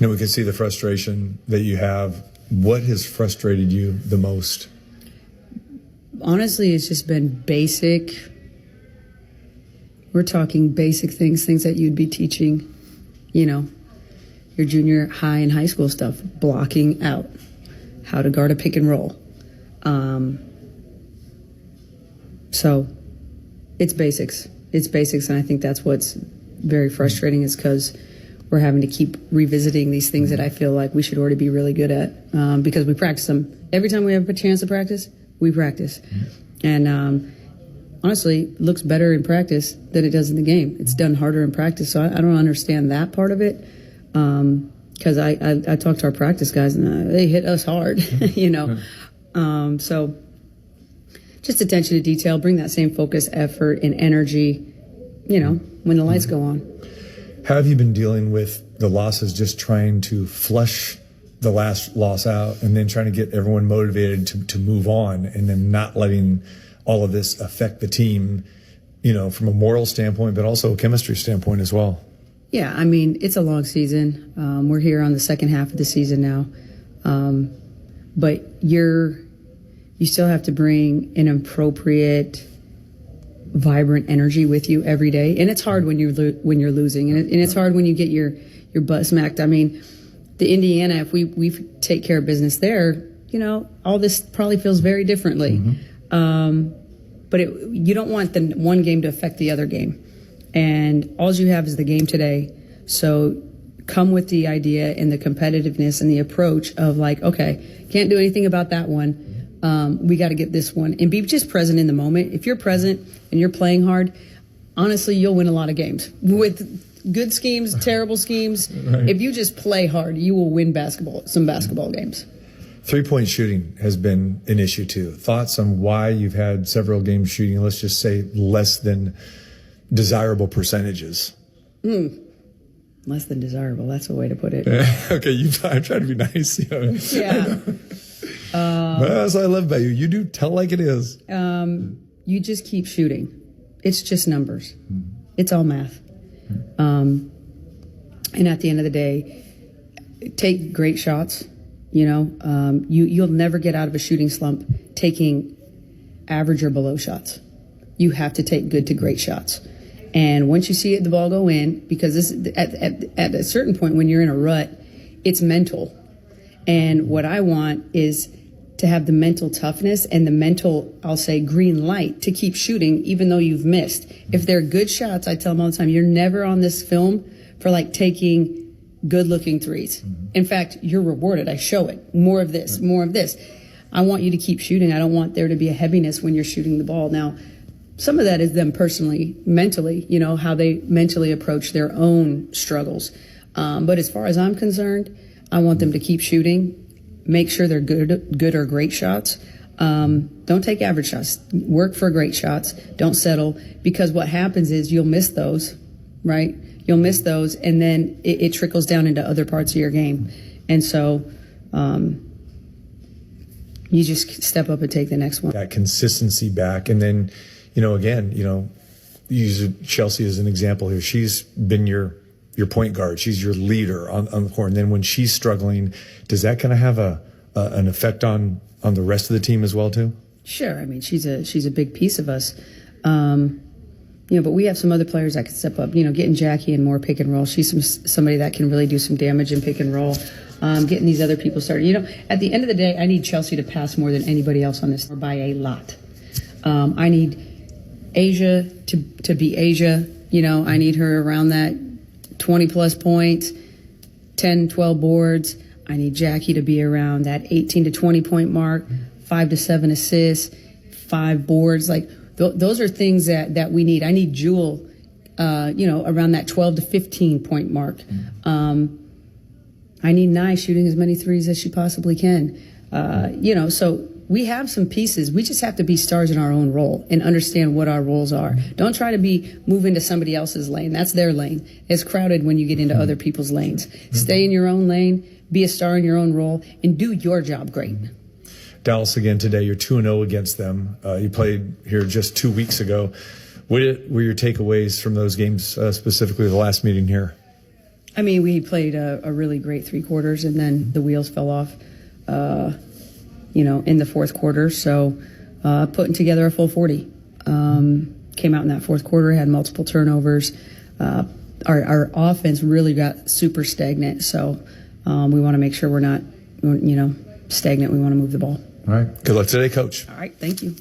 You know, we can see the frustration that you have. What has frustrated you the most? Honestly, it's just been basic. We're talking basic things that you'd be teaching, you know, your junior high and high school stuff. Blocking out, how to guard a pick and roll. So it's basics. It's basics, and I think that's what's very frustrating is because we're having to keep revisiting these things that I feel like we should already be really good at because we practice them. Every time we have a chance to practice, we practice. And honestly, it looks better in practice than it does in the game. It's done harder in practice, so I don't understand that part of it because I talk to our practice guys, and they hit us hard, you know. So just attention to detail, bring that same focus, effort, and energy, you know, when the lights go on. How have you been dealing with the losses, just trying to flush the last loss out and then trying to get everyone motivated to move on and then not letting all of this affect the team, you know, from a moral standpoint, but also a chemistry standpoint as well? Yeah, I mean, it's a long season. We're here on the second half of the season now. But you still have to bring an appropriate, vibrant energy with you every day, and it's hard when you're losing, and it's hard when you get your butt smacked. I mean, the Indiana, if we take care of business there, you know, all this probably feels very differently. But you don't want the one game to affect the other game, and all you have is the game today. So come with the idea and the competitiveness and the approach of like, okay, can't do anything about that one. We got to get this one, and be just present in the moment. If you're present and you're playing hard, honestly, you'll win a lot of games. With good schemes, terrible schemes, right. If you just play hard, you will win some basketball games. 3-point shooting has been an issue too. Thoughts on why you've had several games shooting, let's just say, less than desirable percentages? Less than desirable. That's a way to put it. Okay, I'm trying to be nice. You know? Yeah. That's what I love about you. You do tell like it is. You just keep shooting. It's just numbers. It's all math. And at the end of the day, take great shots. You know, you'll never get out of a shooting slump taking average or below shots. You have to take good to great shots. And once you see the ball go in, because this at a certain point when you're in a rut, it's mental. And what I want is to have the mental toughness and the mental, I'll say, green light to keep shooting even though you've missed. If they're good shots, I tell them all the time, you're never on this film for like taking good-looking threes. In fact, you're rewarded. I show it. More of this, more of this. I want you to keep shooting. I don't want there to be a heaviness when you're shooting the ball. Now, some of that is them personally, mentally, you know, how they mentally approach their own struggles. But as far as I'm concerned, I want them to keep shooting, make sure they're good or great shots. Don't take average shots. Work for great shots. Don't settle, because what happens is you'll miss those, right? You'll miss those, and then it trickles down into other parts of your game. And so you just step up and take the next one. That consistency back. And then, you know, again, you know, use Chelsea as an example here. She's been your point guard. She's your leader on the court. And then when she's struggling, does that kind of have an effect on the rest of the team as well too? Sure. I mean, she's a big piece of us. You know, but we have some other players that can step up. You know, getting Jackie in more pick and roll. She's somebody that can really do some damage in pick and roll. Getting these other people started. You know, at the end of the day, I need Chelsea to pass more than anybody else on this by a lot. I need Asia to be Asia. You know, I need her around that 20-plus points, 10, 12 boards. I need Jackie to be around that 18 to 20-point mark, 5 to 7 assists, 5 boards. Like, those are things that we need. I need Jewel, you know, around that 12 to 15-point mark. I need Nye shooting as many threes as she possibly can. You know, so we have some pieces. We just have to be stars in our own role and understand what our roles are. Don't try to move into somebody else's lane. That's their lane. It's crowded when you get into other people's lanes. Stay in your own lane, be a star in your own role, and do your job great. Dallas again today. You're 2-0 against them. You played here just 2 weeks ago. What were your takeaways from those games, specifically the last meeting here? I mean, we played a really great 3 quarters, and then the wheels fell off, in the fourth quarter. So putting together a full 40. Came out in that fourth quarter, had multiple turnovers. Our offense really got super stagnant. So we want to make sure we're not, stagnant. We want to move the ball. All right. Good luck today, Coach. All right. Thank you.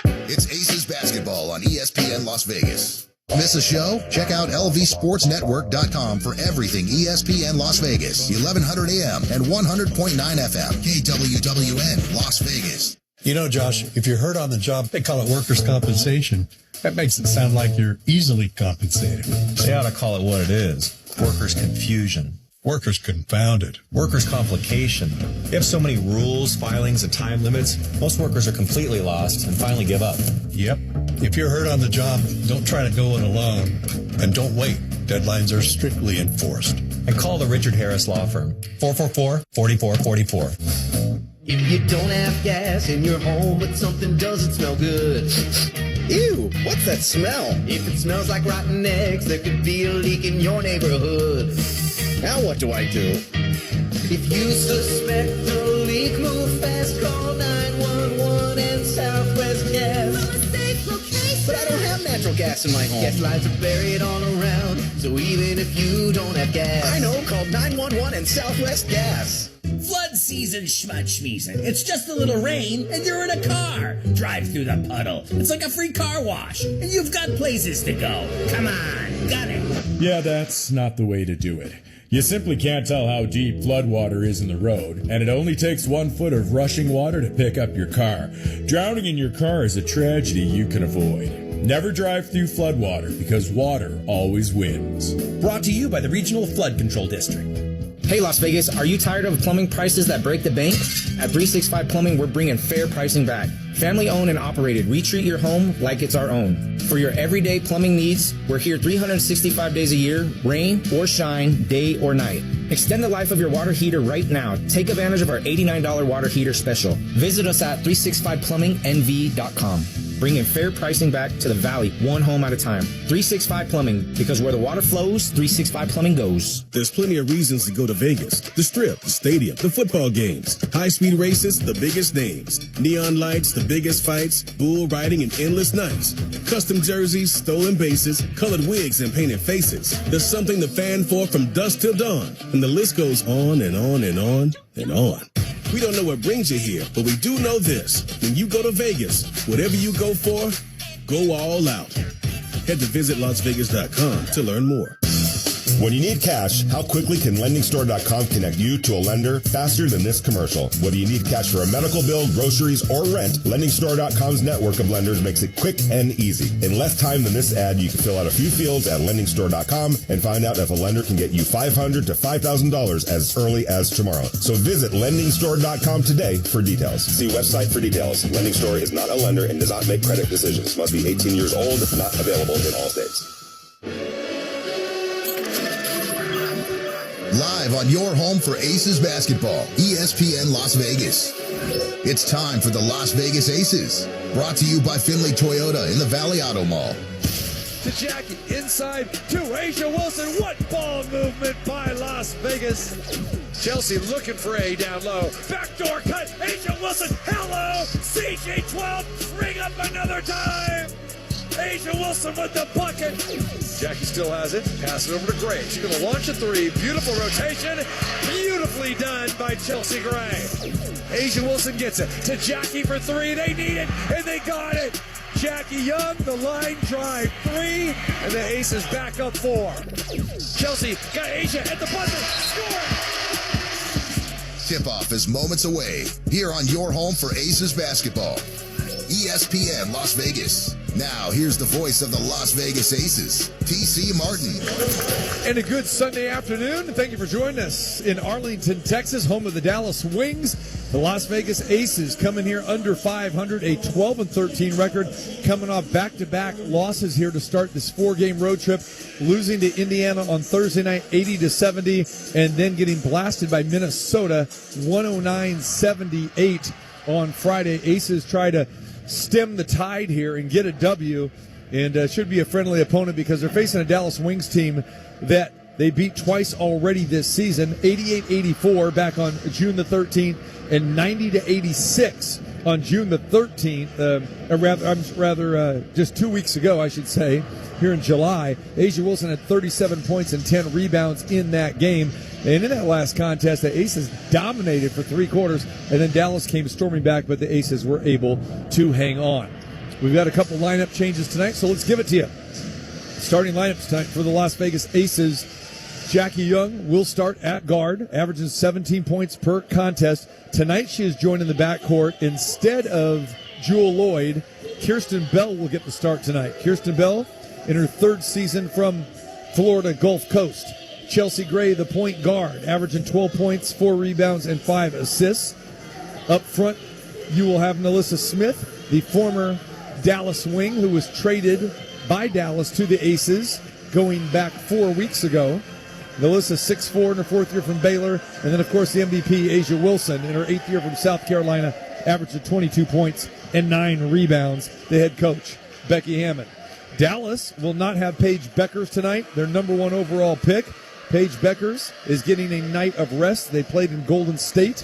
It's Aces Basketball on ESPN Las Vegas. Miss a show? Check out lvsportsnetwork.com for everything ESPN Las Vegas, 1100 AM and 100.9 FM, KWWN Las Vegas. You know, Josh, if you're hurt on the job, they call it workers' compensation. That makes it sound like you're easily compensated. They ought to call it what it is. Workers' confusion. Workers confounded. Workers' complication. They have so many rules, filings, and time limits, most workers are completely lost and finally give up. Yep. If you're hurt on the job, don't try to go it alone. And don't wait. Deadlines are strictly enforced. And call the Richard Harris Law Firm. 444-4444. If you don't have gas in your home, but something doesn't smell good. Ew, what's that smell? If it smells like rotten eggs, there could be a leak in your neighborhood. Now what do I do? If you suspect a leak, move fast, call 911 and Southwest Gas. But I don't have natural gas in my home. Gas lines are buried all around, so even if you don't have gas, I know, call 911 and Southwest Gas. Flood season, schmutschmeezen. It's just a little rain, and you're in a car. Drive through the puddle. It's like a free car wash, and you've got places to go. Come on, got it. Yeah, that's not the way to do it. You simply can't tell how deep floodwater is in the road, and it only takes 1 foot of rushing water to pick up your car. Drowning in your car is a tragedy you can avoid. Never drive through floodwater, because water always wins. Brought to you by the Regional Flood Control District. Hey Las Vegas, are you tired of plumbing prices that break the bank? At 365 Plumbing, we're bringing fair pricing back. Family owned and operated, we treat your home like it's our own. For your everyday plumbing needs, we're here 365 days a year, rain or shine, day or night. Extend the life of your water heater right now. Take advantage of our $89 water heater special. Visit us at 365plummingnv.com. Bringing fair pricing back to the Valley, one home at a time. 365 Plumbing, because where the water flows, 365 Plumbing goes. There's plenty of reasons to go to Vegas. The Strip, the stadium, the football games, high-speed races, the biggest names, neon lights, the biggest fights, bull riding, and endless nights. Custom jerseys, stolen bases, colored wigs, and painted faces. There's something to fan for from dusk till dawn, and the list goes on and on and on and on. We don't know what brings you here, but we do know this. When you go to Vegas, whatever you go for, go all out. Head to visitlasvegas.com to learn more. When you need cash, how quickly can LendingStore.com connect you to a lender faster than this commercial? Whether you need cash for a medical bill, groceries, or rent, LendingStore.com's network of lenders makes it quick and easy. In less time than this ad, you can fill out a few fields at LendingStore.com and find out if a lender can get you $500 to $5,000 as early as tomorrow. So visit LendingStore.com today for details. See website for details. Lending Store is not a lender and does not make credit decisions. Must be 18 years old. Not available in all states. Live on your home for Aces basketball, ESPN Las Vegas. It's time for the Las Vegas Aces. Brought to you by Finley Toyota in the Valley Auto Mall. To Jackie, inside to A'ja Wilson. What ball movement by Las Vegas. Chelsea looking for A down low. Backdoor cut. A'ja Wilson. Hello. CJ12. Bring up another time. A'ja Wilson with the bucket. Jackie still has it. Pass it over to Gray. She's going to launch a three. Beautiful rotation. Beautifully done by Chelsea Gray. A'ja Wilson gets it to Jackie for three. They need it, and they got it. Jackie Young, the line drive three, and the Aces back up four. Chelsea got A'ja at the buzzer. Score! Tip-off is moments away here on your home for Aces basketball. ESPN Las Vegas. Now, here's the voice of the Las Vegas Aces, T.C. Martin. And a good Sunday afternoon. Thank you for joining us in Arlington, Texas, home of the Dallas Wings. The Las Vegas Aces coming here under 500, a 12-13 record, coming off back-to-back losses here to start this four-game road trip, losing to Indiana on Thursday night 80-70, and then getting blasted by Minnesota 109-78 on Friday. Aces try to stem the tide here and get a W, and should be a friendly opponent because they're facing a Dallas Wings team that they beat twice already this season, 88-84 back on June the 13th and 90-86 on June the 13th, just 2 weeks ago, I should say, here in July. A'ja Wilson had 37 points and 10 rebounds in that game. And in that last contest, the Aces dominated for 3 quarters, and then Dallas came storming back, but the Aces were able to hang on. We've got a couple lineup changes tonight, so let's give it to you. Starting lineups tonight for the Las Vegas Aces. Jackie Young will start at guard, averages 17 points per contest. Tonight she is joined in the backcourt. Instead of Jewell Loyd, Kirsten Bell will get the start tonight. Kirsten Bell in her 3rd season from Florida Gulf Coast. Chelsea Gray, the point guard, averaging 12 points, 4 rebounds, and 5 assists. Up front, you will have Nalissa Smith, the former Dallas wing who was traded by Dallas to the Aces going back 4 weeks ago. Nalissa 6'4" in her 4th year from Baylor. And then, of course, the MVP, A'ja Wilson, in her 8th year from South Carolina, averaged 22 points and 9 rebounds. The head coach, Becky Hammon. Dallas will not have Paige Beckers tonight, their number 1 overall pick. Paige Beckers is getting a night of rest. They played in Golden State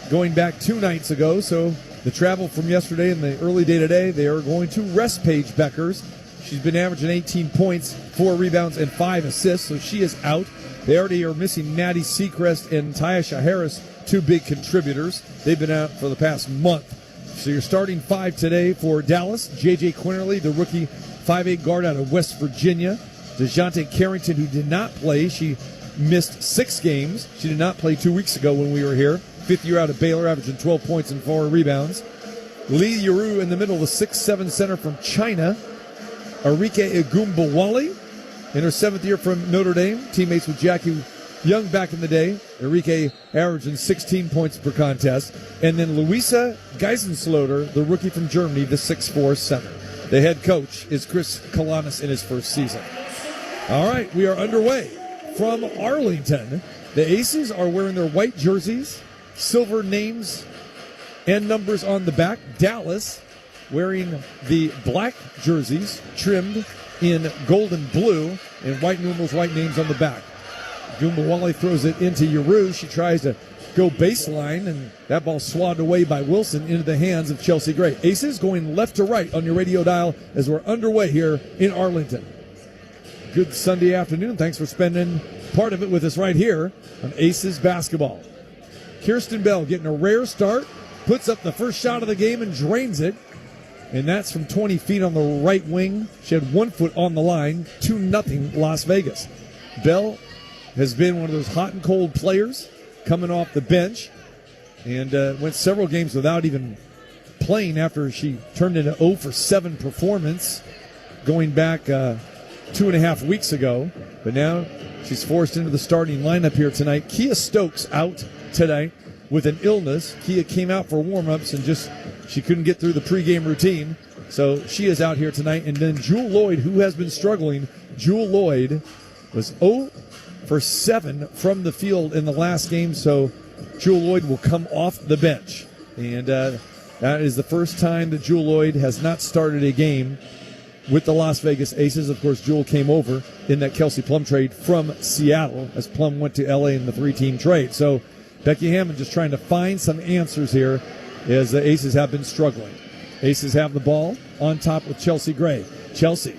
going back 2 nights ago. So the travel from yesterday and the early day today, they are going to rest Paige Beckers. She's been averaging 18 points, 4 rebounds, and 5 assists, so she is out. They already are missing Maddie Seacrest and Tyasha Harris, 2 big contributors. They've been out for the past month. So you're starting 5 today for Dallas. J.J. Quinterly, the rookie 5'8" guard out of West Virginia. DeJounte Carrington, who did not play. She missed 6 games. She did not play 2 weeks ago when we were here. 5th year out of Baylor, averaging 12 points and 4 rebounds. Lee Yuru in the middle, the 6'7" center from China. Arike Egumbawale in her 7th year from Notre Dame, teammates with Jackie Young back in the day. Arike averaging 16 points per contest. And then Luisa Geisensloter, the rookie from Germany, the 6'4" center. The head coach is Chris Kalanis in his 1st season. All right, we are underway from Arlington. The Aces are wearing their white jerseys, silver names and numbers on the back. Dallas wearing the black jerseys trimmed in gold and blue and white numerals, white names on the back. Gumbawale throws it into Yuru. She tries to go baseline, and that ball swatted away by Wilson into the hands of Chelsea Gray. Aces going left to right on your radio dial as we're underway here in Arlington. Good Sunday afternoon. Thanks for spending part of it with us right here on Aces Basketball. Kirsten Bell getting a rare start, puts up the first shot of the game and drains it. And that's from 20 feet on the right wing. She had 1 foot on the line, 2-0 Las Vegas. Bell has been one of those hot and cold players coming off the bench and went several games without even playing after she turned in an 0 for 7 performance going back 2.5 weeks ago. But now she's forced into the starting lineup here tonight. Kia Stokes out today with an illness. Kia came out for warm-ups and she couldn't get through the pregame routine. So she is out here tonight. And then Jewell Loyd, who has been struggling. Jewell Loyd was 0 for 7 from the field in the last game. So Jewell Loyd will come off the bench. And that is the first time that Jewell Loyd has not started a game with the Las Vegas Aces. Of course, Jewell came over in that Kelsey Plum trade from Seattle as Plum went to L.A. in the 3-team trade. So Becky Hammon just trying to find some answers here as the Aces have been struggling. Aces have the ball on top with Chelsea Gray. Chelsea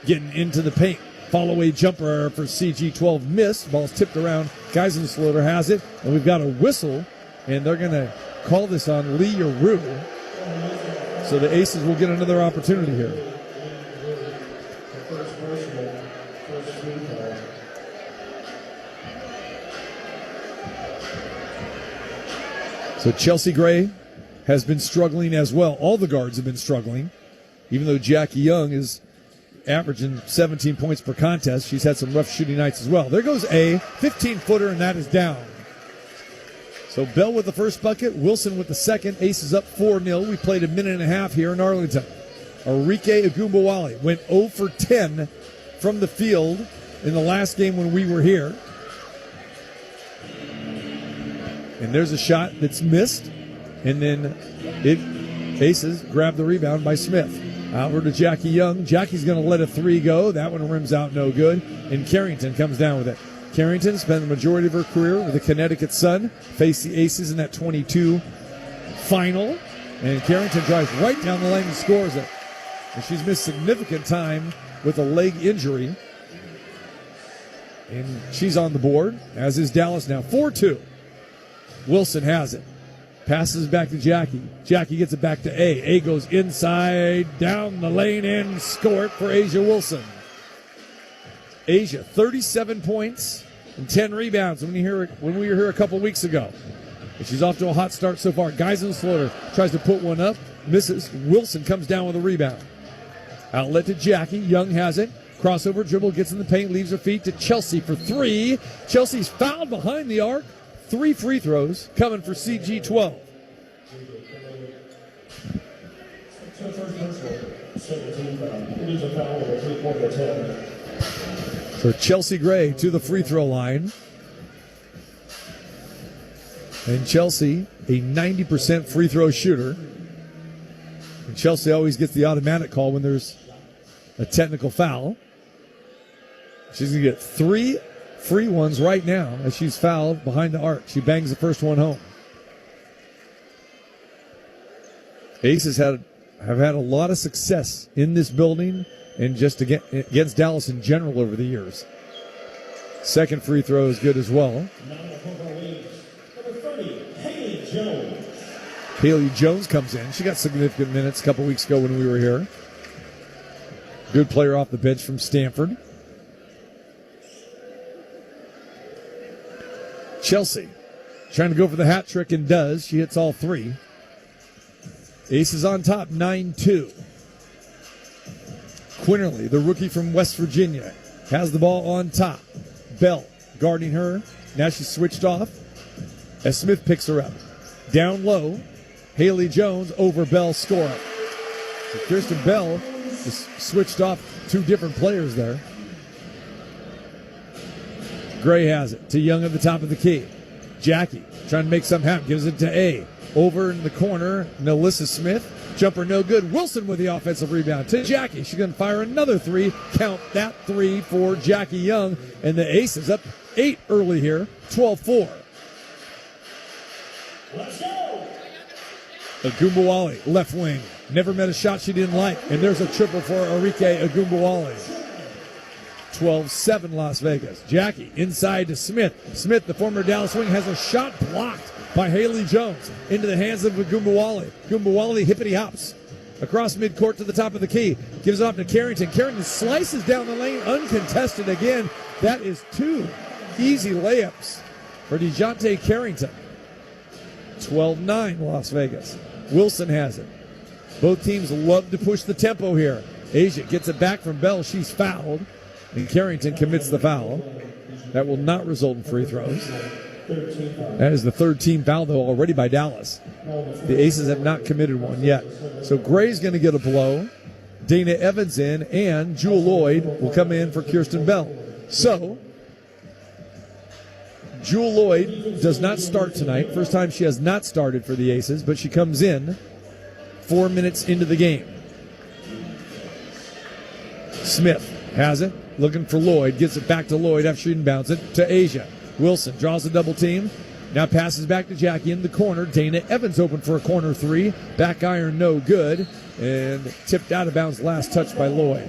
getting into the paint. Follow-away jumper for CG12 missed. Ball's tipped around. Geisensloter has it. And we've got a whistle. And they're going to call this on Lee Yuru. So the Aces will get another opportunity here. So Chelsea Gray has been struggling as well. All the guards have been struggling, even though Jackie Young is averaging 17 points per contest. She's had some rough shooting nights as well. There goes a 15-footer, and that is down. So Bell with the first bucket, Wilson with the second. Aces up 4-0. We played a minute and a half here in Arlington. Arike Egumbawale went 0 for 10 from the field in the last game when we were here. And there's a shot that's missed. And then Aces grab the rebound by Smith. Over to Jackie Young. Jackie's going to let a 3 go. That one rims out no good. And Carrington comes down with it. Carrington spent the majority of her career with the Connecticut Sun, faced the Aces in that 22 final, and Carrington drives right down the lane and scores it. And she's missed significant time with a leg injury. And she's on the board, as is Dallas now. 4-2. Wilson has it. Passes back to Jackie. Jackie gets it back to A. A goes inside, down the lane, and score it for Asia Wilson. Asia, 37 points and 10 rebounds when we were here a couple weeks ago. And she's off to a hot start so far. Geisensloter tries to put one up, misses. Wilson comes down with a rebound. Outlet to Jackie. Young has it. Crossover dribble, gets in the paint, leaves her feet to Chelsea for three. Chelsea's fouled behind the arc. 3 free throws coming for CG12. For Chelsea Gray to the free throw line. And Chelsea, a 90% free throw shooter. And Chelsea always gets the automatic call when there's a technical foul. She's going to get 3 free ones right now as she's fouled behind the arc. She bangs the first one home. Aces have had a lot of success in this building and just against Dallas in general over the years. Second free throw is good as well. Haley Jones comes in. She got significant minutes a couple weeks ago when we were here. Good player off the bench from Stanford. Chelsea trying to go for the hat trick and does. She hits all 3. Aces on top, 9-2. Quinterly, the rookie from West Virginia, has the ball on top. Bell guarding her. Now she's switched off as Smith picks her up. Down low, Haley Jones over Bell, score it. So Kirsten Bell just switched off 2 different players there. Gray has it to Young at the top of the key. Jackie trying to make something happen. Gives it to A. Over in the corner, Melissa Smith. Jumper no good. Wilson with the offensive rebound to Jackie. She's going to fire another 3. Count that 3 for Jackie Young. And the Aces up 8 early here. 12-4. Let's go. Agumbawale, left wing. Never met a shot she didn't like. And there's a triple for Arike Agumbawale. 12-7 Las Vegas. Jackie inside to Smith. Smith, the former Dallas wing, has a shot blocked by Haley Jones into the hands of Agumbawale. Agumbawale hippity hops across midcourt to the top of the key. Gives it off to Carrington. Carrington slices down the lane uncontested again. That is 2 easy layups for DeJounte Carrington. 12-9 Las Vegas. Wilson has it. Both teams love to push the tempo here. Asia gets it back from Bell. She's fouled. And Carrington commits the foul. That will not result in free throws. That is the 3rd team foul, though, already by Dallas. The Aces have not committed one yet. So Gray's going to get a blow. Dana Evans in, and Jewel Lloyd will come in for Kirsten Bell. So, Jewel Lloyd does not start tonight. First time she has not started for the Aces, but she comes in 4 minutes into the game. Smith has it. Looking for Lloyd. Gets it back to Lloyd after she inbounds it to Asia. Wilson draws a double team. Now passes back to Jackie in the corner. Dana Evans open for a corner 3. Back iron no good. And tipped out of bounds last touch by Lloyd.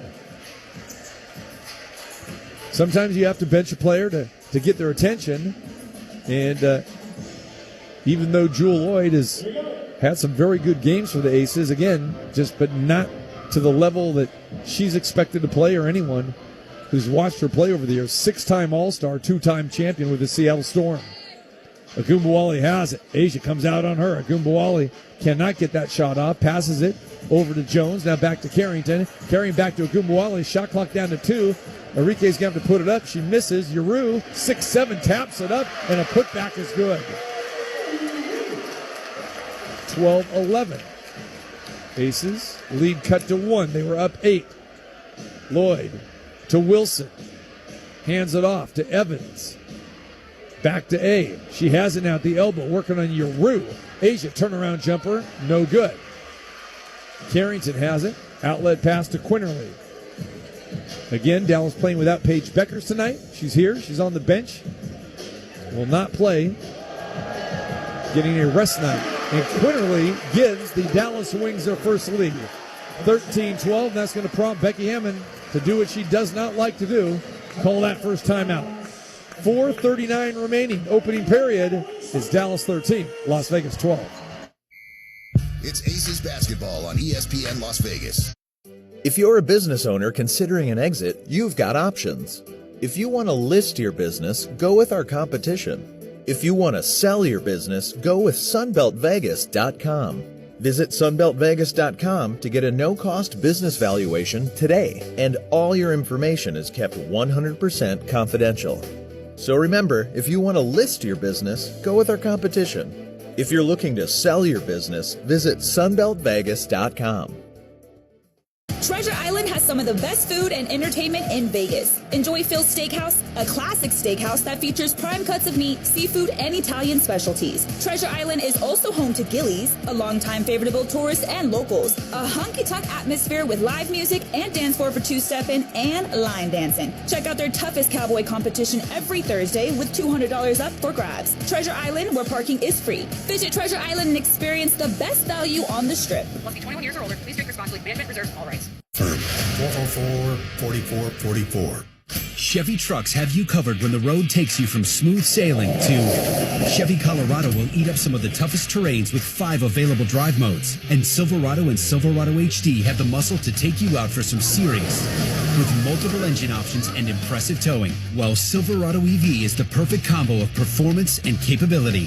Sometimes you have to bench a player to get their attention. And even though Jewel Lloyd has had some very good games for the Aces, again, but not to the level that she's expected to play or anyone who's watched her play over the years. 6-time All-Star, 2-time champion with the Seattle Storm. Agumbawale has it. Asia comes out on her. Agumbawale cannot get that shot off. Passes it over to Jones. Now back to Carrington. Carrying back to Agumbawale. Shot clock down to 2. Enrique's going to have to put it up. She misses. Yuru, 6'7", taps it up, and a putback is good. 12-11. Aces lead cut to 1. They were up 8. Lloyd to Wilson. Hands it off to Evans. Back to A. She has it now at the elbow, working on Yuru. Asia, turnaround jumper, no good. Carrington has it. Outlet pass to Quinterly. Again, Dallas playing without Paige Beckers tonight. She's here. She's on the bench. Will not play. Getting a rest night. And Quinterly gives the Dallas Wings their first lead. 13-12. That's going to prompt Becky Hammond to do what she does not like to do. Call that first timeout. 4:39 remaining. Opening period is Dallas 13, Las Vegas 12. It's Aces Basketball on ESPN Las Vegas. If you're a business owner considering an exit, you've got options. If you want to list your business, go with our competition. If you want to sell your business, go with SunbeltVegas.com. Visit SunbeltVegas.com to get a no-cost business valuation today, and all your information is kept 100% confidential. So remember, if you want to list your business, go with our competition. If you're looking to sell your business, visit SunbeltVegas.com. Treasure Island has some of the best food and entertainment in Vegas. Enjoy Phil's Steakhouse, a classic steakhouse that features prime cuts of meat, seafood, and Italian specialties. Treasure Island is also home to Gillies, a longtime favorite of tourists and locals. A honky-tonk atmosphere with live music and dance floor for two-stepping and line dancing. Check out their toughest cowboy competition every Thursday with $200 up for grabs. Treasure Island, where parking is free. Visit Treasure Island and experience the best value on the Strip. Must be 21 years or older. Please drink responsibly. Management reserves all rights. 404-4444. Chevy Trucks have you covered when the road takes you from smooth sailing to Chevy Colorado will eat up some of the toughest terrains with 5 available drive modes. And Silverado and Silverado HD have the muscle to take you out for some serious with multiple engine options and impressive towing. While Silverado EV is the perfect combo of performance and capability,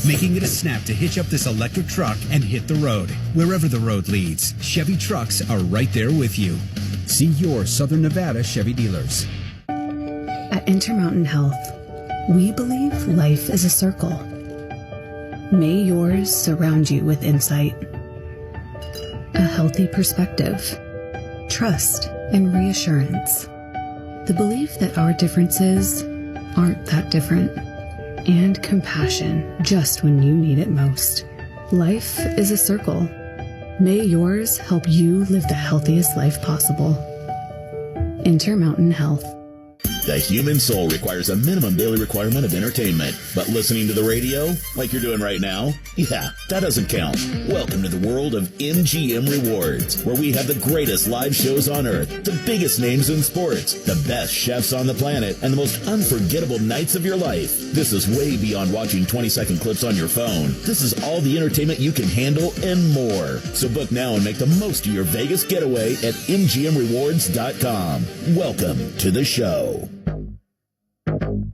making it a snap to hitch up this electric truck and hit the road. Wherever the road leads, Chevy Trucks are right there with you. See your Southern Nevada Chevy dealers. At Intermountain Health, we believe life is a circle. May yours surround you with insight, a healthy perspective, trust, and reassurance. The belief that our differences aren't that different, and compassion just when you need it most. Life is a circle. May yours help you live the healthiest life possible. Intermountain Health. The human soul requires a minimum daily requirement of entertainment. But listening to the radio, like you're doing right now, yeah, that doesn't count. Welcome to the world of MGM Rewards, where we have the greatest live shows on earth, the biggest names in sports, the best chefs on the planet, and the most unforgettable nights of your life. This is way beyond watching 20-second clips on your phone. This is all the entertainment you can handle and more. So book now and make the most of your Vegas getaway at MGMRewards.com. Welcome to the show.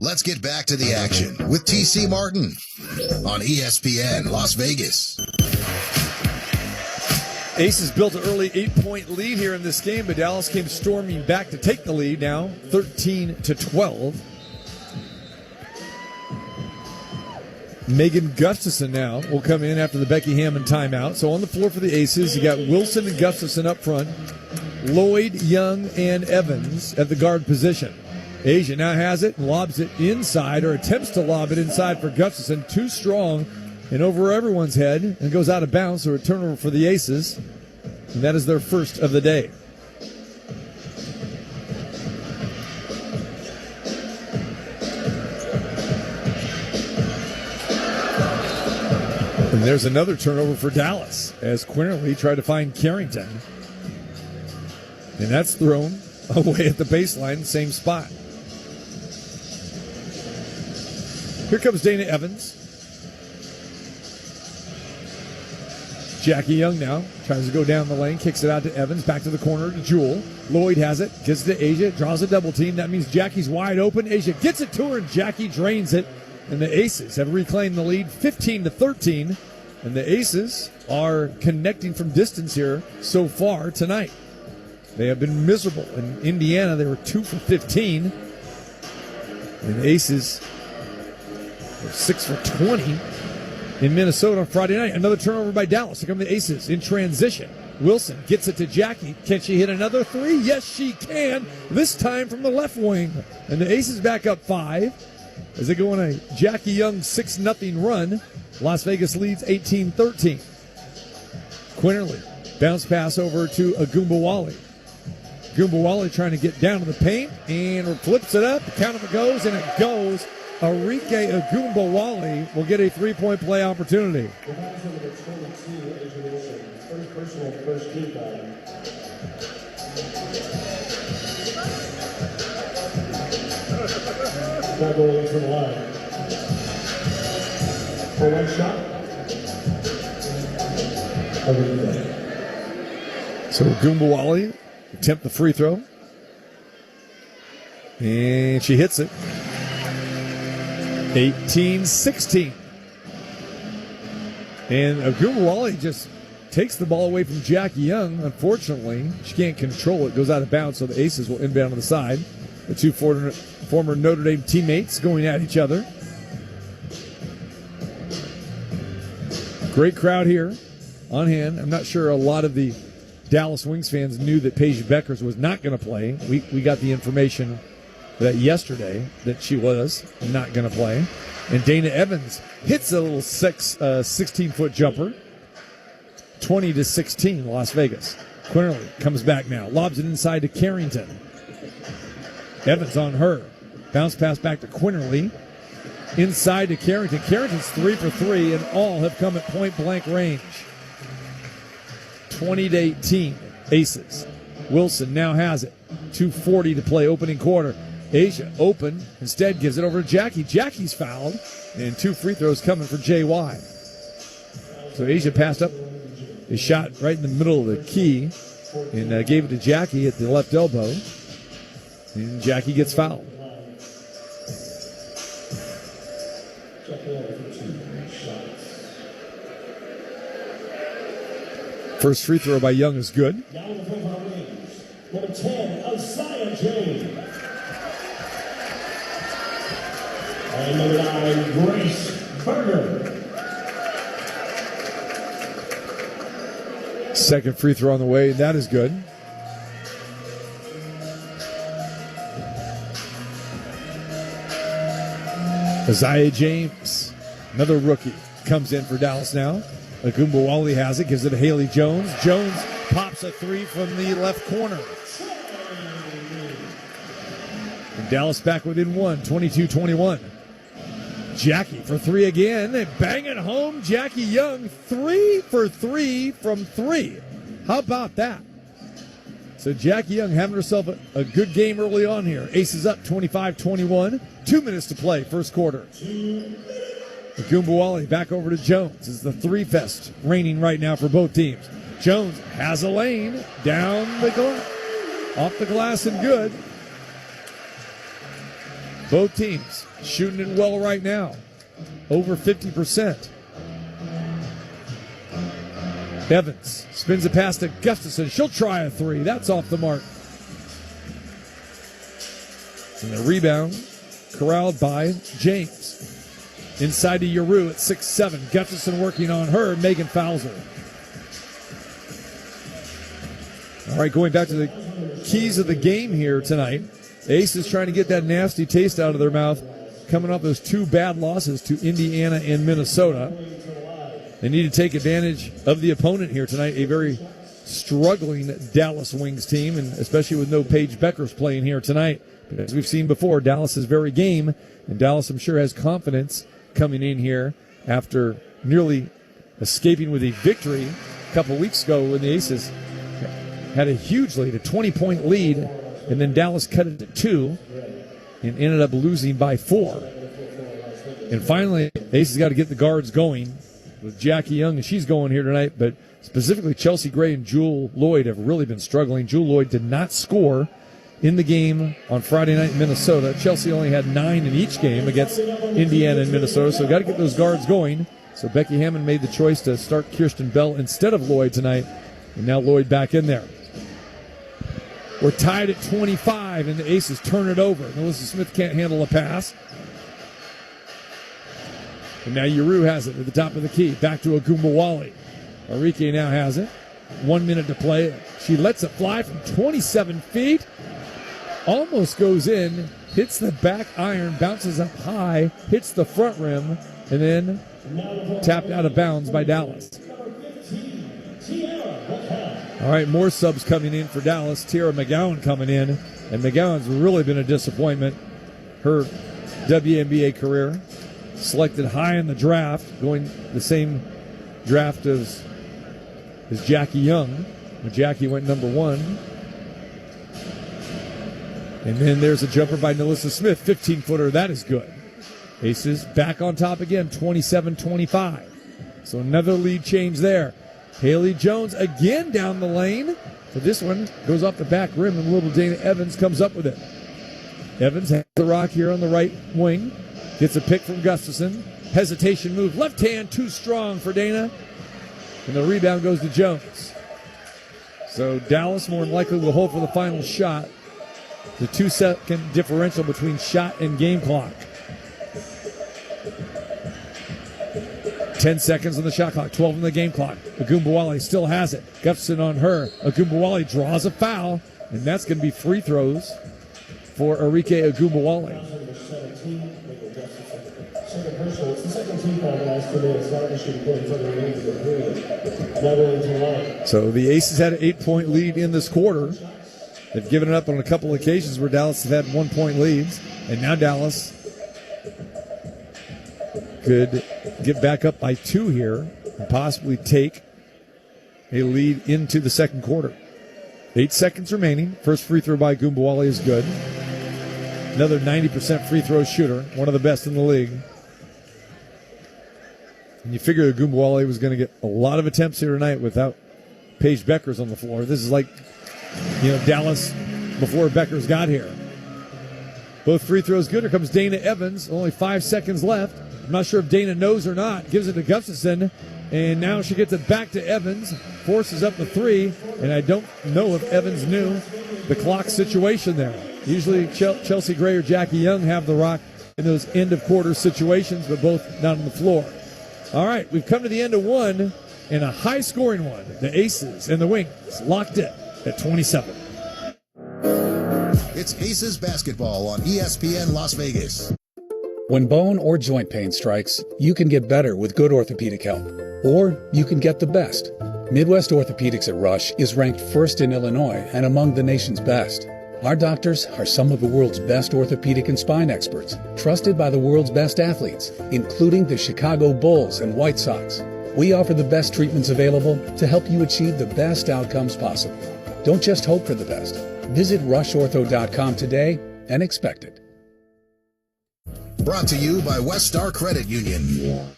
Let's get back to the action with TC Martin on ESPN Las Vegas. Aces built an early 8-point lead here in this game, but Dallas came storming back to take the lead now, 13-12. Megan Gustafson now will come in after the Becky Hammond timeout. So on the floor for the Aces, you got Wilson and Gustafson up front, Lloyd, Young, and Evans at the guard position. Asia now has it and lobs it inside, or attempts to lob it inside for Gustafson. Too strong and over everyone's head, and goes out of bounds, so a turnover for the Aces. And that is their first of the day. And there's another turnover for Dallas as Quinterly tried to find Carrington. And that's thrown away at the baseline, same spot. Here comes Dana Evans. Jackie Young now tries to go down the lane, kicks it out to Evans, back to the corner to Jewell. Lloyd has it, gets it to Asia, draws a double team. That means Jackie's wide open. Asia gets it to her, and Jackie drains it. And the Aces have reclaimed the lead, 15-13. And the Aces are connecting from distance here so far tonight. They have been miserable. In Indiana, they were 2 for 15. And the Aces were 6 for 20 in Minnesota on Friday night. Another turnover by Dallas. Here come the Aces in transition. Wilson gets it to Jackie. Can she hit another three? Yes, she can. This time from the left wing. And the Aces back up 5 as they go on a Jackie Young 6-0 run. Las Vegas leads 18-13. Quinterly bounce pass over to Agumbawali. Ogunbowale trying to get down to the paint and flips it up. Count of it goes, and it goes. Arike Ogunbowale will get a three-point play opportunity. Going from the line. For one shot. So Ogunbowale attempt the free throw. And she hits it. 18-16. And Ogunbowale just takes the ball away from Jackie Young. Unfortunately, she can't control it. Goes out of bounds, so the Aces will inbound on the side. The two former Notre Dame teammates going at each other. Great crowd here on hand. I'm not sure a lot of the Dallas Wings fans knew that Paige Beckers was not going to play. We got the information that yesterday that she was not going to play. And Dana Evans hits a little 16-foot jumper. 20-16, Las Vegas. Quinterly comes back now. Lobs it inside to Carrington. Evans on her. Bounce pass back to Quinterly. Inside to Carrington. Carrington's 3 for 3, and all have come at point-blank range. 20-18, Aces. Wilson now has it. 2:40 to play, opening quarter. Asia open, instead gives it over to Jackie. Jackie's fouled, and 2 free throws coming for JY. So Asia passed up a shot right in the middle of the key and gave it to Jackie at the left elbow. And Jackie gets fouled. First free throw by Young is good. Number 10, Isaiah James. And number 9, Grace Berger. Second free throw on the way. That is good. Isaiah James, another rookie, comes in for Dallas now. Ogunbowale has it, gives it to Haley Jones. Jones pops a three from the left corner. And Dallas back within one, 22-21. Jackie for three again. They bang it home. Jackie Young, 3 for 3 from 3. How about that? So Jackie Young having herself a good game early on here. Aces up 25-21. 2 minutes to play, first quarter. Ogunbowale back over to Jones. This is the three fest reigning right now for both teams. Jones has a lane down the glass, off the glass and good. Both teams shooting it well right now, over 50%. Evans spins it past to Gustafson. She'll try a three. That's off the mark. And the rebound corralled by James. Inside to Yeru at 6'7". Gustafson working on her. Megan fouls her. All right, going back to the keys of the game here tonight. Ace is trying to get that nasty taste out of their mouth, coming off those 2 bad losses to Indiana and Minnesota. They need to take advantage of the opponent here tonight, a very struggling Dallas Wings team, and especially with no Paige Beckers playing here tonight. But as we've seen before, Dallas is very game, and Dallas, I'm sure, has confidence coming in here after nearly escaping with a victory a couple weeks ago when the Aces had a huge lead, a 20-point lead, and then Dallas cut it to 2 and ended up losing by 4. And finally, Aces got to get the guards going with Jackie Young, and she's going here tonight, but specifically Chelsea Gray and Jewel Lloyd have really been struggling. Jewel Lloyd did not score in the game on Friday night in Minnesota. Chelsea only had 9 in each game against Indiana and Minnesota, so got to get those guards going. So Becky Hammond made the choice to start Kirsten Bell instead of Lloyd tonight, and now Lloyd back in there. We're tied at 25, and the Aces turn it over. Melissa Smith can't handle a pass. And now Yeru has it at the top of the key. Back to Ogunbowale. Arike now has it. 1 minute to play. She lets it fly from 27 feet. Almost goes in. Hits the back iron. Bounces up high. Hits the front rim. And then tapped out of bounds by Dallas. All right, more subs coming in for Dallas. Tara McGowan coming in, and McGowan's really been a disappointment. Her WNBA career, selected high in the draft, going the same draft as Jackie Young. Jackie went number 1. And then there's a jumper by Nalissa Smith, 15-footer. That is good. Aces back on top again, 27-25. So another lead change there. Haley Jones again down the lane. So this one goes off the back rim, and little Dana Evans comes up with it. Evans has the rock here on the right wing. Gets a pick from Gustafson. Hesitation move. Left hand too strong for Dana. And the rebound goes to Jones. So Dallas more than likely will hold for the final shot. The 2-second differential between shot and game clock. 10 seconds on the shot clock, 12 on the game clock. Agumbawale still has it. Gustafson on her. Agumbawale draws a foul, and that's going to be free throws for Arike Agumbawale. So the Aces had an 8-point lead in this quarter. They've given it up on a couple of occasions where Dallas have had 1-point leads, and now Dallas could get back up by 2 here and possibly take a lead into the second quarter. 8 seconds remaining. First free throw by Agumbawale is good. Another 90% free throw shooter, one of the best in the league. And you figure Agumbawale was going to get a lot of attempts here tonight without Paige Beckers on the floor. This is like, Dallas before Beckers got here. Both free throws good. Here comes Dana Evans. Only 5 seconds left. I'm not sure if Dana knows or not. Gives it to Gustafson. And now she gets it back to Evans. Forces up the 3. And I don't know if Evans knew the clock situation there. Usually Chelsea Gray or Jackie Young have the rock in those end-of-quarter situations, but both not on the floor. All right, we've come to the end of one and a high-scoring one. The Aces and the Wings locked in at 27. It's Aces basketball on ESPN Las Vegas. When bone or joint pain strikes, you can get better with good orthopedic help, or you can get the best. Midwest Orthopedics at Rush is ranked first in Illinois and among the nation's best. Our doctors are some of the world's best orthopedic and spine experts, trusted by the world's best athletes, including the Chicago Bulls and White Sox. We offer the best treatments available to help you achieve the best outcomes possible. Don't just hope for the best. Visit rushortho.com today and expect it. Brought to you by West Star Credit Union.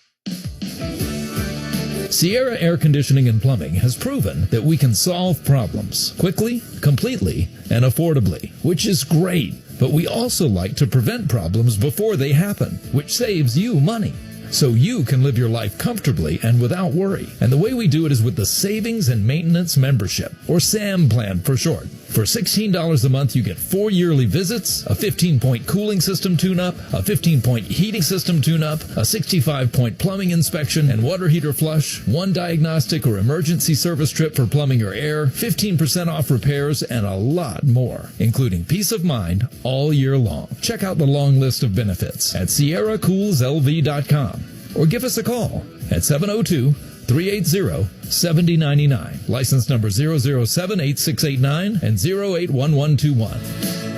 Sierra Air Conditioning and Plumbing has proven that we can solve problems quickly, completely, and affordably, which is great. But we also like to prevent problems before they happen, which saves you money. So you can live your life comfortably and without worry. And the way we do it is with the Savings and Maintenance Membership, or SAM plan for short. For $16 a month, you get 4 yearly visits, a 15-point cooling system tune-up, a 15-point heating system tune-up, a 65-point plumbing inspection and water heater flush, 1 diagnostic or emergency service trip for plumbing or air, 15% off repairs, and a lot more, including peace of mind all year long. Check out the long list of benefits at SierraCoolsLV.com or give us a call at 702-380-7099. License number 0078689 and 081121.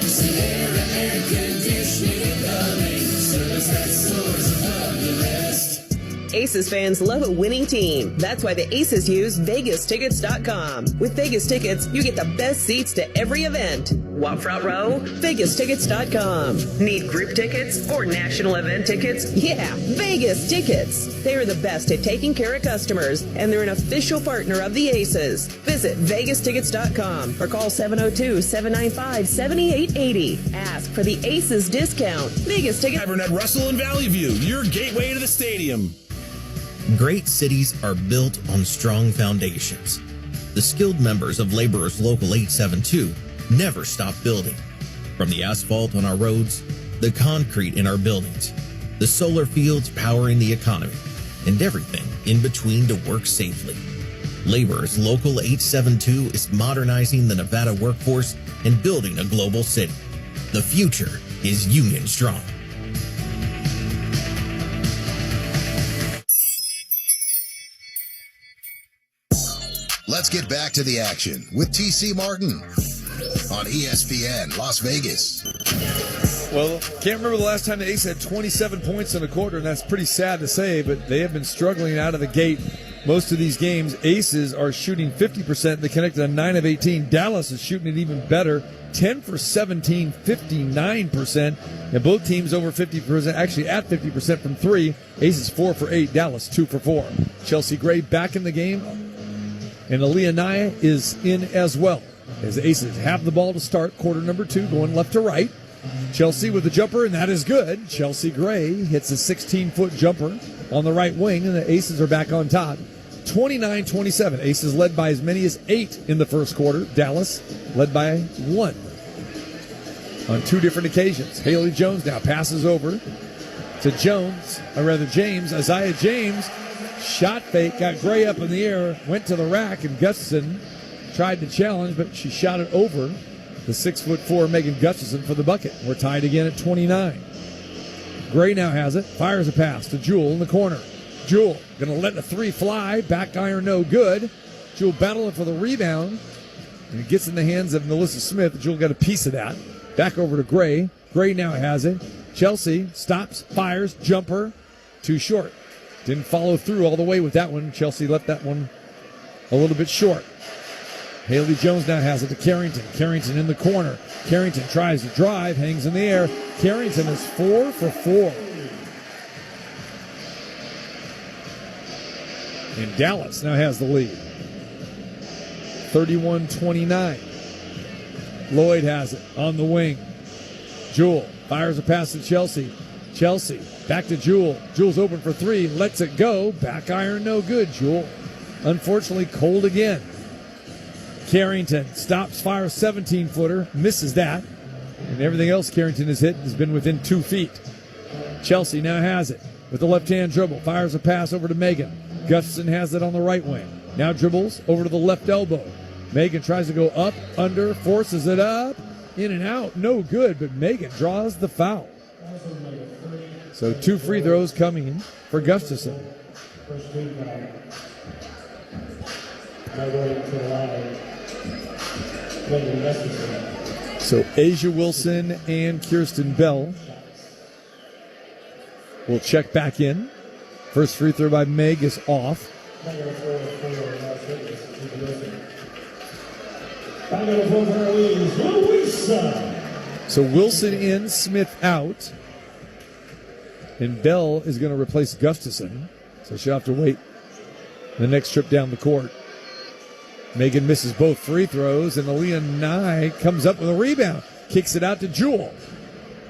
Sierra Air Conditioning and Plumbing, service that soars above the rest. Aces fans love a winning team. That's why the Aces use VegasTickets.com. With Vegas Tickets, you get the best seats to every event. Want front row? VegasTickets.com. Need group tickets or national event tickets? Yeah, Vegas Tickets. They are the best at taking care of customers, and they're an official partner of the Aces. Visit VegasTickets.com or call 702-795-7880. Ask for the Aces discount. Vegas Tickets. Tavern at Russell and Valley View, your gateway to the stadium. Great cities are built on strong foundations. The skilled members of Laborers Local 872 never stop building. From the asphalt on our roads, the concrete in our buildings, the solar fields powering the economy, and everything in between to work safely. Laborers Local 872 is modernizing the Nevada workforce and building a global city. The future is Union Strong. Let's get back to the action with TC Martin on ESPN Las Vegas. Well, can't remember the last time the Aces had 27 points in a quarter, and that's pretty sad to say, but they have been struggling out of the gate most of these games. Aces are shooting 50%. They connected on 9 of 18. Dallas is shooting it even better, 10 for 17, 59%. And both teams over 50%, actually at 50% from three. Aces 4 for 8, Dallas 2 for 4. Chelsea Gray back in the game, and Aaliyah Nye is in as well. As the Aces have the ball to start quarter number 2, going left to right. Chelsea with the jumper, and that is good. Chelsea Gray hits a 16-foot jumper on the right wing, and the Aces are back on top. 29-27. Aces led by as many as 8 in the first quarter. Dallas led by 1 on 2 different occasions. Haley Jones now passes over to James. Isaiah James, shot fake, got Gray up in the air, went to the rack, and Gustafson tried to challenge, but she shot it over the 6'4" Megan Gustafson for the bucket. We're tied again at 29. Gray now has it, fires a pass to Jewel in the corner. Jewel going to let the 3 fly, back iron no good. Jewel battling for the rebound, and it gets in the hands of Melissa Smith. Jewel got a piece of that. Back over to Gray. Gray now has it. Chelsea stops, fires, jumper, too short. Didn't follow through all the way with that one. Chelsea left that one a little bit short. Haley Jones now has it to Carrington. Carrington in the corner. Carrington tries to drive, hangs in the air. Carrington is 4 for 4. And Dallas now has the lead. 31-29. Lloyd has it on the wing. Jewel fires a pass to Chelsea. Chelsea back to Jewel. Jewel's open for 3. Lets it go. Back iron no good. Jewel unfortunately cold again. Carrington stops, fires 17-footer, misses that. And everything else Carrington has hit has been within 2 feet. Chelsea now has it with the left-hand dribble. Fires a pass over to Megan. Gustafson has it on the right wing. Now dribbles over to the left elbow. Megan tries to go up, under, forces it up, in and out. No good, but Megan draws the foul. So 2 free throws coming for Gustafson. So Asia Wilson and Kirsten Bell will check back in. First free throw by Meg is off. So Wilson in, Smith out. And Bell is going to replace Gustafson. So she'll have to wait the next trip down the court. Megan misses both free throws, and Aaliyah Nye comes up with a rebound. Kicks it out to Jewel.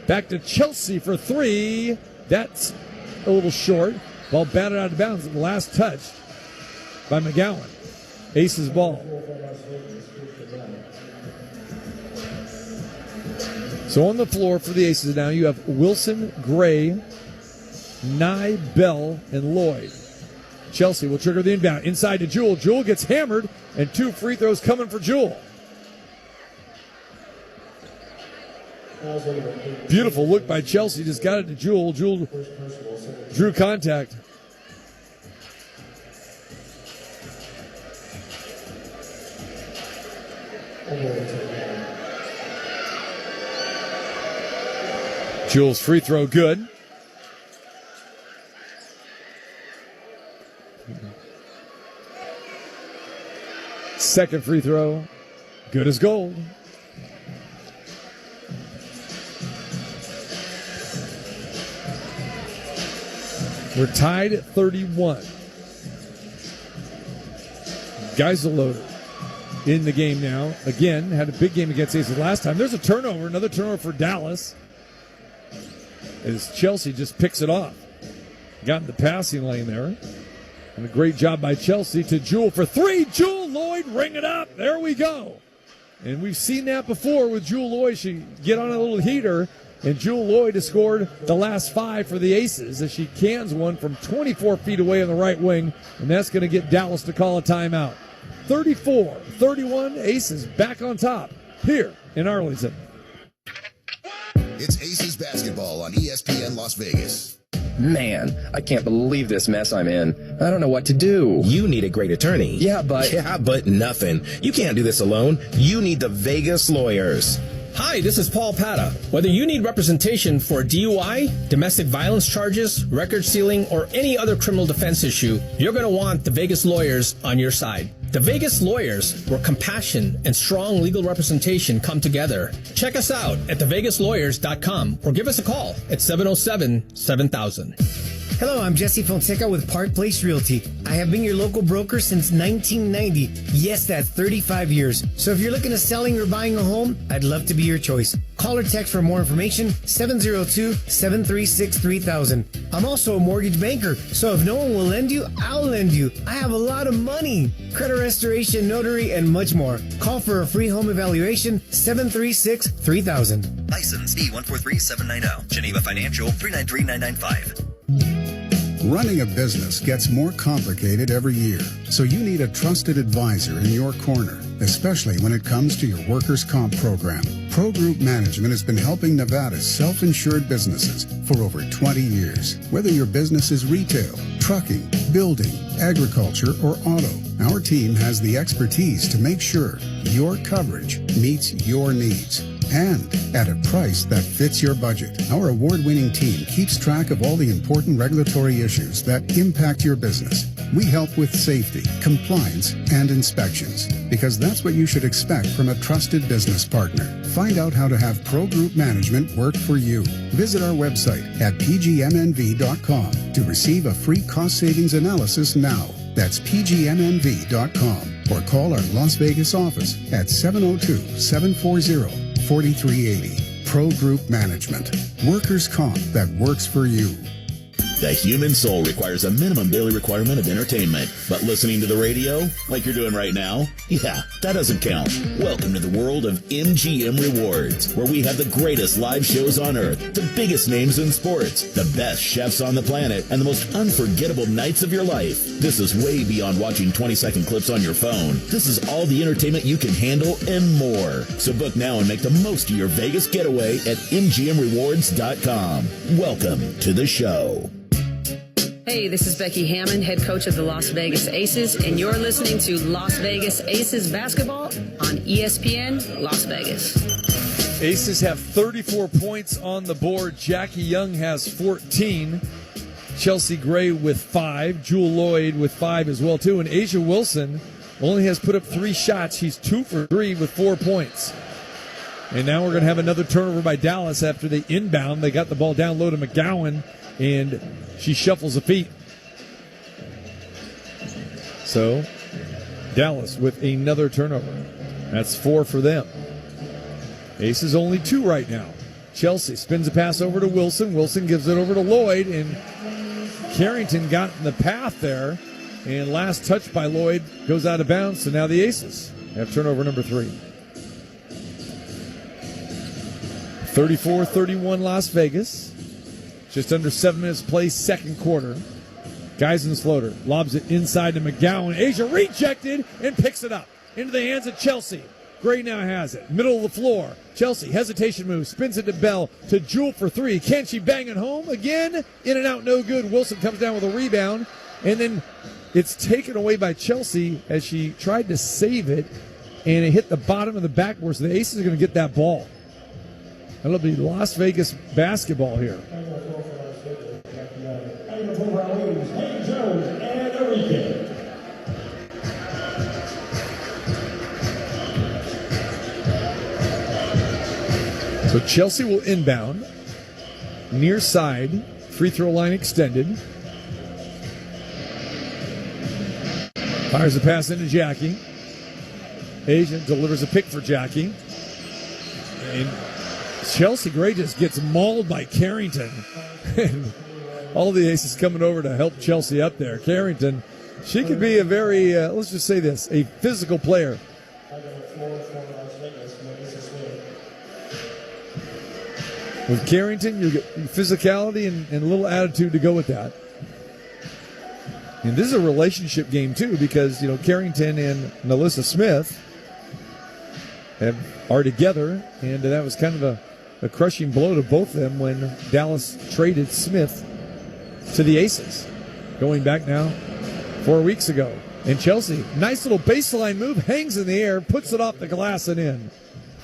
Back to Chelsea for 3. That's a little short. Ball batted out of bounds at the last touch by McGowan. Aces ball. So on the floor for the Aces now, you have Wilson, Gray, Nye, Bell, and Lloyd. Chelsea will trigger the inbound. Inside to Jewel. Jewel gets hammered, and 2 free throws coming for Jewel. Beautiful look by Chelsea. Just got it to Jewel. Jewel drew contact. Jewel's free throw good. Second free throw, good as gold. We're tied at 31. Geiseloder in the game now. Again, had a big game against Aces last time. There's a turnover, another turnover for Dallas. As Chelsea just picks it off. Got in the passing lane there. And a great job by Chelsea to Jewel for 3. Jewel Lloyd, ring it up. There we go. And we've seen that before with Jewel Lloyd. She get on a little heater, and Jewel Lloyd has scored the last 5 for the Aces as she cans one from 24 feet away on the right wing, and that's going to get Dallas to call a timeout. 34-31, Aces back on top here in Arlington. It's Aces basketball on ESPN Las Vegas. Man, I can't believe this mess I'm in. I don't know what to do. You need a great attorney. Yeah, but Nothing. You can't do this alone. You need the Vegas lawyers. Hi, this is Paul Pata. Whether you need representation for DUI, domestic violence charges, record sealing, or any other criminal defense issue, you're going to want the Vegas lawyers on your side. The Vegas lawyers, where compassion and strong legal representation come together. Check us out at thevegaslawyers.com or give us a call at 707-7000. Hello, I'm Jesse Fonseca with Park Place Realty. I have been your local broker since 1990. Yes, that's 35 years. So if you're looking at selling or buying a home, I'd love to be your choice. Call or text for more information, 702-736-3000. I'm also a mortgage banker, so if no one will lend you, I'll lend you. I have a lot of money. Credit restoration, notary, and much more. Call for a free home evaluation, 736-3000. License D143790. Geneva Financial 393995. Running a business gets more complicated every year, so you need a trusted advisor in your corner, especially when it comes to your workers' comp program. Pro Group Management has been helping Nevada's self-insured businesses for over 20 years. Whether your business is retail, trucking, building, agriculture, or auto, our team has the expertise to make sure your coverage meets your needs. And at a price that fits your budget. Our award-winning team keeps track of all the important regulatory issues that impact your business. We help with safety, compliance, and inspections, because that's what you should expect from a trusted business partner. Find out how to have Pro Group Management work for you. Visit our website at pgmnv.com to receive a free cost savings analysis now. That's pgmnv.com, or call our Las Vegas office at 702-740-4380. Pro Group Management. Workers' comp that works for you. The human soul requires a minimum daily requirement of entertainment. But listening to the radio, like you're doing right now, yeah, that doesn't count. Welcome to the world of MGM Rewards, where we have the greatest live shows on earth, the biggest names in sports, the best chefs on the planet, and the most unforgettable nights of your life. This is way beyond watching 20-second clips on your phone. This is all the entertainment you can handle and more. So book now and make the most of your Vegas getaway at MGMRewards.com. Welcome to the show. Hey, this is Becky Hammond, head coach of the Las Vegas Aces, and you're listening to Las Vegas Aces basketball on ESPN Las Vegas. Aces have 34 points on the board. Jackie Young has 14. Chelsea Gray with 5. Jewel Lloyd with 5 as well, too. And Asia Wilson only has put up 3 shots. She's 2 for 3 with 4 points. And now we're going to have another turnover by Dallas after they inbound. They got the ball down low to McGowan, and she shuffles the feet. So, Dallas with another turnover. That's 4 for them. Aces only 2 right now. Chelsea spins a pass over to Wilson. Wilson gives it over to Lloyd, and Carrington got in the path there. And last touch by Lloyd goes out of bounds. So now the Aces have turnover number 3. 34-31 Las Vegas. Just under 7 minutes play, second quarter. Geisensloter lobs it inside to McGowan. Asia rejected and picks it up into the hands of Chelsea. Gray now has it. Middle of the floor. Chelsea, hesitation move, spins it to Bell, to Jewel for 3. Can she bang it home? Again, in and out, no good. Wilson comes down with a rebound, and then it's taken away by Chelsea as she tried to save it, and it hit the bottom of the backboard, so the Aces are going to get that ball. That'll be Las Vegas basketball here. So Chelsea will inbound. Near side, free throw line extended. Fires the pass into Jackie. Asia delivers a pick for Jackie. And Chelsea Gray just gets mauled by Carrington. And all the Aces coming over to help Chelsea up there. Carrington, she could be a very, let's just say this, a physical player. With Carrington, you get physicality and a little attitude to go with that. And this is a relationship game, too, because, you know, Carrington and Melissa Smith are together, and that was kind of a crushing blow to both of them when Dallas traded Smith to the Aces. Going back now 4 weeks ago. And Chelsea, nice little baseline move, hangs in the air, puts it off the glass and in.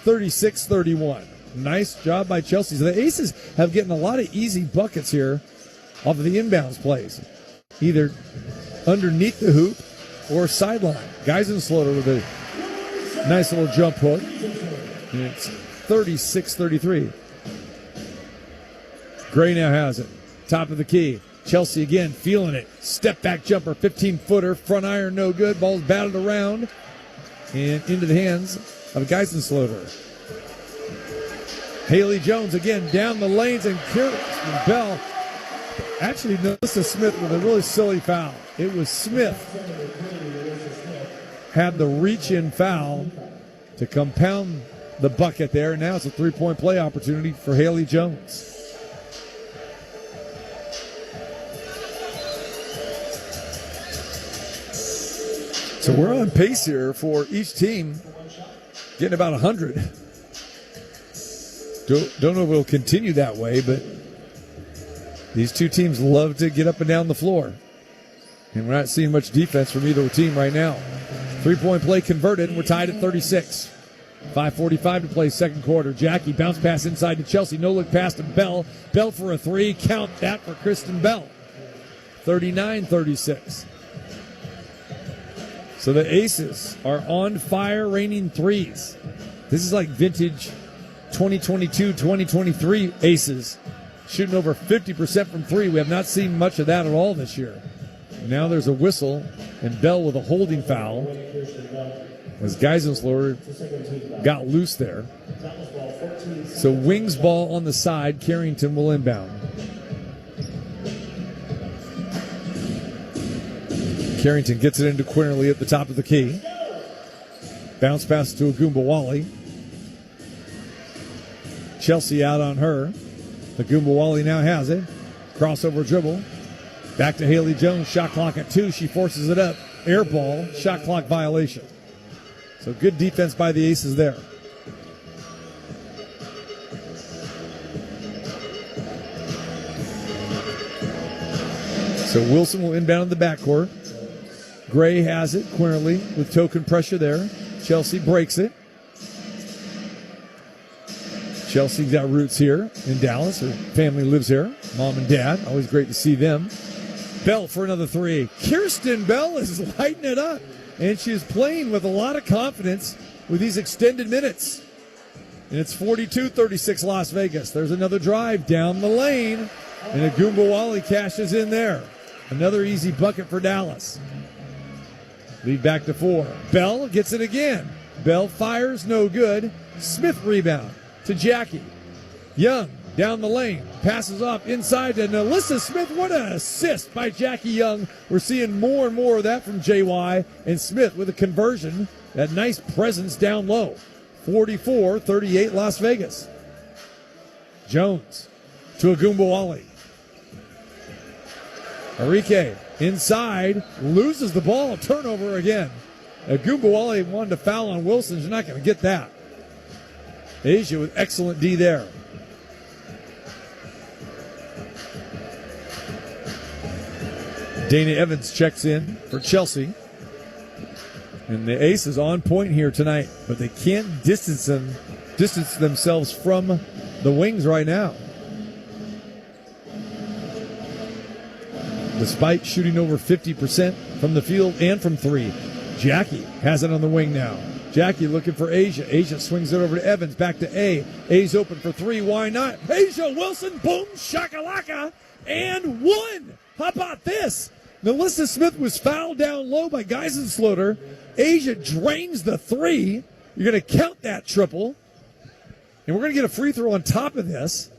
36-31. Nice job by Chelsea. So the Aces have getting a lot of easy buckets here off of the inbounds plays. Either underneath the hoop or sideline. Geisensloter with a nice little jump hook. And it's 36-33. Gray now has it. Top of the key. Chelsea again feeling it. Step back jumper, 15-footer. Front iron no good. Ball's batted around and into the hands of Geisensloter. Haley Jones again down the lanes, and Kirsten Bell. Actually, Melissa Smith with a really silly foul. It was Smith had the reach-in foul to compound the bucket there. Now it's a three-point play opportunity for Haley Jones. So we're on pace here for each team getting about 100. Don't know if it'll continue that way, but these two teams love to get up and down the floor. And we're not seeing much defense from either team right now. Three-point play converted, and we're tied at 36. 5:45 to play second quarter. Jackie bounce pass inside to Chelsea. No look pass to Bell. Bell for a three. Count that for Kristen Bell. 39-36. So the Aces are on fire, raining threes. This is like vintage 2022-2023 Aces, shooting over 50% from three. We have not seen much of that at all this year. Now there's a whistle, and Bell with a holding foul as Geisensloter got loose there. So Wings ball on the side. Carrington will inbound. Carrington gets it into Quinterly at the top of the key. Bounce pass to Agumbawali. Chelsea out on her. Agumbawali now has it. Crossover dribble. Back to Haley Jones. Shot clock at 2. She forces it up. Air ball. Shot clock violation. So good defense by the Aces there. So Wilson will inbound in the backcourt. Gray has it. Quinterly with token pressure there. Chelsea breaks it. Chelsea's got roots here in Dallas. Her family lives here. Mom and dad. Always great to see them. Bell for another three. Kirsten Bell is lighting it up. And she is playing with a lot of confidence with these extended minutes. And it's 42-36 Las Vegas. There's another drive down the lane. And Agumbawali cashes in there. Another easy bucket for Dallas. Lead back to 4. Bell gets it again. Bell fires, no good. Smith rebound to Jackie. Young down the lane. Passes off inside to Melissa Smith. What an assist by Jackie Young. We're seeing more and more of that from JY. And Smith with a conversion. That nice presence down low. 44-38 Las Vegas. Jones to Agumbawali. Enrique inside, loses the ball, turnover again. Agumbawali wanted to foul on Wilson. She's not going to get that. Asia with excellent D there. Dana Evans checks in for Chelsea. And the Aces on point here tonight, but they can't distance themselves from the Wings right now. Despite shooting over 50% from the field and from three. Jackie has it on the wing now. Jackie looking for Asia. Asia swings it over to Evans. Back to A. A's open for three. Why not? Asia Wilson. Boom. Shakalaka. And one. How about this? Melissa Smith was fouled down low by Geisensloter. Asia drains the three. You're going to count that triple. And we're going to get a free throw on top of this.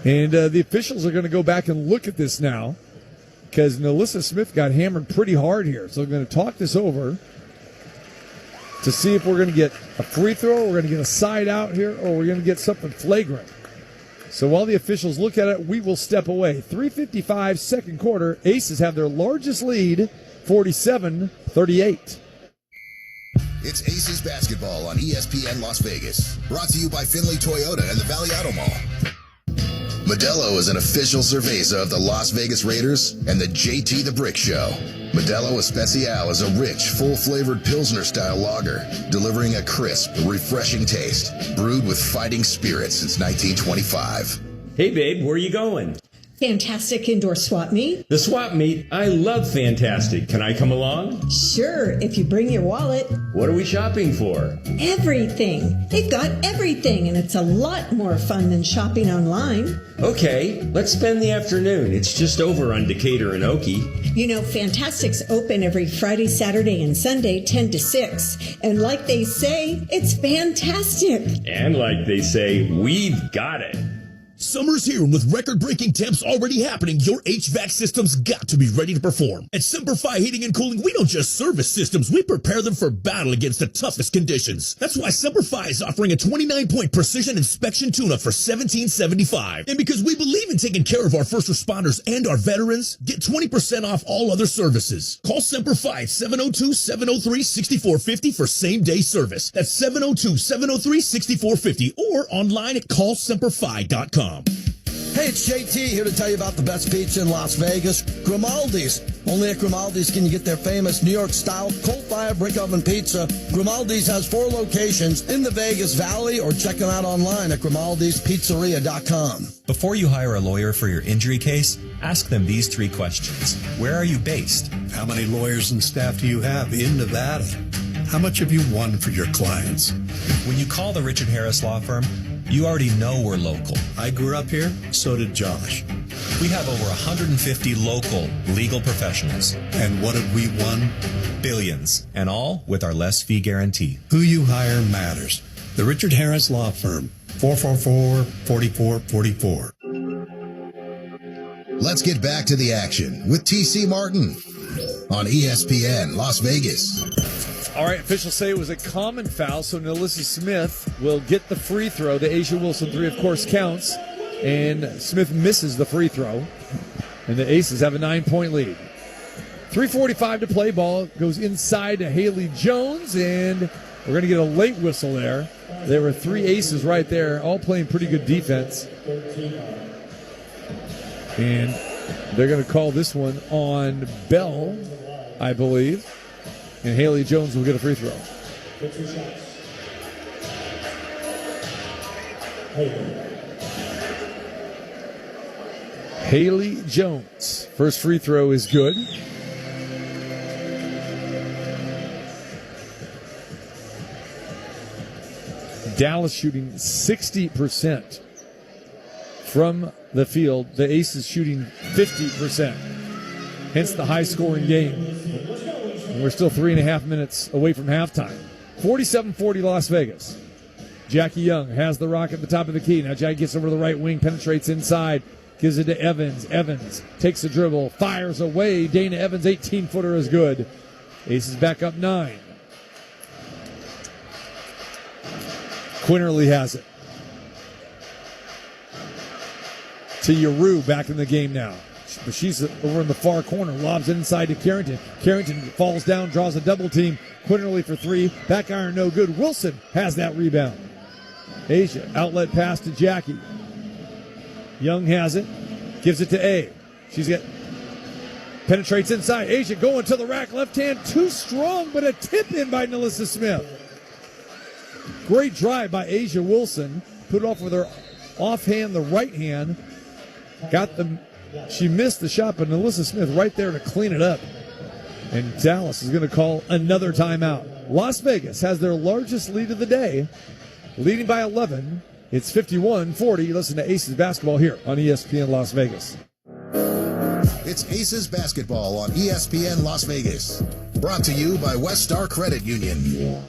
And the officials are going to go back and look at this now because Melissa Smith got hammered pretty hard here. So they're going to talk this over to see if we're going to get a free throw, we're going to get a side out here, or we're going to get something flagrant. So while the officials look at it, we will step away. 3:55 second quarter. Aces have their largest lead, 47-38. It's Aces basketball on ESPN Las Vegas. Brought to you by Finley Toyota and the Valley Auto Mall. Modelo is an official cerveza of the Las Vegas Raiders and the JT the Brick Show. Modelo Especial is a rich, full-flavored Pilsner-style lager, delivering a crisp, refreshing taste, brewed with fighting spirit since 1925. Hey, babe, where are you going? Fantastic Indoor Swap Meet. The swap meet? I love Fantastic. Can I come along? Sure, if you bring your wallet. What are we shopping for? Everything. They've got everything, and it's a lot more fun than shopping online. Okay, let's spend the afternoon. It's just over on Decatur and Okie. You know, Fantastic's open every Friday, Saturday, and Sunday, 10 to 6. And like they say, it's fantastic. And like they say, we've got it. Summer's here, and with record-breaking temps already happening, your HVAC system's got to be ready to perform. At Semper Fi Heating and Cooling, we don't just service systems, we prepare them for battle against the toughest conditions. That's why Semper Fi is offering a 29-point precision inspection tune-up for $17.75. And because we believe in taking care of our first responders and our veterans, get 20% off all other services. Call Semper Fi at 702-703-6450 for same-day service. That's 702-703-6450 or online at callsemperfi.com. Hey, it's JT here to tell you about the best pizza in Las Vegas, Grimaldi's. Only at Grimaldi's can you get their famous New York-style coal-fired brick oven pizza. Grimaldi's has 4 locations in the Vegas Valley, or check them out online at grimaldispizzeria.com. Before you hire a lawyer for your injury case, ask them these 3 questions. Where are you based? How many lawyers and staff do you have in Nevada? How much have you won for your clients? When you call the Richard Harris Law Firm, you already know we're local. I grew up here, so did Josh. We have over 150 local legal professionals. And what have we won? Billions, and all with our less fee guarantee. Who you hire matters. The Richard Harris Law Firm, 444-4444. Let's get back to the action with TC Martin on ESPN Las Vegas. All right, officials say it was a common foul, so NaLyssa Smith will get the free throw. The A'ja Wilson 3, of course, counts, and Smith misses the free throw, and the Aces have a 9-point lead. 3:45 to play. Ball goes inside to Haley Jones, and we're going to get a late whistle there. There were 3 Aces right there, all playing pretty good defense. And they're going to call this one on Bell, I believe. And Haley Jones will get a free throw. Haley Jones. First free throw is good. Dallas shooting 60% from the field. The Aces shooting 50%. Hence the high-scoring game. And we're still 3.5 minutes away from halftime. 47-40 Las Vegas. Jackie Young has the rock at the top of the key. Now Jackie gets over to the right wing, penetrates inside, gives it to Evans. Evans takes the dribble, fires away. Dana Evans, 18-footer is good. Aces back up 9. Quinterly has it. To Yeru, back in the game now. But she's over in the far corner, lobs it inside to Carrington. Carrington falls down, draws a double team. Quinterly for 3. Back iron, no good. Wilson has that rebound. A'ja, outlet pass to Jackie. Young has it, gives it to A. She's got, penetrates inside. A'ja going to the rack, left hand, too strong, but a tip in by NaLyssa Smith. Great drive by A'ja Wilson. Put it off with her offhand, the right hand. Got the. She missed the shot, but NaLyssa Smith right there to clean it up. And Dallas is going to call another timeout. Las Vegas has their largest lead of the day, leading by 11. It's 51-40. Listen to Aces basketball here on ESPN Las Vegas. It's Aces basketball on ESPN Las Vegas. Brought to you by West Star Credit Union.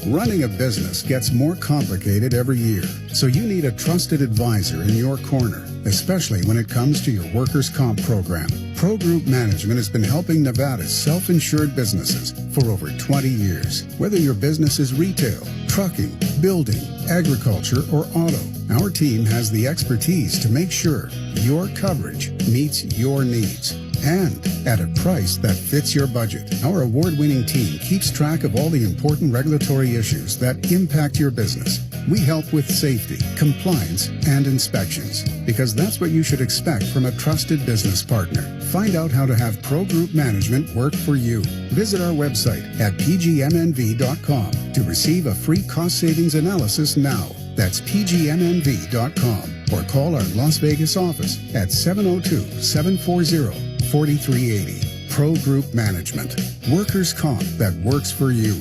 Running a business gets more complicated every year, so you need a trusted advisor in your corner, especially when it comes to your workers' comp program. Pro Group Management has been helping Nevada's self-insured businesses for over 20 years. Whether your business is retail, trucking, building, agriculture, or auto, our team has the expertise to make sure your coverage meets your needs. and at a price that fits your budget. Our award-winning team keeps track of all the important regulatory issues that impact your business. We help with safety, compliance, and inspections, because that's what you should expect from a trusted business partner. Find out how to have Pro Group Management work for you. Visit our website at pgmnv.com to receive a free cost savings analysis now. That's pgmnv.com, or call our Las Vegas office at 702-740-4380. Pro Group Management. Workers' comp that works for you.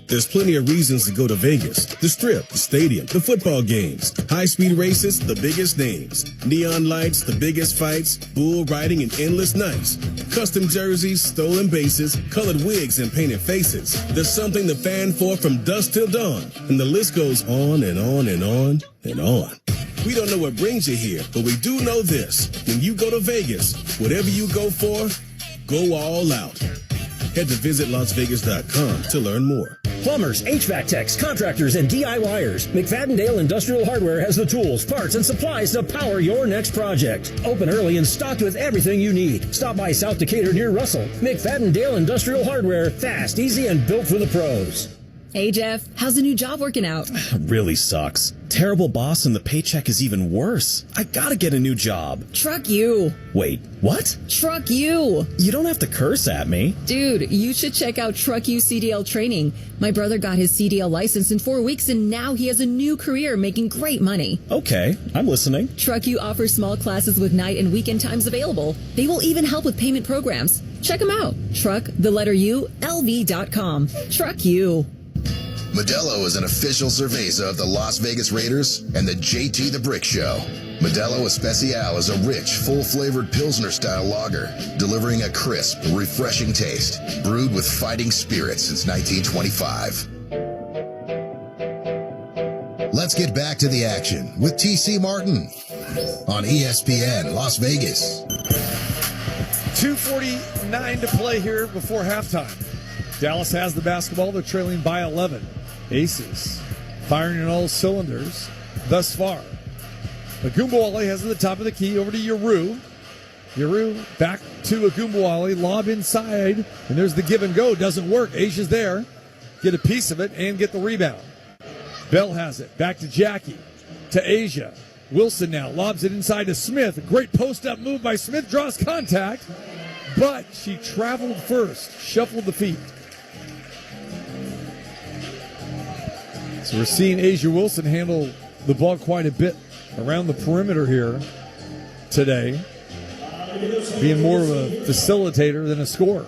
There's plenty of reasons to go to Vegas. The Strip, the stadium, the football games, high-speed races, the biggest names, neon lights, the biggest fights, bull riding, and endless nights. Custom jerseys, stolen bases, colored wigs, and painted faces. There's something to fan for from dusk till dawn, and the list goes on and on and on and on. We don't know what brings you here, but we do know this. When you go to Vegas, whatever you go for, go all out. Head to visitlasvegas.com to learn more. Plumbers, HVAC techs, contractors, and DIYers. McFadden-Dale Industrial Hardware has the tools, parts, and supplies to power your next project. Open early and stocked with everything you need. Stop by South Decatur near Russell. McFadden-Dale Industrial Hardware. Fast, easy, and built for the pros. Hey, Jeff. How's the new job working out? Really sucks. Terrible boss and the paycheck is even worse. I gotta get a new job. Truck you. Wait, what? Truck you. You don't have to curse at me. Dude, you should check out Truck You CDL training. My brother got his CDL license in 4 weeks and now he has a new career making great money. Okay, I'm listening. Truck You offers small classes with night and weekend times available. They will even help with payment programs. Check them out. Truck, the letter U, LV.com. Truck You. Modelo is an official cerveza of the Las Vegas Raiders and the JT the Brick Show. Modelo Especial is a rich, full-flavored Pilsner-style lager, delivering a crisp, refreshing taste, brewed with fighting spirit since 1925. Let's get back to the action with T.C. Martin on ESPN Las Vegas. 2:49 to play here before halftime. Dallas has the basketball. They're trailing by 11. Aces firing on all cylinders thus far. Agumbawale has at the top of the key over to Yeru. Yeru back to Agumbawale. Lob inside, and there's the give and go. Doesn't work. Asia's there. Get a piece of it and get the rebound. Bell has it. Back to Jackie. To Asia. Wilson now lobs it inside to Smith. A great post-up move by Smith. Draws contact, but she traveled first. Shuffled the feet. So we're seeing Asia Wilson handle the ball quite a bit around the perimeter here today, being more of a facilitator than a scorer.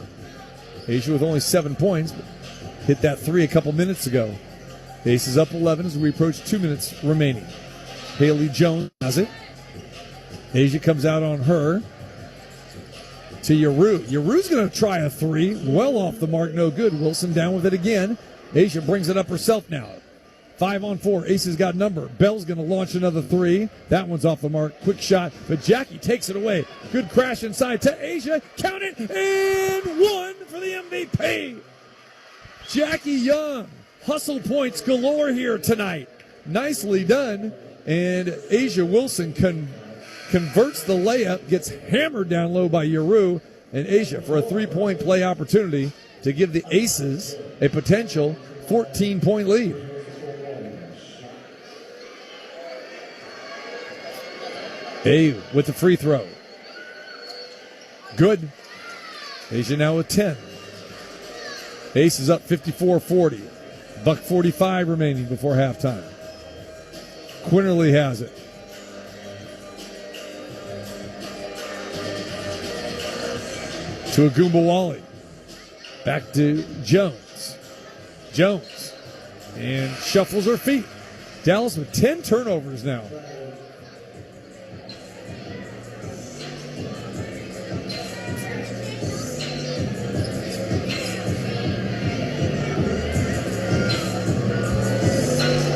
Asia with only 7 points, but hit that three a couple minutes ago. Ace is up 11 as we approach 2 minutes remaining. Haley Jones has it. Asia comes out on her to Yeru. Yeru's going to try a three. Well off the mark, no good. Wilson down with it again. Asia brings it up herself now. 5-on-4. Aces got number. Bell's going to launch another three. That one's off the mark. Quick shot, but Jackie takes it away. Good crash inside to Asia. Count it, and one for the MVP. Jackie Young. Hustle points galore here tonight. Nicely done. And Asia Wilson converts the layup, gets hammered down low by Yeru, and Asia for a three-point play opportunity to give the Aces a potential 14-point lead. Abe with the free throw. Good. Asia now with 10. Ace is up 54-40. $1:45 remaining before halftime. Quinterly has it. To Agumbawale. Back to Jones. Jones. And shuffles her feet. Dallas with 10 turnovers now.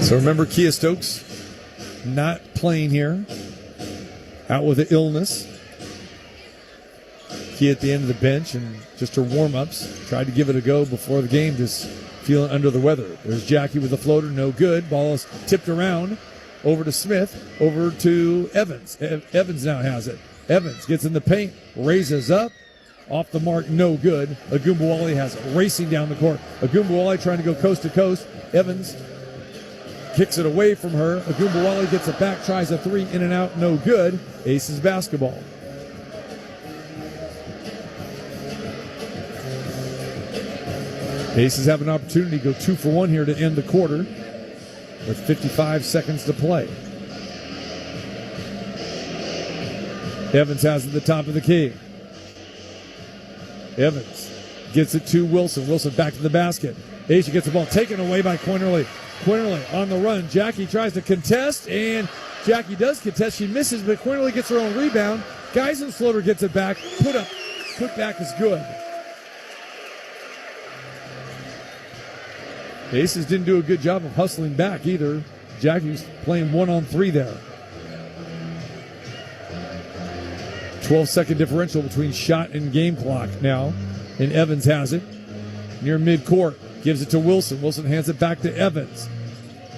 So remember, Kia Stokes not playing here, out with an illness. Kia at the end of the bench and just her warm-ups. Tried to give it a go before the game, just feeling under the weather. There's Jackie with the floater, no good. Ball is tipped around, over to Smith, over to Evans. Evans now has it. Evans gets in the paint, raises up, Off the mark, no good. Agumbawale has it racing down the court. Agumbawale trying to go coast to coast. Evans kicks it away from her. Agumbawale gets it back, tries a three, in and out, no good. Aces basketball. Aces have an opportunity to go 2 for 1 here to end the quarter with 55 seconds to play. Evans has it at the top of the key. Evans gets it to Wilson. Wilson back to the basket. A'ja gets the ball taken away by Quinterly. Quinterly on the run. Jackie tries to contest, and Jackie does contest. She misses, but Quinterly gets her own rebound. Geisensloter gets it back. Put back is good. The Aces didn't do a good job of hustling back either. Jackie's playing 1-on-3 there. 12-second differential between shot and game clock now. And Evans has it near midcourt. Gives it to Wilson. Wilson hands it back to Evans.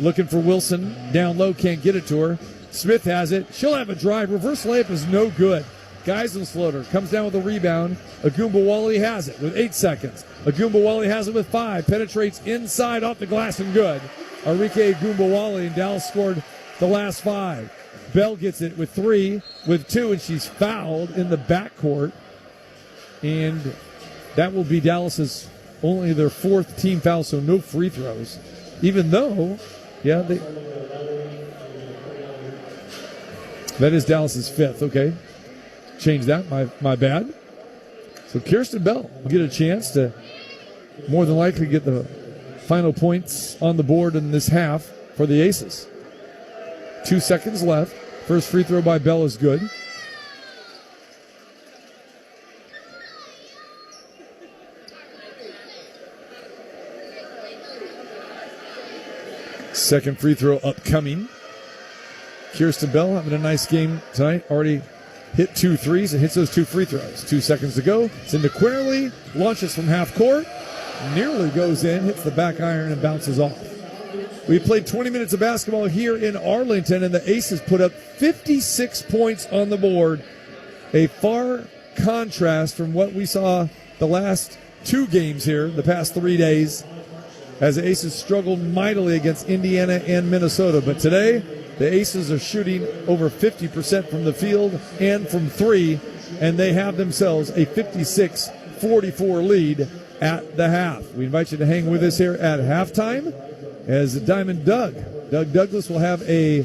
Looking for Wilson. Down low, can't get it to her. Smith has it. She'll have a drive. Reverse layup is no good. Geisensloter comes down with a rebound. Agumbawale has it with 8 seconds. Agumbawale has it with 5. Penetrates inside off the glass and good. Arike Agumbawale, and Dallas scored the last 5. Bell gets it with 3, with 2, and she's fouled in the backcourt. And that will be Dallas's only their 4th team foul, so no free throws. Even though, that is Dallas's 5th. Okay, change that. My bad. So Kirsten Bell will get a chance to more than likely get the final points on the board in this half for the Aces. 2 seconds left. First free throw by Bell is good. Second free throw upcoming. Kirsten Bell having a nice game tonight. Already hit 2 threes and hits those 2 free throws. 2 seconds to go. It's into Quinterly. Launches from half court. Nearly goes in. Hits the back iron and bounces off. We played 20 minutes of basketball here in Arlington, and the Aces put up 56 points on the board. A far contrast from what we saw the last 2 games here, the past 3 days, as the Aces struggled mightily against Indiana and Minnesota. But today, the Aces are shooting over 50% from the field and from 3, and they have themselves a 56-44 lead at the half. We invite you to hang with us here at halftime as Diamond Doug Douglas will have a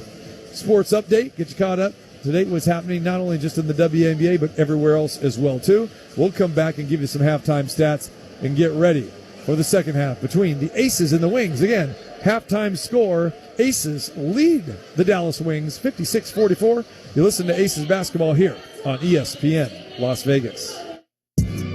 sports update, get you caught up to date what's happening not only just in the WNBA but everywhere else as well too. We'll come back and give you some halftime stats and get ready for the second half between the Aces and the Wings. Again, halftime score, Aces lead the Dallas Wings 56-44. You listen to Aces basketball here on ESPN Las Vegas.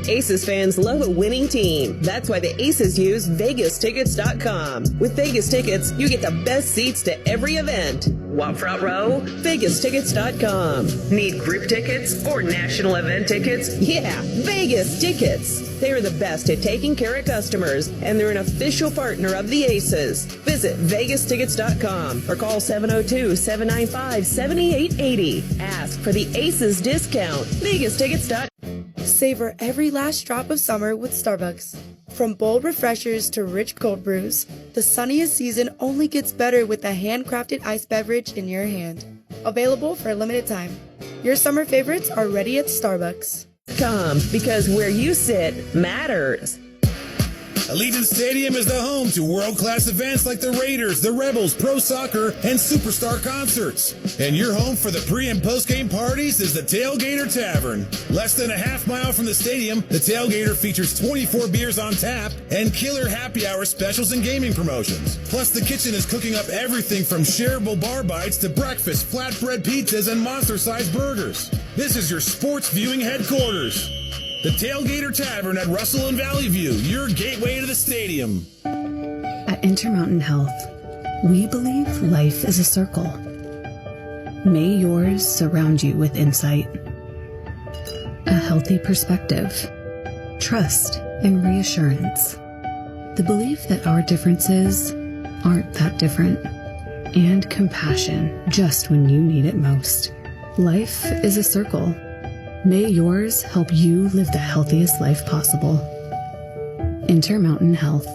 Aces fans love a winning team. That's why the Aces use VegasTickets.com. With Vegas Tickets, you get the best seats to every event. Want front row? VegasTickets.com. Need group tickets or national event tickets? Yeah, Vegas Tickets. They are the best at taking care of customers, and they're an official partner of the Aces. Visit VegasTickets.com or call 702-795-7880. Ask for the Aces discount. VegasTickets.com. Savor every last drop of summer with Starbucks. From bold refreshers to rich cold brews, the sunniest season only gets better with a handcrafted iced beverage in your hand. Available for a limited time. Your summer favorites are ready at Starbucks. Come, because where you sit matters. Allegiant Stadium is the home to world-class events like the Raiders, the Rebels, Pro Soccer, and Superstar concerts. And your home for the pre- and post-game parties is the Tailgater Tavern. Less than a half mile from the stadium, the Tailgater features 24 beers on tap and killer happy hour specials and gaming promotions. Plus, the kitchen is cooking up everything from shareable bar bites to breakfast, flatbread pizzas, and monster-sized burgers. This is your sports viewing headquarters. The Tailgater Tavern at Russell and Valley View, your gateway to the stadium. At Intermountain Health, we believe life is a circle. May yours surround you with insight, a healthy perspective, trust, and reassurance. The belief that our differences aren't that different, and compassion just when you need it most. Life is a circle. May yours help you live the healthiest life possible. Intermountain Health.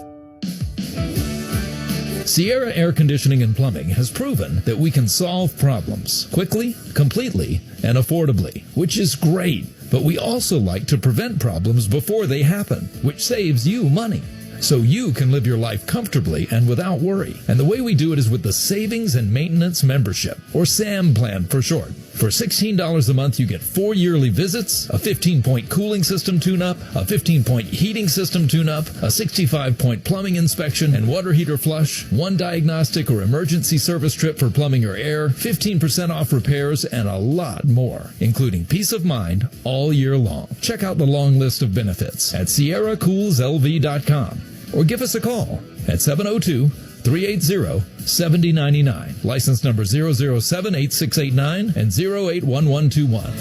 Sierra Air Conditioning and Plumbing has proven that we can solve problems quickly, completely, and affordably, which is great. But we also like to prevent problems before they happen, which saves you money. So you can live your life comfortably and without worry. And the way we do it is with the Savings and Maintenance Membership, or SAM plan for short. For $16 a month, you get 4 yearly visits, a 15-point cooling system tune-up, a 15-point heating system tune-up, a 65-point plumbing inspection and water heater flush, 1 diagnostic or emergency service trip for plumbing or air, 15% off repairs, and a lot more, including peace of mind all year long. Check out the long list of benefits at SierraCoolsLV.com or give us a call at 702-380-7099. License number 0078689 and 081121.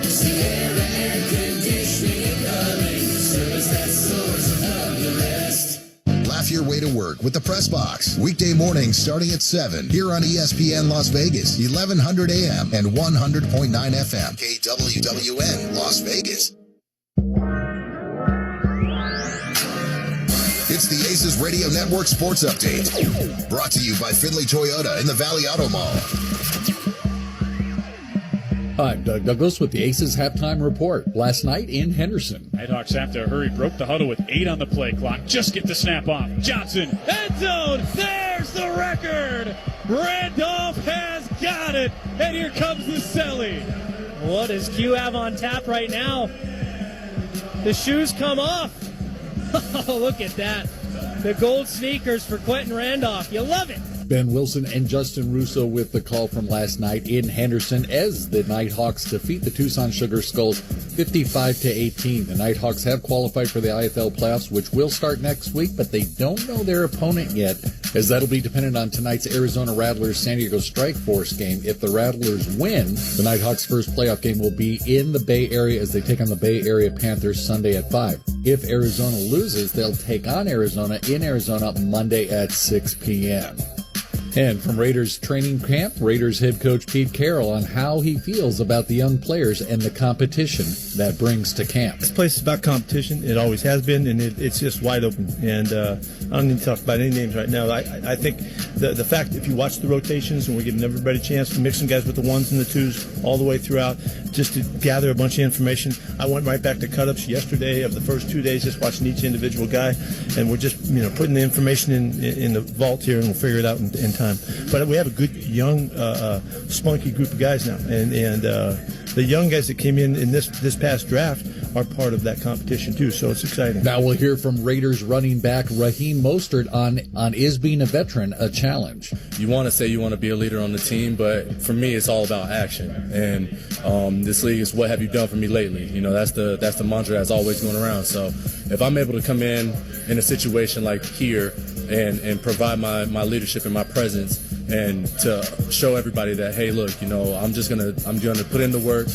Sierra Air Conditioning and Plumbing, service that soars above the rest. Laugh your way to work with the Press Box. Weekday mornings starting at 7 here on ESPN Las Vegas, 1100 AM and 100.9 FM. KWWN Las Vegas. It's the Aces Radio Network Sports Update. Brought to you by Findlay Toyota in the Valley Auto Mall. I'm Doug Douglas with the Aces halftime report. Last night in Henderson, Nighthawks have to hurry. Broke the huddle with 8 on the play clock. Just get the snap off. Johnson, end zone. There's the record. Randolph has got it. And here comes the Selly. What does Q have on tap right now? The shoes come off. Oh, look at that. The gold sneakers for Quentin Randolph. You love it. Ben Wilson and Justin Russo with the call from last night in Henderson as the Nighthawks defeat the Tucson Sugar Skulls 55-18. The Nighthawks have qualified for the IFL playoffs, which will start next week, but they don't know their opponent yet, as that'll be dependent on tonight's Arizona Rattlers San Diego Strike Force game. If the Rattlers win, the Nighthawks' first playoff game will be in the Bay Area as they take on the Bay Area Panthers Sunday at 5. If Arizona loses, they'll take on Arizona in Arizona Monday at 6 p.m. And from Raiders training camp, Raiders head coach Pete Carroll on how he feels about the young players and the competition that brings to camp. This place is about competition. It always has been, and it's just wide open. And I don't need to talk about any names right now. I think the fact that if you watch the rotations and we're giving everybody a chance to mix some guys with the ones and the twos all the way throughout, just to gather a bunch of information. I went right back to cut-ups yesterday of the first 2 days, just watching each individual guy, and we're just putting the information in the vault here, and we'll figure it out in time. But we have a good young, spunky group of guys now, and the young guys that came in this past draft are part of that competition too. So it's exciting. Now we'll hear from Raiders running back Raheem Mostert on is being a veteran a challenge. You want to say you want to be a leader on the team, but for me, it's all about action. And this league is what have you done for me lately? That's the mantra that's always going around. So if I'm able to come in a situation like here and provide my leadership and my presence, and to show everybody that, hey, look, I'm gonna put in the work.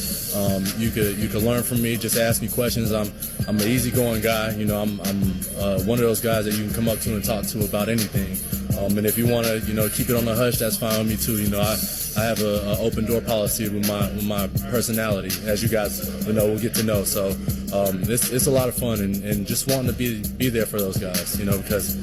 You could learn from me. Just ask me questions. I'm an easygoing guy. I'm one of those guys that you can come up to and talk to about anything. And if you want to, keep it on the hush, that's fine with me too. I have an open door policy with my personality, as you guys will get to know. So it's a lot of fun, and just wanting to be there for those guys. Because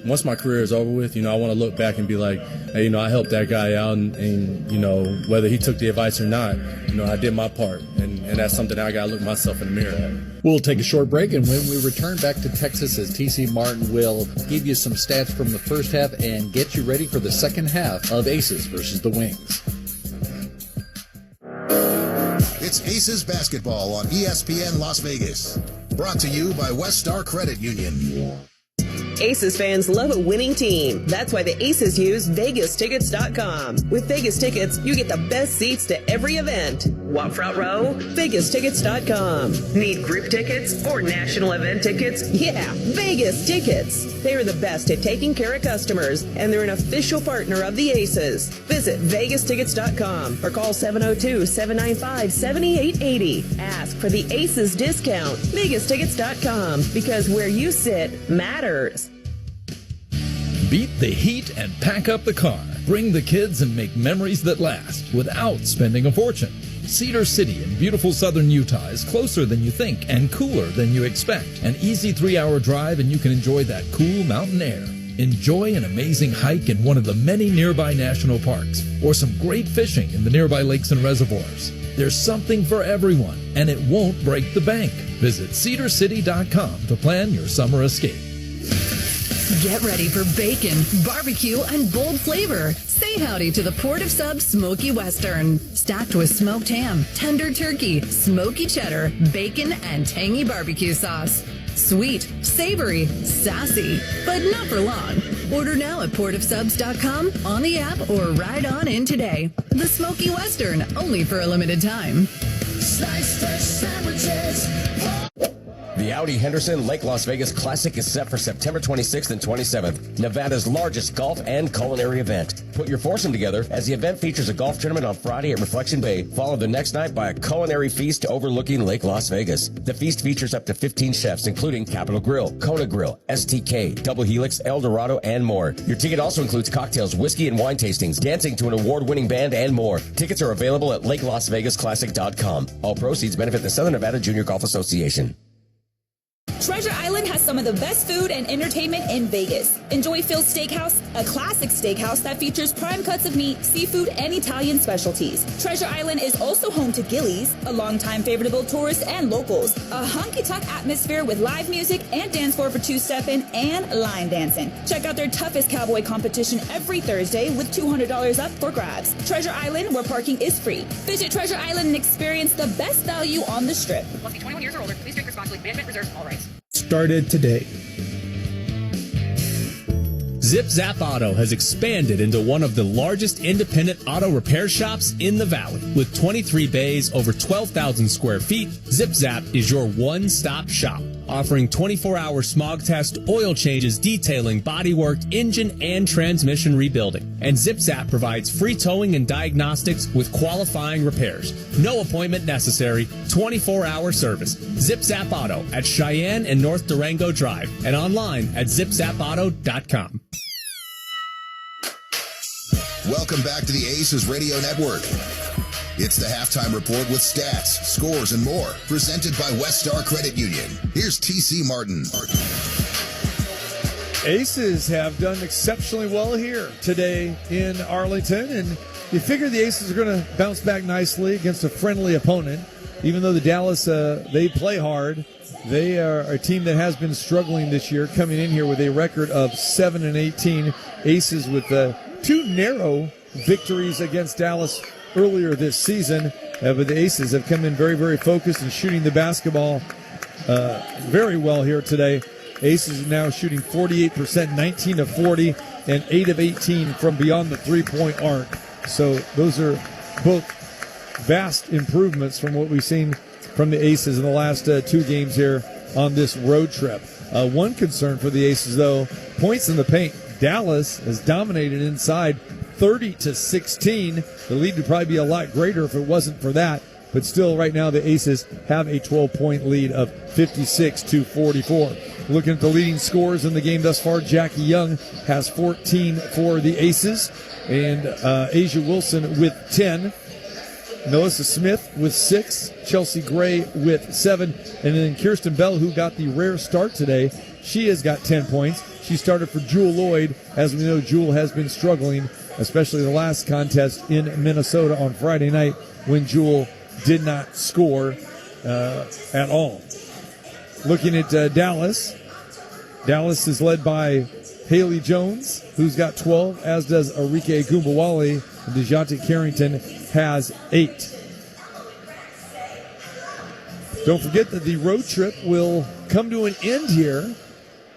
once my career is over with, I want to look back and be like, hey, I helped that guy out, and whether he took the advice or not, I did my part, and that's something I got to look myself in the mirror at. We'll take a short break, and when we return back to Texas, as TC Martin will give you some stats from the first half and get you ready for the second half of Aces versus the Wings. It's Aces Basketball on ESPN Las Vegas. Brought to you by West Star Credit Union. Aces fans love a winning team. That's why the Aces use VegasTickets.com. With Vegas Tickets, you get the best seats to every event. Want front row? VegasTickets.com. Need group tickets or national event tickets? Yeah, Vegas Tickets. They are the best at taking care of customers, and they're an official partner of the Aces. Visit VegasTickets.com or call 702-795-7880. Ask for the Aces discount. VegasTickets.com, because where you sit matters. Beat the heat and pack up the car. Bring the kids and make memories that last without spending a fortune. Cedar City in beautiful southern Utah is closer than you think and cooler than you expect. An easy 3-hour drive and you can enjoy that cool mountain air. Enjoy an amazing hike in one of the many nearby national parks or some great fishing in the nearby lakes and reservoirs. There's something for everyone, and it won't break the bank. Visit cedarcity.com to plan your summer escape. Get ready for bacon, barbecue, and bold flavor. Say howdy to the Port of Subs Smoky Western. Stacked with smoked ham, tender turkey, smoky cheddar, bacon, and tangy barbecue sauce. Sweet, savory, sassy, but not for long. Order now at portofsubs.com, on the app, or ride on in today. The Smoky Western, only for a limited time. Slice fresh sandwiches. The Audi Henderson Lake Las Vegas Classic is set for September 26th and 27th, Nevada's largest golf and culinary event. Put your foursome together as the event features a golf tournament on Friday at Reflection Bay, followed the next night by a culinary feast overlooking Lake Las Vegas. The feast features up to 15 chefs, including Capital Grill, Kona Grill, STK, Double Helix, El Dorado, and more. Your ticket also includes cocktails, whiskey and wine tastings, dancing to an award-winning band, and more. Tickets are available at LakeLasVegasClassic.com. All proceeds benefit the Southern Nevada Junior Golf Association. Treasure Island has some of the best food and entertainment in Vegas. Enjoy Phil's Steakhouse, a classic steakhouse that features prime cuts of meat, seafood, and Italian specialties. Treasure Island is also home to Gillies, a longtime favorable tourists and locals, a honky-tonk atmosphere with live music and dance floor for two-stepping and line dancing. Check out their toughest cowboy competition every Thursday with $200 up for grabs. Treasure Island, where parking is free. Visit Treasure Island and experience the best value on the Strip. Must be 21 years or older. Please drink responsibly. Management reserves all rights. Started today. Zip Zap Auto has expanded into one of the largest independent auto repair shops in the valley. With 23 bays, over 12,000 square feet, Zip Zap is your one-stop shop, offering 24-hour smog test, oil changes, detailing, bodywork, engine, and transmission rebuilding. And Zip Zap provides free towing and diagnostics with qualifying repairs. No appointment necessary, 24-hour service. Zip Zap Auto at Cheyenne and North Durango Drive and online at zipzapauto.com. Welcome back to the Aces Radio Network. It's the Halftime Report with stats, scores, and more, presented by West Star Credit Union. Here's T.C. Martin. Aces have done exceptionally well here today in Arlington, and you figure the Aces are going to bounce back nicely against a friendly opponent. Even though the Dallas, they play hard, they are a team that has been struggling this year, coming in here with a record of 7-18. Aces with two narrow victories against Dallas earlier this season, but the Aces have come in very, very focused and shooting the basketball very well here today. Aces now shooting 48%, 19 of 40, and 8 of 18 from beyond the three-point arc. So those are both vast improvements from what we've seen from the Aces in the last two games here on this road trip. One concern for the Aces, though, points in the paint. Dallas has dominated inside 30-16. The lead would probably be a lot greater if it wasn't for that. But still, right now, the Aces have a 12-point lead of 56-44. Looking at the leading scorers in the game thus far, Jackie Young has 14 for the Aces, and Asia Wilson with 10. Melissa Smith with 6, Chelsea Gray with 7, and then Kirsten Bell, who got the rare start today, she has got 10 points. She started for Jewel Lloyd. As we know, Jewel has been struggling, especially the last contest in Minnesota on Friday night when Jewel did not score at all. Looking at Dallas, Dallas is led by Haley Jones, who's got 12, as does Arike Gumbawale. And DeJounte Carrington has 8. Don't forget that the road trip will come to an end here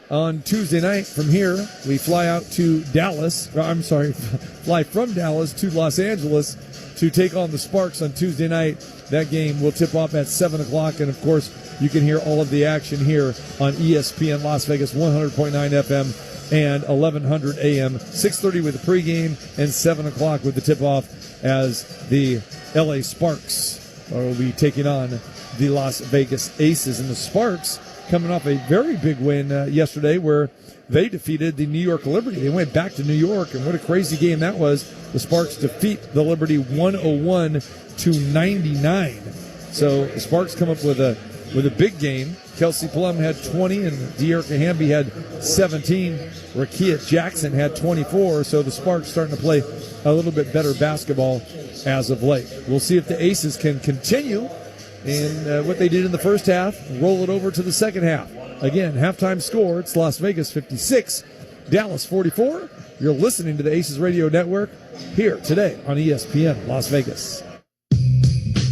on Tuesday night. From here, we fly out to Dallas. Fly from Dallas to Los Angeles to take on the Sparks on Tuesday night. That game will tip off at 7 o'clock. And, of course, you can hear all of the action here on ESPN Las Vegas, 100.9 FM and 1100 AM, 6:30 with the pregame and 7 o'clock with the tip-off as the LA Sparks will be taking on the Las Vegas Aces. And the Sparks coming off a very big win yesterday where they defeated the New York Liberty. They went back to New York, and what a crazy game that was. The Sparks defeat the Liberty 101-99. So the Sparks come up with a big game. Kelsey Plum had 20, and De'Erica Hamby had 17. Rakia Jackson had 24. So the Sparks starting to play a little bit better basketball as of late. We'll see if the Aces can continue in what they did in the first half, roll it over to the second half. Again, halftime score, it's Las Vegas 56, Dallas 44. You're listening to the Aces Radio Network here today on ESPN Las Vegas.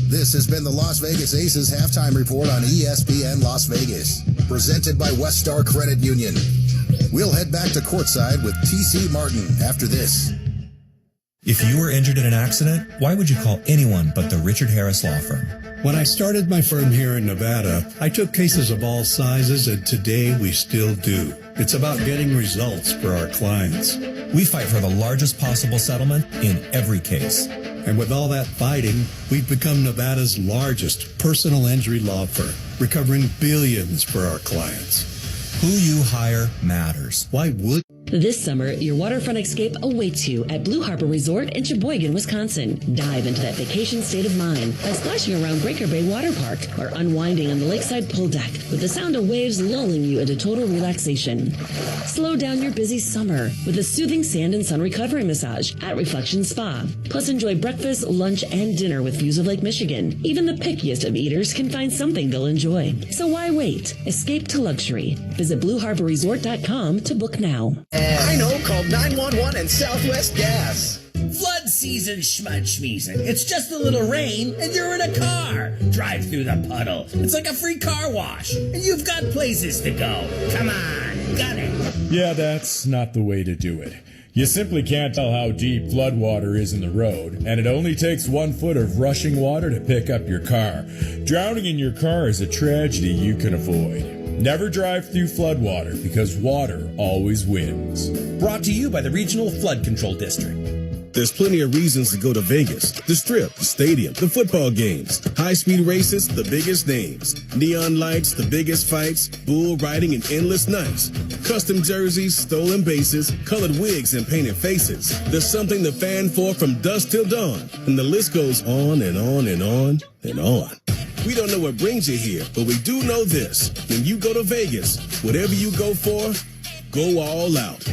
This has been the Las Vegas Aces halftime report on ESPN Las Vegas, presented by West Star Credit Union. We'll head back to courtside with TC Martin after this. If you were injured in an accident, why would you call anyone but the Richard Harris Law Firm? When I started my firm here in Nevada, I took cases of all sizes, and today we still do. It's about getting results for our clients. We fight for the largest possible settlement in every case. And with all that fighting, we've become Nevada's largest personal injury law firm, recovering billions for our clients. Who you hire matters. Why would... This summer, your waterfront escape awaits you at Blue Harbor Resort in Sheboygan, Wisconsin. Dive into that vacation state of mind by splashing around Breaker Bay Water Park or unwinding on the lakeside pool deck with the sound of waves lulling you into total relaxation. Slow down your busy summer with a soothing sand and sun recovery massage at Reflection Spa. Plus, enjoy breakfast, lunch, and dinner with views of Lake Michigan. Even the pickiest of eaters can find something they'll enjoy. So why wait? Escape to luxury. Visit BlueHarborResort.com to book now. I know, call 911 and Southwest Gas. Flood season schmudschmeezing. It's just a little rain and you're in a car. Drive through the puddle. It's like a free car wash. And you've got places to go. Come on, got it. Yeah, that's not the way to do it. You simply can't tell how deep floodwater is in the road, and it only takes 1 foot of rushing water to pick up your car. Drowning in your car is a tragedy you can avoid. Never drive through floodwater because water always wins. Brought to you by the Regional Flood Control District. There's plenty of reasons to go to Vegas. The Strip, the stadium, the football games, high-speed races, the biggest names, neon lights, the biggest fights, bull riding, and endless nights. Custom jerseys, stolen bases, colored wigs, and painted faces. There's something to fan for from dusk till dawn, and the list goes on and on and on and on. We don't know what brings you here, but we do know this. When you go to Vegas, whatever you go for, go all out.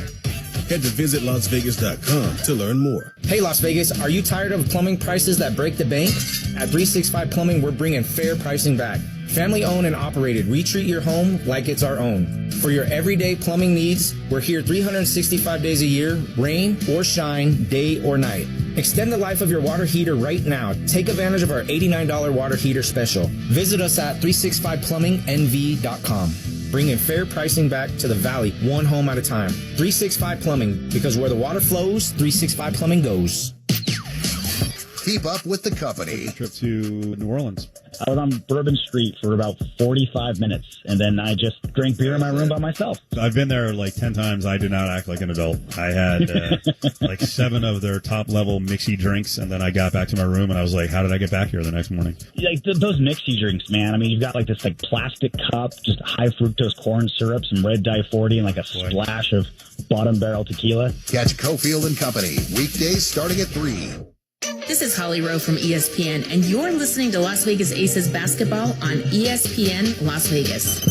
Head to visitlasvegas.com to learn more. Hey, Las Vegas, are you tired of plumbing prices that break the bank? At 365 Plumbing, we're bringing fair pricing back. Family owned and operated, we treat your home like it's our own. For your everyday plumbing needs, we're here 365 days a year, rain or shine, day or night. Extend the life of your water heater right now. Take advantage of our $89 water heater special. Visit us at 365plummingnv.com. Bringing fair pricing back to the Valley, one home at a time. 365 Plumbing, because where the water flows, 365 Plumbing goes. Keep up with the company. Trip to New Orleans. I was on Bourbon Street for about 45 minutes, and then I just drank beer in my room by myself. I've been there like 10 times. I do not act like an adult. I had like 7 of their top-level mixy drinks, and then I got back to my room, and I was like, how did I get back here the next morning? Like those mixy drinks, man. I mean, you've got like this like plastic cup, just high fructose corn syrup, some red dye 40, and like a splash of bottom barrel tequila. Catch Cofield and Company weekdays starting at 3. This is Holly Rowe from ESPN, and you're listening to Las Vegas Aces basketball on ESPN Las Vegas.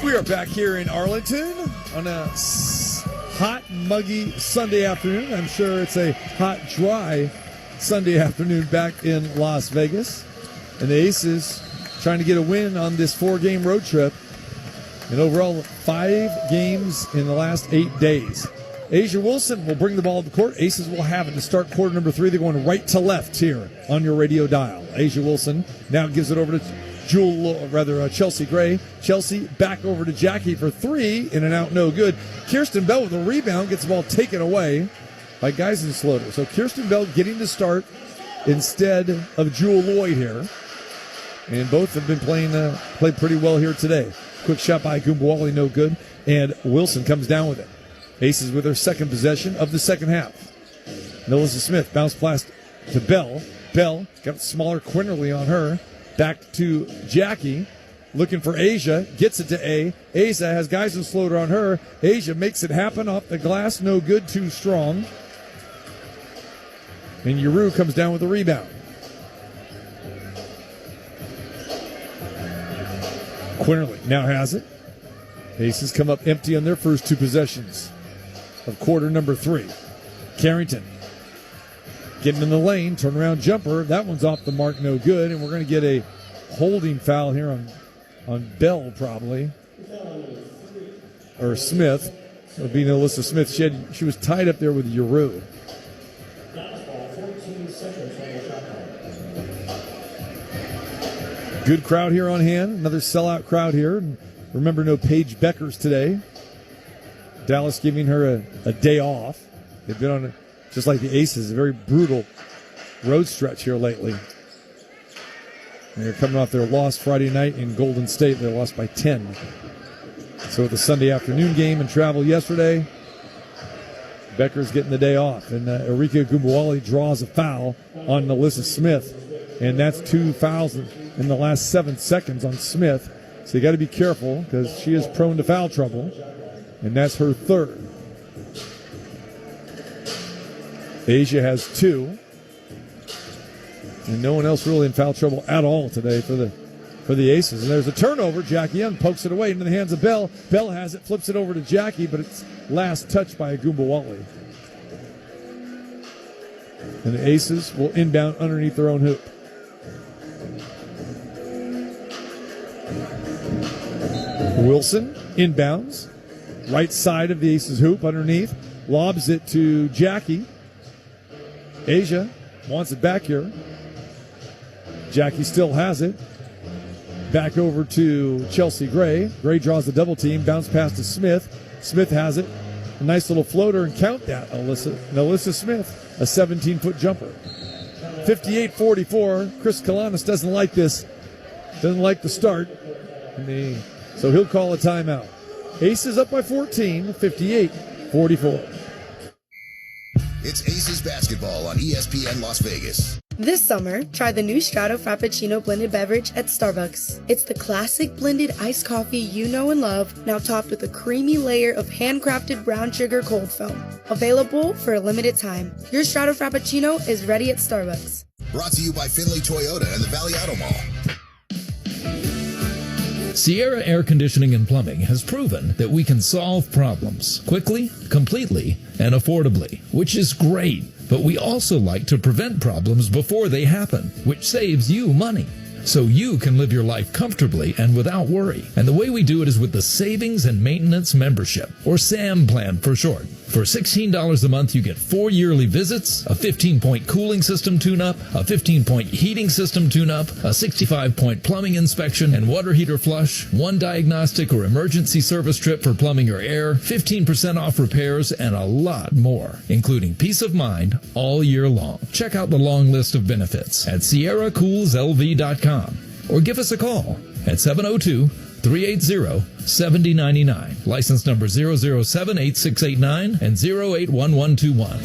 We are back here in Arlington on a hot, muggy Sunday afternoon. I'm sure it's a hot, dry Sunday afternoon back in Las Vegas. And the Aces trying to get a win on this 4-game road trip. And overall, 5 games in the last 8 days. A'ja Wilson will bring the ball to the court. Aces will have it to start quarter number 3. They're going right to left here on your radio dial. A'ja Wilson now gives it over to Chelsea Gray. Chelsea back over to Jackie for 3. In and out, no good. Kirsten Bell with a rebound gets the ball taken away by Geisensloter. So Kirsten Bell getting to start instead of Jewel Lloyd here. And both have been played pretty well here today. Quick shot by Gumbawali, no good. And Wilson comes down with it. Aces with their second possession of the second half. Melissa Smith bounce pass to Bell. Bell got smaller Quinterly on her. Back to Jackie. looking for Asia, gets it to A. Asia has guys who slowed on her. Asia makes it happen off the glass, no good, too strong. And Yuru comes down with the rebound. Quinterly now has it. Aces come up empty on their first two possessions of quarter number 3. Carrington getting in the lane, turnaround jumper. That one's off the mark, no good. And we're going to get a holding foul here on Bell, probably. Or Smith. It would be Alyssa Smith. She was tied up there with Yuru. Good crowd here on hand. Another sellout crowd here. Remember, no Paige Beckers today. Dallas giving her a day off. They've been on, just like the Aces, a very brutal road stretch here lately. And they're coming off their loss Friday night in Golden State. They lost by 10. So with the Sunday afternoon game and travel yesterday, Becker's getting the day off. And Erika Gumbuwali draws a foul on Alyssa Smith. And that's 2 fouls in the last 7 seconds on Smith. So you got to be careful because she is prone to foul trouble. And that's her 3rd. Asia has 2. And no one else really in foul trouble at all today for the Aces. And there's a turnover. Jackie Young pokes it away into the hands of Bell. Bell has it, flips it over to Jackie, but it's last touched by Gumbuwali. And the Aces will inbound underneath their own hoop. Wilson inbounds. Right side of the Aces hoop underneath. Lobs it to Jackie. Asia wants it back here. Jackie still has it. Back over to Chelsea Gray. Gray draws the double team. Bounce pass to Smith. Smith has it. A nice little floater, and count that, Alyssa Smith. A 17-foot jumper. 58-44. Chris Kalanis doesn't like this. Doesn't like the start. So he'll call a timeout. Aces up by 14, 58-44. It's Aces basketball on ESPN Las Vegas. This summer, try the new Strato Frappuccino blended beverage at Starbucks. It's the classic blended iced coffee you know and love, now topped with a creamy layer of handcrafted brown sugar cold foam. Available for a limited time. Your Strato Frappuccino is ready at Starbucks. Brought to you by Finley Toyota and the Valley Auto Mall. Sierra Air Conditioning and Plumbing has proven that we can solve problems quickly, completely, and affordably, which is great. But we also like to prevent problems before they happen, which saves you money. So you can live your life comfortably and without worry. And the way we do it is with the Savings and Maintenance Membership, or SAM plan for short. For $16 a month, you get 4 yearly visits, a 15-point cooling system tune-up, a 15-point heating system tune-up, a 65-point plumbing inspection and water heater flush, 1 diagnostic or emergency service trip for plumbing or air, 15% off repairs, and a lot more, including peace of mind all year long. Check out the long list of benefits at SierraCoolsLV.com or give us a call at 702-380-7099. License number 0078689 and 081121.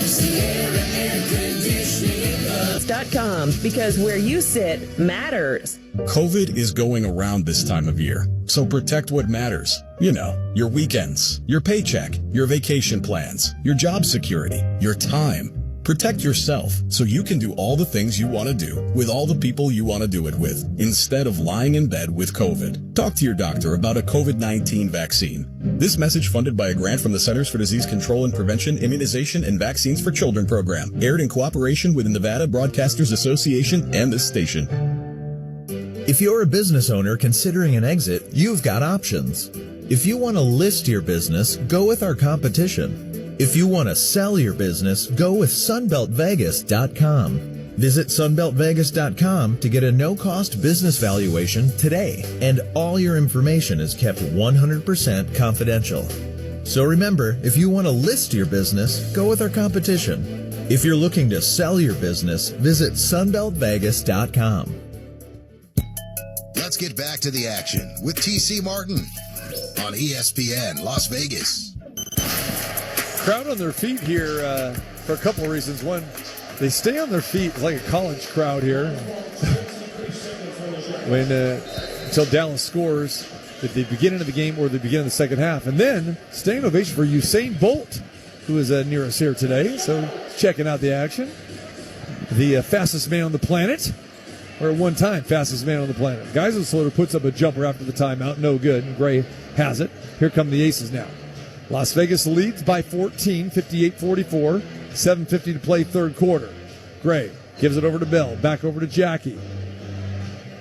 Sierra Air Conditioning.com, because where you sit matters. COVID is going around this time of year, so protect what matters. You know, your weekends, your paycheck, your vacation plans, your job security, your time. Protect yourself so you can do all the things you want to do with all the people you want to do it with, instead of lying in bed with COVID. Talk to your doctor about a COVID-19 vaccine. This message funded by a grant from the Centers for Disease Control and Prevention, Immunization, and Vaccines for Children program, aired in cooperation with the Nevada Broadcasters Association and this station. If you're a business owner considering an exit, you've got options. If you want to list your business, go with our competition. If you want to sell your business, go with SunbeltVegas.com. Visit SunbeltVegas.com to get a no-cost business valuation today, and all your information is kept 100% confidential. So remember, if you want to list your business, go with our competition. If you're looking to sell your business, visit SunbeltVegas.com. Let's get back to the action with TC Martin on ESPN Las Vegas. Crowd on their feet here for a couple of reasons. One, they stay on their feet like a college crowd here. When until Dallas scores at the beginning of the game or the beginning of the second half. And then standing ovation for Usain Bolt, who is near us here today. So checking out the action. The fastest man on the planet, or at one time fastest man on the planet. Geiselsloter puts up a jumper after the timeout. No good. And Gray has it. Here come the Aces now. Las Vegas leads by 14, 58-44. 7:50 to play third quarter. Gray gives it over to Bell. Back over to Jackie.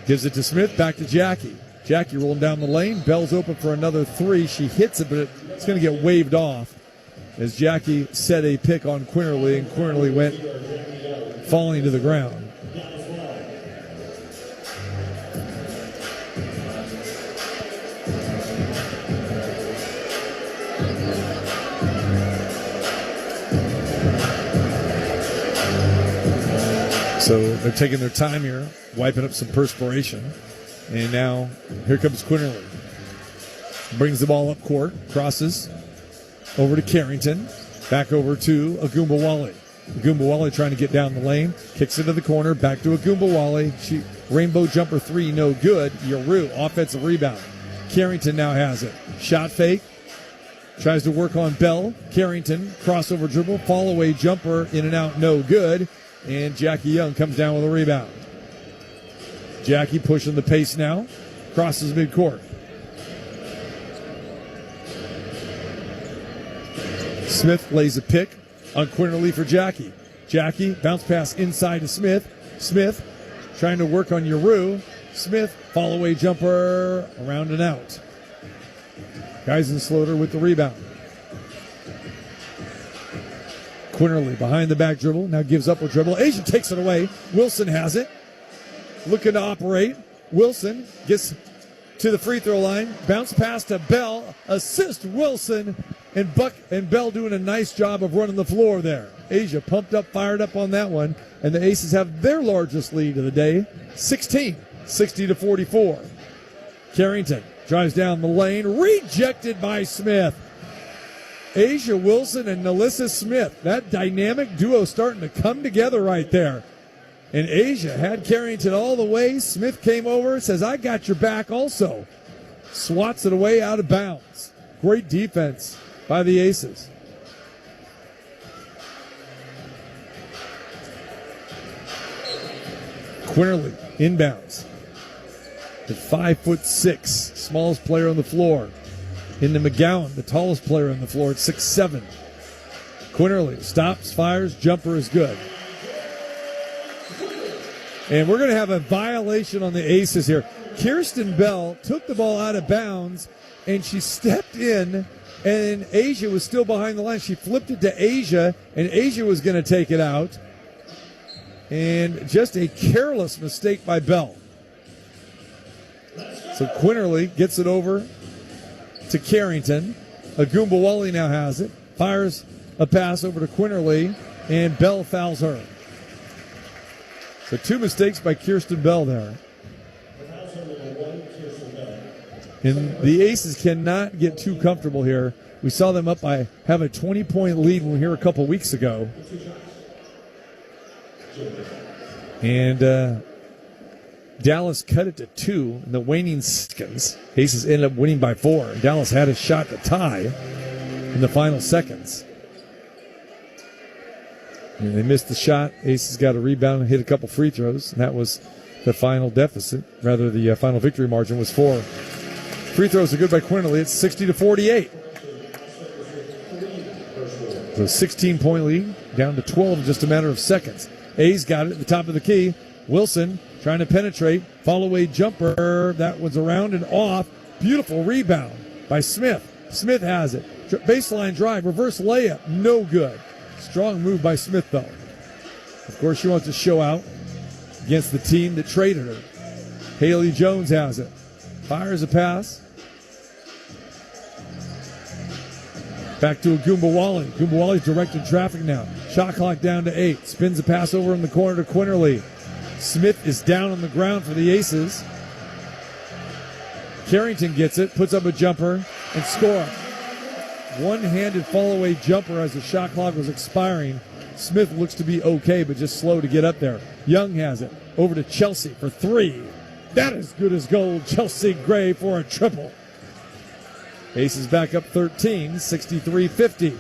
Gives it to Smith. Back to Jackie. Jackie rolling down the lane. Bell's open for another three. She hits it, but it's going to get waved off as Jackie set a pick on Quinterly, and Quinterly went falling to the ground. So they're taking their time here, wiping up some perspiration. And now here comes Quinterly. Brings the ball up court, crosses over to Carrington, back over to Agumbawale. Agumbawale trying to get down the lane, kicks into the corner, back to Agumbawale. Rainbow jumper three, no good. Yaru, offensive rebound. Carrington now has it. Shot fake, tries to work on Bell. Carrington, crossover dribble, fall away jumper, in and out, no good. And Jackie Young comes down with a rebound. Jackie pushing the pace now, crosses midcourt. Smith lays a pick on Quinterly for Jackie. Jackie, bounce pass inside to Smith. Smith trying to work on Yaru. Smith, fall away jumper, around and out. Geisensloter with the rebound. Quinterly behind the back dribble, now gives up a dribble. Asia takes it away. Wilson has it. Looking to operate. Wilson gets to the free throw line. Bounce pass to Bell. Assist Wilson. And Buck and Bell doing a nice job of running the floor there. Asia pumped up, fired up on that one. And the Aces have their largest lead of the day. 16, 60-44. Carrington drives down the lane. Rejected by Smith. Asia Wilson and Nalissa Smith. That dynamic duo starting to come together right there. And Asia had Carrington all the way. Smith came over, says, I got your back also. Swats it away out of bounds. Great defense by the Aces. Quinterly inbounds. The 5'6", smallest player on the floor. Into McGowan, the tallest player on the floor at 6'7". Quinterly stops, fires, jumper is good. And we're going to have a violation on the Aces here. Kirsten Bell took the ball out of bounds, and she stepped in, and Asia was still behind the line. She flipped it to Asia, and Asia was going to take it out. And just a careless mistake by Bell. So Quinterly gets it over to Carrington. Agumbawale now has it. Fires a pass over to Quinterly, and Bell fouls her. So two mistakes by Kirsten Bell there. And the Aces cannot get too comfortable here. We saw them up by have a 20-point lead when we were here a couple weeks ago. And Dallas cut it to 2 in the waning seconds. Aces ended up winning by 4. And Dallas had a shot to tie in the final seconds. And they missed the shot. Aces got a rebound and hit a couple free throws. And that was the final deficit. Rather, the final victory margin was 4. Free throws are good by Quinterly. It's 60-48. So 16-point lead down to 12 in just a matter of seconds. A's got it at the top of the key. Wilson trying to penetrate. Follow-away jumper. That was around and off. Beautiful rebound by Smith. Smith has it. Baseline drive. Reverse layup. No good. Strong move by Smith, though. Of course, she wants to show out against the team that traded her. Haley Jones has it. Fires a pass. Back to Agumbawale. Agumbawale's directing traffic now. Shot clock down to 8. Spins a pass over in the corner to Quinterly. Smith is down on the ground for the Aces. Carrington gets it, puts up a jumper, and score. One-handed fall-away jumper as the shot clock was expiring. Smith looks to be okay, but just slow to get up there. Young has it. Over to Chelsea for 3. That is good as gold. Chelsea Gray for a triple. Aces back up 13, 63-50.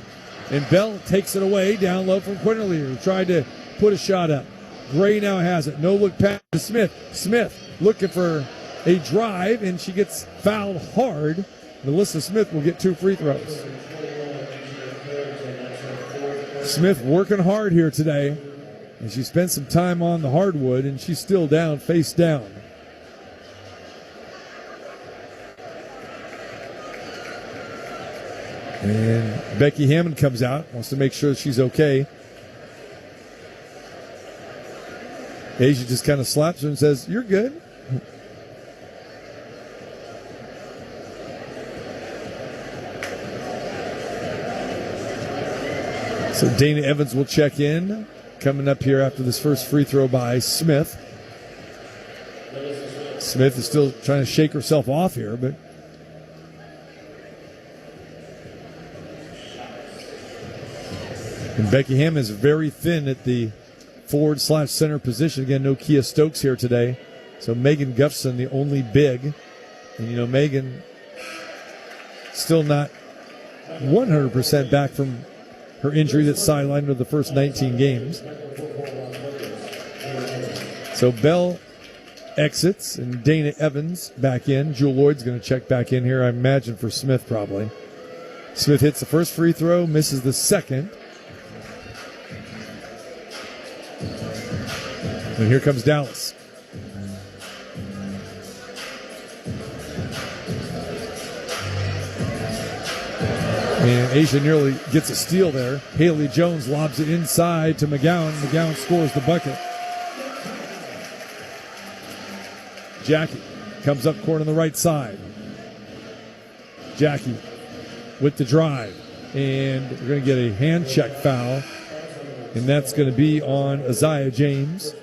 And Bell takes it away down low from Quinterly, who tried to put a shot up. Gray now has it. No look pass to Smith. Smith looking for a drive, and she gets fouled hard. Melissa Smith will get 2 free throws. Smith working hard here today. And she spent some time on the hardwood, and she's still down, face down. And Becky Hammond comes out, wants to make sure she's okay. Asia just kind of slaps her and says, "You're good." So Dana Evans will check in, coming up here after this first free throw by Smith. Smith is still trying to shake herself off here, but and Becky Hammond is very thin at the forward/center position. Again, no Kia Stokes here today. So Megan Gustafson, the only big. And, you know, Megan still not 100% back from her injury that sidelined her the first 19 games. So Bell exits and Dana Evans back in. Jewel Lloyd's going to check back in here, I imagine, for Smith probably. Smith hits the first free throw, misses the second. And here comes Dallas. And Asia nearly gets a steal there. Haley Jones lobs it inside to McGowan. McGowan scores the bucket. Jackie comes up court on the right side. Jackie with the drive. And we're going to get a hand check foul. And that's going to be on Isaiah James.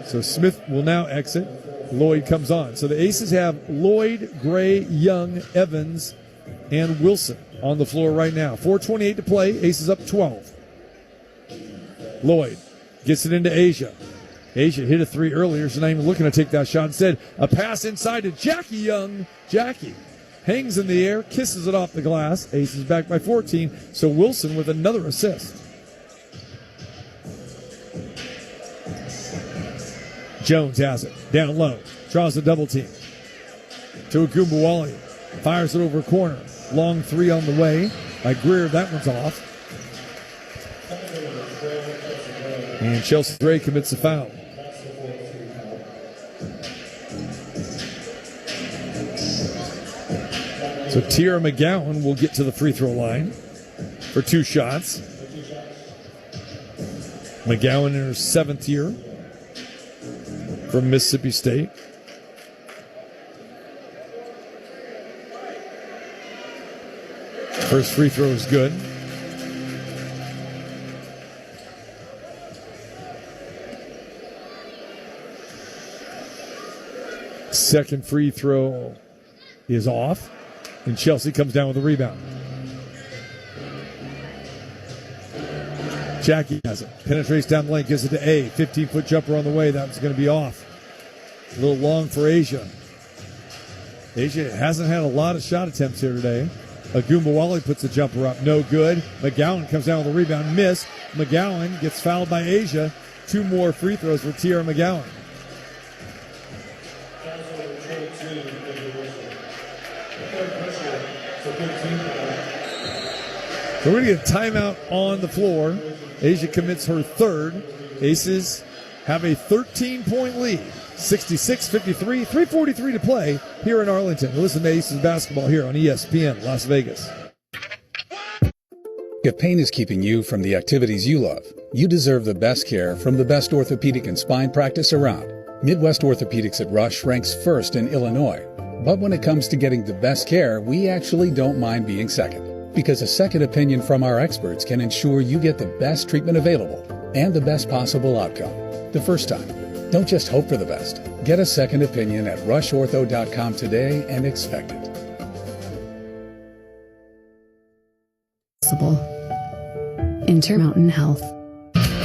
So Smith will now exit. Lloyd comes on. So the Aces have Lloyd, Gray, Young, Evans, and Wilson on the floor right now. 4:28 to play. Aces up 12. Lloyd gets it into Asia. Asia hit a 3 earlier. She's not even looking to take that shot. Instead, a pass inside to Jackie Young. Jackie hangs in the air, kisses it off the glass. Aces back by 14. So Wilson with another assist. Jones has it. Down low. Draws a double team. To Agumbawali. Fires it over a corner. Long 3 on the way by Greer. That one's off. And Chelsea Gray commits a foul. So Tierra McGowan will get to the free throw line for 2 shots. McGowan in her 7th year from Mississippi State. First free throw is good. Second free throw is off, and Chelsea comes down with a rebound. Jackie has it. Penetrates down the lane, gives it to A. 15-foot jumper on the way. That's going to be off. A little long for Asia. Asia hasn't had a lot of shot attempts here today. Agumbawali puts the jumper up. No good. McGowan comes down with a rebound. Miss. McGowan gets fouled by Asia. 2 more free throws for Tierra McGowan. So we're going to get a timeout on the floor. Asia commits her 3rd. Aces have a 13-point lead. 66-53, 3:43 to play here in Arlington. Listen to Aces basketball here on ESPN Las Vegas. If pain is keeping you from the activities you love, you deserve the best care from the best orthopedic and spine practice around. Midwest Orthopedics at Rush ranks 1st in Illinois. But when it comes to getting the best care, we actually don't mind being second. Because a second opinion from our experts can ensure you get the best treatment available and the best possible outcome the first time. Don't just hope for the best. Get a second opinion at rushortho.com today and expect it. Intermountain Health.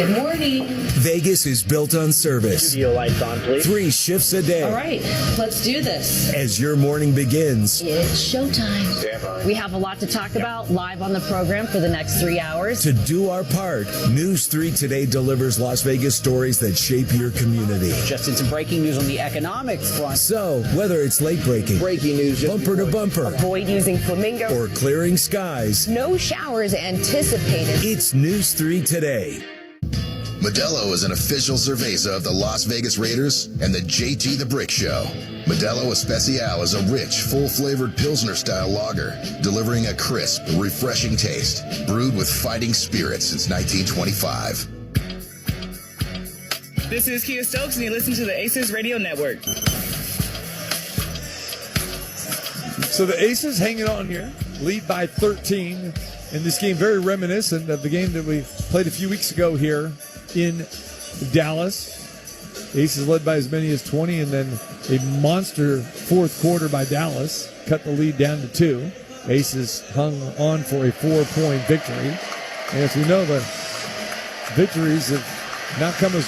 Good morning. Vegas is built on service. Studio lights on, please. 3 shifts a day. All right, let's do this. As your morning begins, It's showtime. We have a lot to talk about live on the program for the next 3 hours. to do our part, News 3 Today delivers Las Vegas stories that shape your community. Just in some breaking news on the economics front. So, whether it's late breaking, Breaking news. bumper to bumper, Avoid using flamingo. or clearing skies, No showers anticipated. it's News 3 Today. Modelo is an official cerveza of the Las Vegas Raiders and the JT the Brick Show. Modelo Especial is a rich, full-flavored Pilsner-style lager, delivering a crisp, refreshing taste, brewed with fighting spirit since 1925. This is Kia Stokes, and you listen to the Aces Radio Network. So the Aces hanging on here, lead by 13 in this game, very reminiscent of the game that we played a few weeks ago here in Dallas. Aces led by as many as 20, and then a monster fourth quarter by Dallas cut the lead down to 2. Aces hung on for a 4-point victory. And as we know, the victories have not come as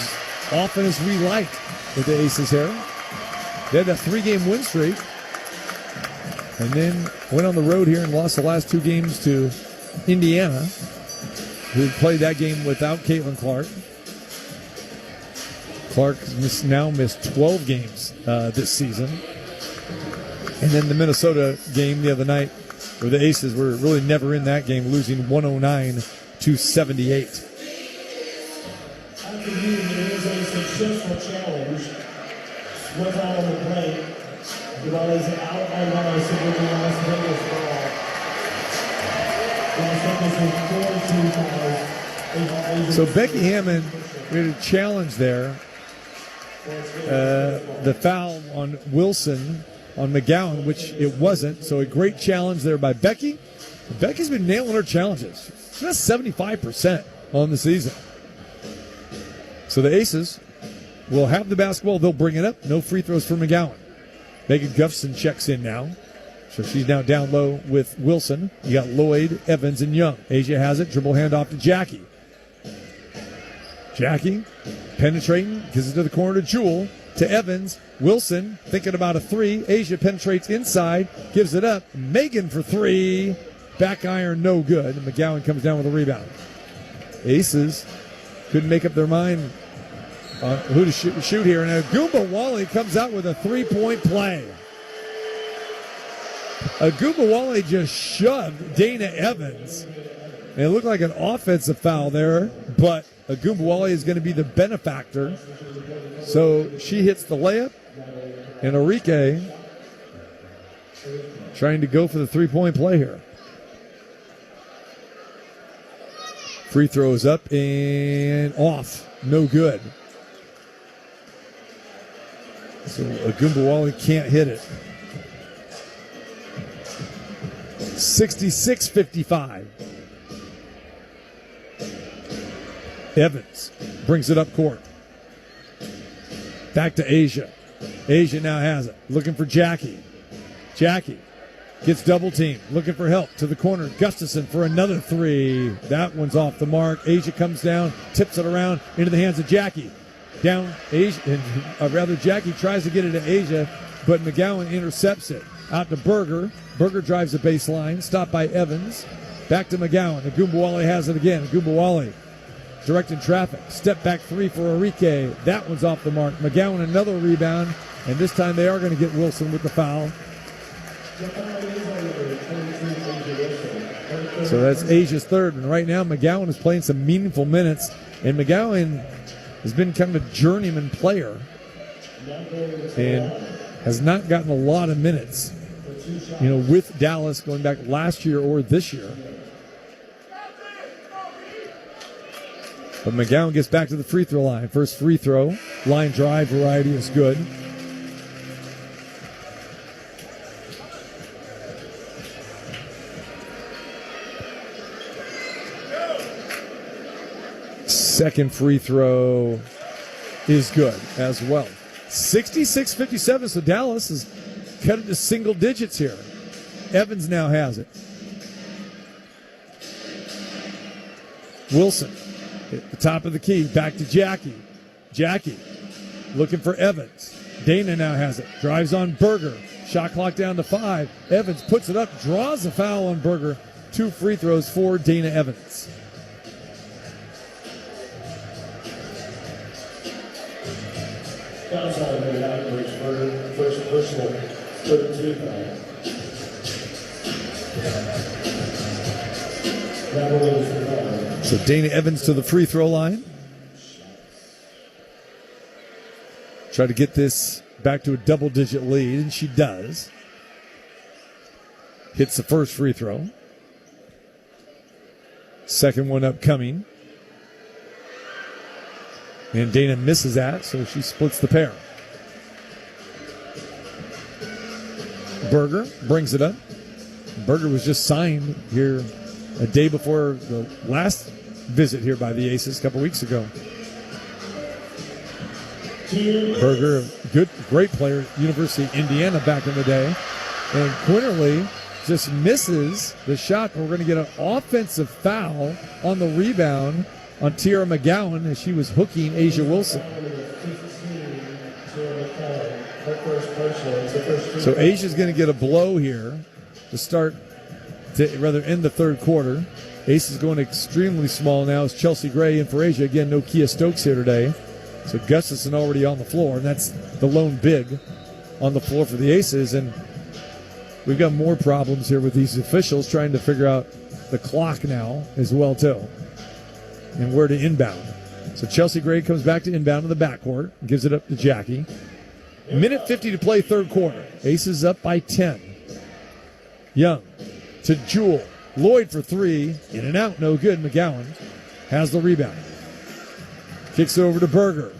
often as we like with the Aces here. They had a 3-game win streak, and then went on the road here and lost the last 2 games to Indiana, who played that game without Caitlin Clark. Clark has now missed 12 games this season. And then the Minnesota game the other night, where the Aces were really never in that game, losing 109-78. After you, it is a successful challenge. Went out on the plate. Duval is out by Las Vegas ball. Las Vegas is 4-2 fouls. So Becky Hammond, we had a challenge there. The foul on Wilson on McGowan, which it wasn't. So a great challenge there by Becky. Becky's been nailing her challenges. She's at 75% on the season. So the Aces will have the basketball. They'll bring it up. No free throws for McGowan. Megan Gufson checks in now. So she's now down low with Wilson. You got Lloyd, Evans, and Young. Asia has it. Dribble handoff to Jackie. Jackie penetrating, gives it to the corner to Jewel, to Evans. Wilson thinking about a 3. Asia penetrates inside, gives it up. Megan for 3. Back iron, no good. And McGowan comes down with a rebound. Aces couldn't make up their mind on who to shoot here. And Agumba Wally comes out with a 3-point play. Agumba Wally just shoved Dana Evans. And it looked like an offensive foul there, but Agumba Wally is going to be the benefactor. So she hits the layup, and Enrique trying to go for the 3-point play here. Free throws up and off. No good. So Agumba Wally can't hit it. 66-55. Evans brings it up court. Back to Asia. Asia now has it. Looking for Jackie. Jackie gets double teamed. Looking for help to the corner. Gustafson for another 3. That one's off the mark. Asia comes down, tips it around into the hands of Jackie. Down Asia, Jackie tries to get it to Asia, but McGowan intercepts it. Out to Berger. Berger drives the baseline. Stopped by Evans. Back to McGowan. Agumba Wally has it again. Agumba Wally directing traffic. Step back 3 for Enrique. That one's off the mark. McGowan another rebound, and this time they are going to get Wilson with the foul. So that's Asia's third, and right now McGowan is playing some meaningful minutes, and McGowan has been kind of a journeyman player and has not gotten a lot of minutes, with Dallas going back last year or this year. But McGowan gets back to the free throw line. First free throw, line drive variety is good. Second free throw is good as well. 66-57, so Dallas has cut it to single digits here. Evans now has it. Wilson At the top of the key, back to Jackie. Jackie looking for Evans. Dana now has it. Drives on Berger. Shot clock down to 5. Evans puts it up, draws a foul on Berger. 2 free throws for Dana Evans. Foul shot made out for first personal 32 foul. So Dana Evans to the free throw line. Try to get this back to a double-digit lead, and she does. Hits the first free throw. Second one upcoming. And Dana misses that, so she splits the pair. Berger brings it up. Berger was just signed here a day before the last visit here by the Aces a couple weeks ago. Berger, great player, University of Indiana back in the day. And Quinterly just misses the shot. We're going to get an offensive foul on the rebound on Tiara McGowan as she was hooking Asia Wilson. So Asia's going to get a blow here to end the third quarter. Ace is going extremely small now. It's Chelsea Gray in for Asia. Again, no Kia Stokes here today. So Gustafson already on the floor, and that's the lone big on the floor for the Aces. And we've got more problems here with these officials trying to figure out the clock now as well, too, and where to inbound. So Chelsea Gray comes back to inbound in the backcourt and gives it up to Jackie. Minute 50 to play third quarter. Aces up by 10. Young to Jewell. Lloyd for 3. In and out, no good. McGowan has the rebound. Kicks it over to Berger.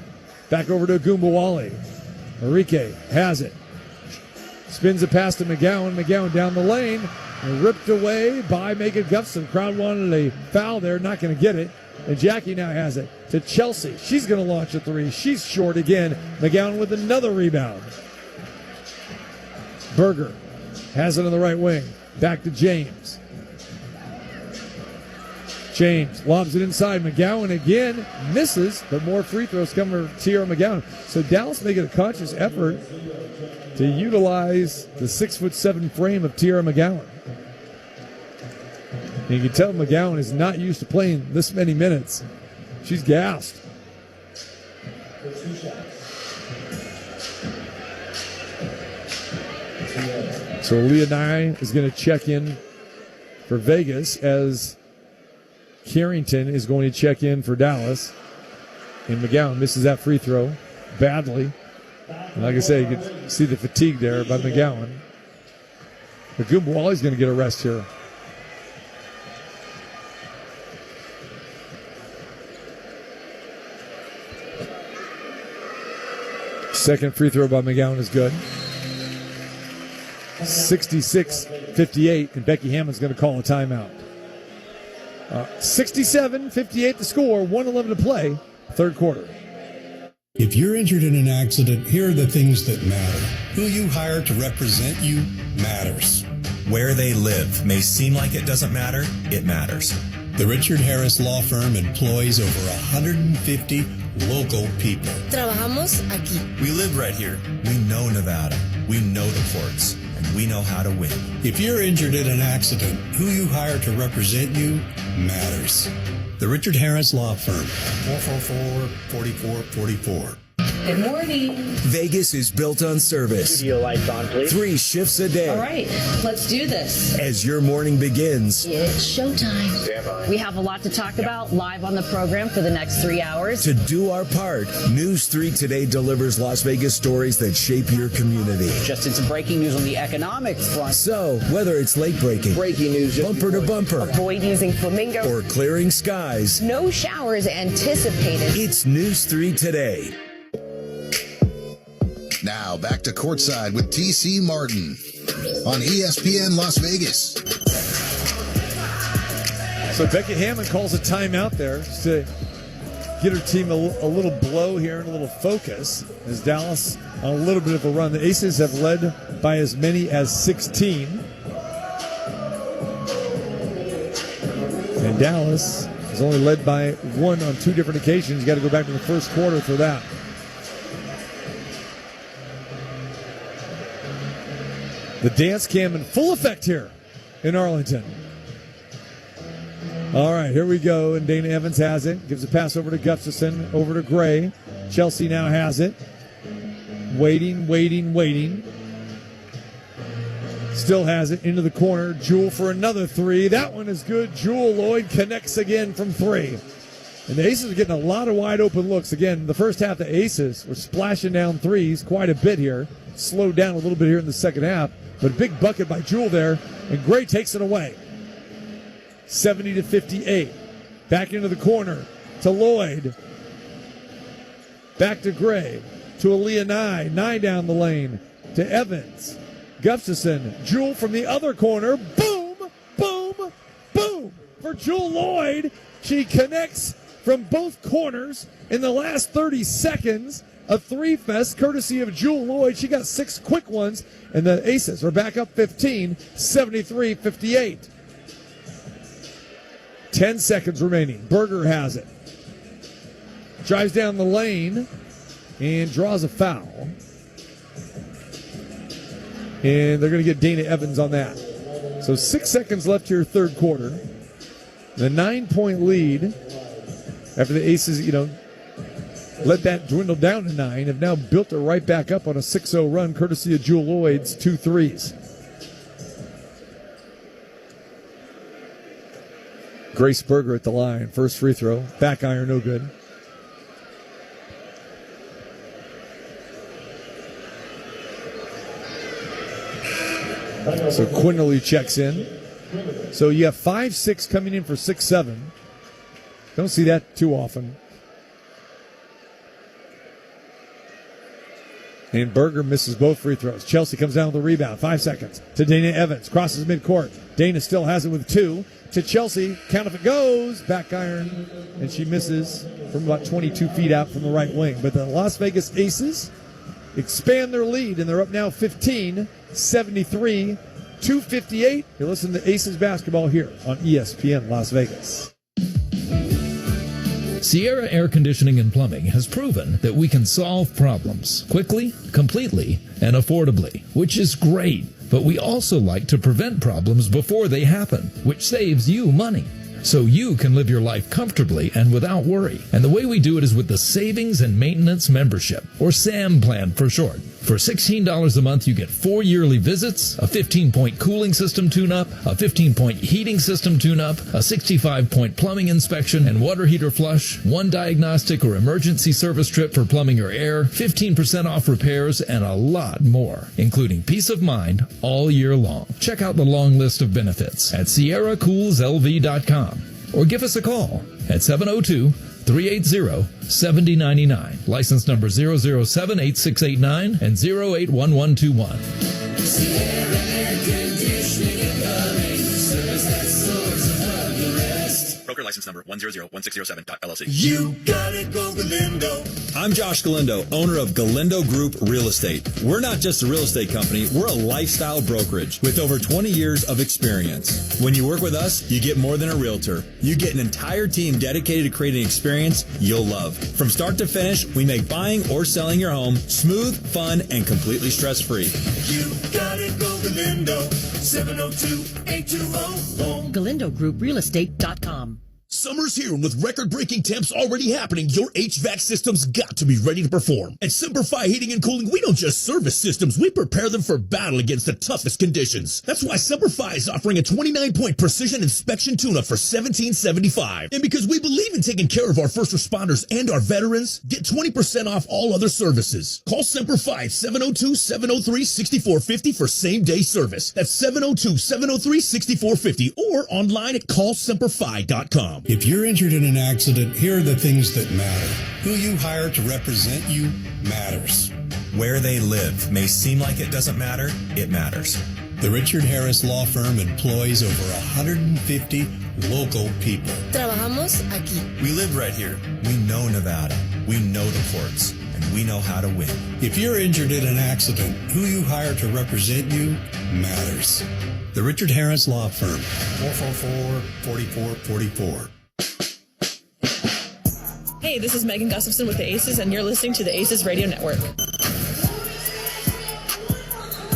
Back over to Agumbawale. Enrique has it. Spins it past to McGowan. McGowan down the lane. And ripped away by Megan Gustafson. Crowd wanted a foul there. Not going to get it. And Jackie now has it to Chelsea. She's going to launch a 3. She's short again. McGowan with another rebound. Berger has it on the right wing. Back to James. James lobs it inside. McGowan again misses, but more free throws come for Tiara McGowan. So Dallas making a conscious effort to utilize the 6'7" frame of Tiara McGowan. And you can tell McGowan is not used to playing this many minutes. She's gassed. So Leah Nye is going to check in for Vegas as Carrington is going to check in for Dallas. And McGowan misses that free throw badly. And like I say, you can see the fatigue there by McGowan. Agumbawale's going to get a rest here. Second free throw by McGowan is good. 66-58, and Becky Hammond's going to call a timeout. 67-58 the score, 1:11 to play, third quarter. If you're injured in an accident, here are the things that matter. Who you hire to represent you matters. Where they live may seem like it doesn't matter. It matters. The Richard Harris Law Firm employs over 150 local people. Trabajamos aquí. We live right here. We know Nevada. We know the courts. And we know how to win. If you're injured in an accident, who you hire to represent you matters. The Richard Harris Law Firm. 444-4444. Good morning. Vegas is built on service. Studio lights on, please. 3 shifts a day. All right, let's do this. As your morning begins. It's showtime. Stand by. We have a lot to talk about live on the program for the next 3 hours. To do our part, News 3 Today delivers Las Vegas stories that shape your community. Just in some breaking news on the economics front. So, whether it's late breaking, breaking news, bumper to bumper, Avoid using Flamingo, or clearing skies, no showers anticipated. It's News 3 Today. Now back to Courtside with T.C. Martin on ESPN Las Vegas. So Becky Hammond calls a timeout there just to get her team a little blow here and a little focus as Dallas on a little bit of a run. The Aces have led by as many as 16. And Dallas It's only led by one on two different occasions. You got to go back to the first quarter for that. The dance cam in full effect here in Arlington. All right, here we go. And Dana Evans has it. Gives a pass over to Gustafson, over to Gray. Chelsea now has it. Waiting. Still has it into the corner. Jewell for another three. That one is good. Jewell Lloyd connects again from three. And the Aces are getting a lot of wide open looks. Again, the first half, the Aces were splashing down threes quite a bit here. Slowed down a little bit here in the second half. But a big bucket by Jewell there. And Gray takes it away. 70-58. Back into the corner to Lloyd. Back to Gray. To Aaliyah Nye down the lane. To Evans. Gustafson, Jewell from the other corner. Boom, boom, boom for Jewell Lloyd. She connects from both corners in the last 30 seconds. A three-fest courtesy of Jewell Lloyd. She got 6 quick ones, and the Aces are back up 15, 73-58. 10 seconds remaining. Berger has it. Drives down the lane and draws a foul. And they're going to get Dana Evans on that. So 6 seconds left here, third quarter. The 9-point lead after the Aces, let that dwindle down to 9, have now built it right back up on a 6-0 run, courtesy of Jewell Lloyd's 2 threes. Grace Berger at the line. First free throw. Back iron, no good. So Quinley checks in. So you have 5-6 coming in for 6-7. Don't see that too often. And Berger misses both free throws. Chelsea comes down with the rebound. 5 seconds to Dana Evans. Crosses midcourt. Dana still has it with 2. To Chelsea. Count if it goes. Back iron. And she misses from about 22 feet out from the right wing. But the Las Vegas Aces expand their lead, and they're up now 15, 73, 258. You're listening to Aces basketball here on ESPN Las Vegas. Sierra Air Conditioning and Plumbing has proven that we can solve problems quickly, completely, and affordably, which is great. But we also like to prevent problems before they happen, which saves you money. So you can live your life comfortably and without worry. And the way we do it is with the Savings and Maintenance Membership, or SAM plan for short. For $16 a month, you get 4 yearly visits, a 15-point cooling system tune-up, a 15-point heating system tune-up, a 65-point plumbing inspection and water heater flush, 1 diagnostic or emergency service trip for plumbing or air, 15% off repairs, and a lot more, including peace of mind all year long. Check out the long list of benefits at SierraCoolsLV.com or give us a call at 702-380-7099. License number 0078689 and 081121. Sierra Air Conditioning and Plumbing, service that soars above the rest. Broker license number 1001607.LLC. You gotta go Galindo. I'm Josh Galindo, owner of Galindo Group Real Estate. We're not just a real estate company, we're a lifestyle brokerage with over 20 years of experience. When you work with us, you get more than a realtor. You get an entire team dedicated to creating an experience you'll love. From start to finish, we make buying or selling your home smooth, fun, and completely stress-free. You gotta go Galindo. 702-820-HOME. GalindoGroupRealestate.com. Summer's here, and with record-breaking temps already happening, your HVAC system's got to be ready to perform. At Semperfi Heating and Cooling, we don't just service systems, we prepare them for battle against the toughest conditions. That's why Semperfi is offering a 29-point precision inspection tune-up for $17.75. And because we believe in taking care of our first responders and our veterans, get 20% off all other services. Call Semperfi at 702-703-6450 for same-day service. That's 702-703-6450 or online at callsemperfi.com. If you're injured in an accident, here are the things that matter. Who you hire to represent you matters. Where they live may seem like it doesn't matter. It matters. The Richard Harris Law Firm employs over 150 local people. Trabajamos aquí. We live right here. We know Nevada. We know the courts. And we know how to win. If you're injured in an accident, who you hire to represent you matters. The Richard Harris Law Firm, 444-4444. Hey, this is Megan Gustafson with the Aces, and you're listening to the Aces Radio Network.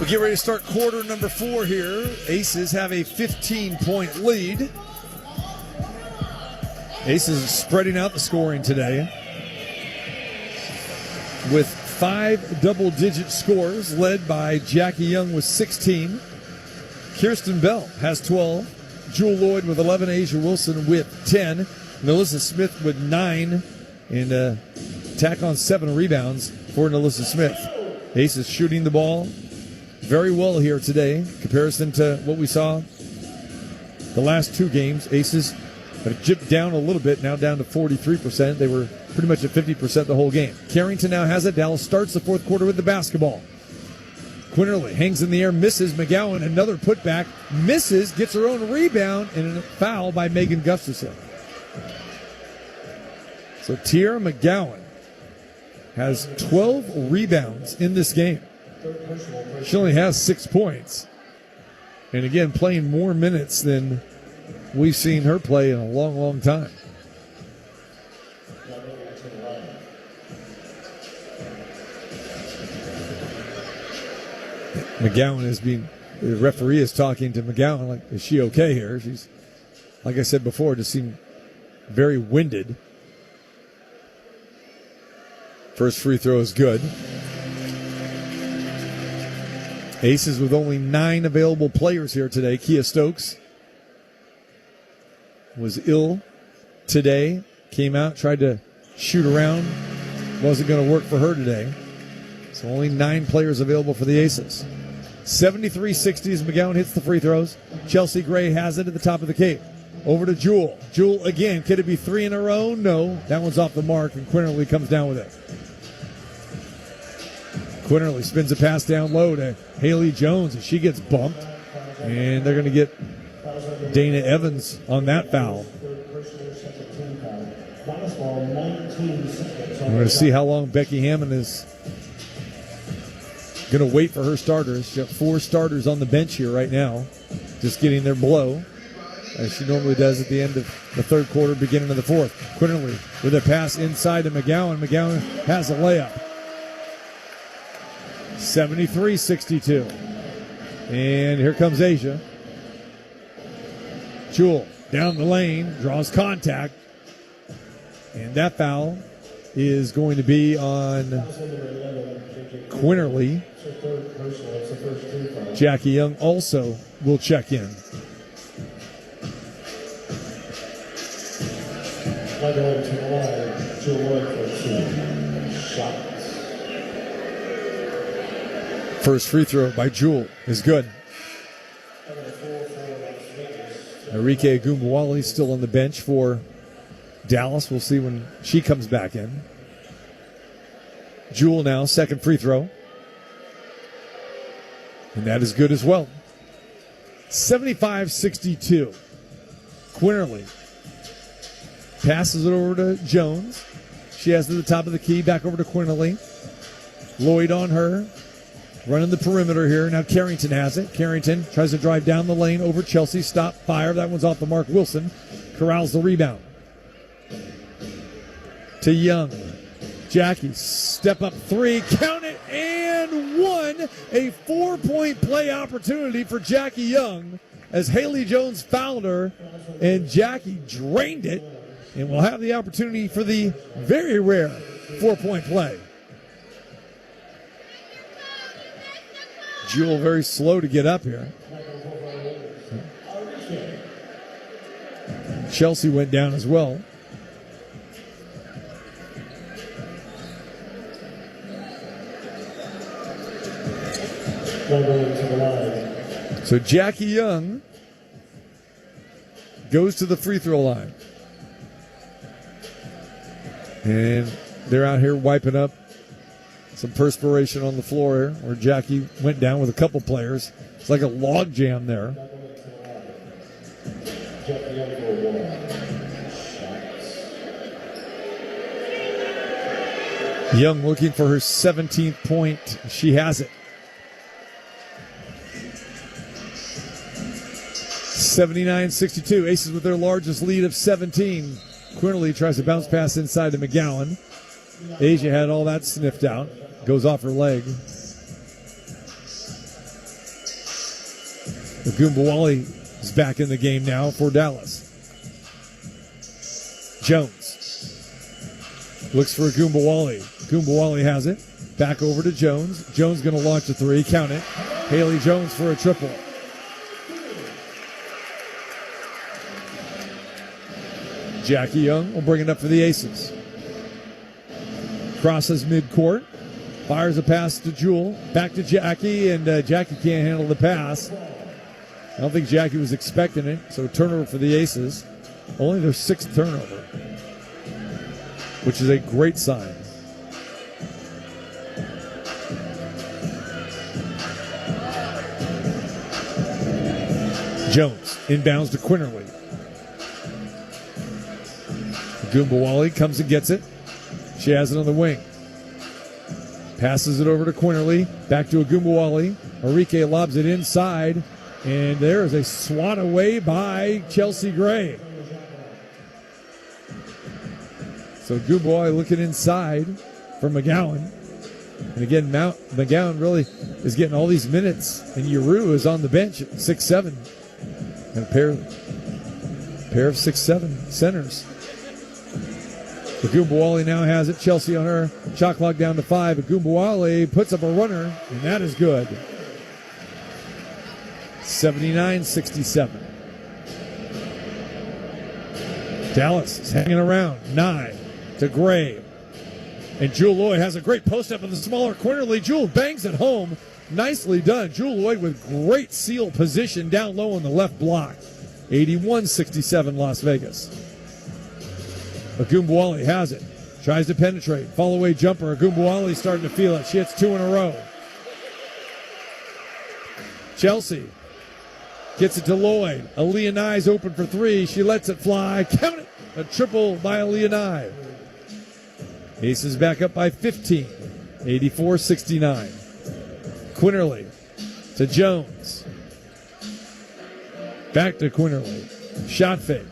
We get ready to start quarter number 4 here. Aces have a 15-point lead. Aces spreading out the scoring today with 5 double-digit scores led by Jackie Young with 16. Kirsten Bell has 12. Jewel Lloyd with 11. Asia Wilson with 10. Nalissa Smith with 9. And tack on 7 rebounds for Nalissa Smith. Aces shooting the ball very well here today in comparison to what we saw the last 2 games. Aces have dipped down a little bit, now down to 43%. They were pretty much at 50% the whole game. Carrington now has it. Dallas starts the fourth quarter with the basketball. Quinterly hangs in the air, misses. McGowan, another putback, misses, gets her own rebound, and a foul by Megan Gustafson. So Tiara McGowan has 12 rebounds in this game. She only has 6 points. And again, playing more minutes than we've seen her play in a long, long time. McGowan is being, the referee is talking to McGowan like, is she okay here? She's, like I said before, just seemed very winded. First free throw is good. Aces with only 9 available players here today. Kia Stokes was ill today. Came out, tried to shoot around. Wasn't going to work for her today. So only 9 players available for the Aces. 73-60 as McGowan hits the free throws. Chelsea Gray has it at the top of the key. Over to Jewel. Jewel again. Could it be 3 in a row? No. That one's off the mark, and Quinterly comes down with it. Quinterly spins a pass down low to Haley Jones, and she gets bumped. And they're going to get Dana Evans on that foul. We're going to see how long Becky Hammond is going to wait for her starters. She's got 4 starters on the bench here right now, just getting their blow, as she normally does at the end of the third quarter, beginning of the fourth. Quinterly with a pass inside to McGowan. McGowan has a layup. 73-62. And here comes Asia. Jewel down the lane, draws contact. And that foul is going to be on Quinterly. Jackie Young also will check in. First free throw by Jewel is good. Enrique Agumwali still on the bench for Dallas. We'll see when she comes back in. Jewel now, second free throw. And that is good as well. 75-62. Quinterly passes it over to Jones. She has it at the top of the key. Back over to Quinterly. Lloyd on her. Running the perimeter here. Now Carrington has it. Carrington tries to drive down the lane over Chelsea. Stop, fire. That one's off the mark. Wilson corrals the rebound. To Young. Jackie, step up 3. Count it, and 1. A 4-point play opportunity for Jackie Young as Haley Jones fouled her, and Jackie drained it, and will have the opportunity for the very rare 4-point play. Jewel very slow to get up here. Chelsea went down as well. So Jackie Young goes to the free throw line. And they're out here wiping up some perspiration on the floor where Jackie went down with a couple players. It's like a log jam there. Young looking for her 17th point. She has it. 79-62. Aces with their largest lead of 17. Quinterly tries to bounce pass inside to McGowan. Asia had all that sniffed out. Goes off her leg. Ogunbowale is back in the game now for Dallas. Jones looks for Ogunbowale. Ogunbowale has it. Back over to Jones. Jones going to launch a three. Count it. Haley Jones for a triple. Jackie Young will bring it up for the Aces. Crosses midcourt. Fires a pass to Jewel. Back to Jackie, and Jackie can't handle the pass. I don't think Jackie was expecting it, so turnover for the Aces. Only their 6th turnover, which is a great sign. Jones inbounds to Quinterly. Ogunbowale comes and gets it. She has it on the wing. Passes it over to Quinterly. Back to Ogunbowale. Enrique lobs it inside. And there is a swat away by Chelsea Gray. So Ogunbowale looking inside for McGowan. And again, McGowan really is getting all these minutes. And Yeru is on the bench at 6'7". And a pair of 6'7" centers. Ogunbowale now has it. Chelsea on her. Shot clock down to 5. Ogunbowale puts up a runner, and that is good. 79-67. Dallas is hanging around. 9 to Gray. And Jewel Lloyd has a great post-up in the smaller Quinterly. Jewel bangs it home. Nicely done. Jewel Lloyd with great seal position down low on the left block. 81-67 Las Vegas. Ogunbowale has it. Tries to penetrate. Fall-away jumper. Ogunbowale starting to feel it. She hits 2 in a row. Chelsea gets it to Lloyd. Aaliyah Nye's open for 3. She lets it fly. Count it. A triple by Aaliyah Nye. Aces back up by 15. 84-69. Quinterly to Jones. Back to Quinterly. Shot fake.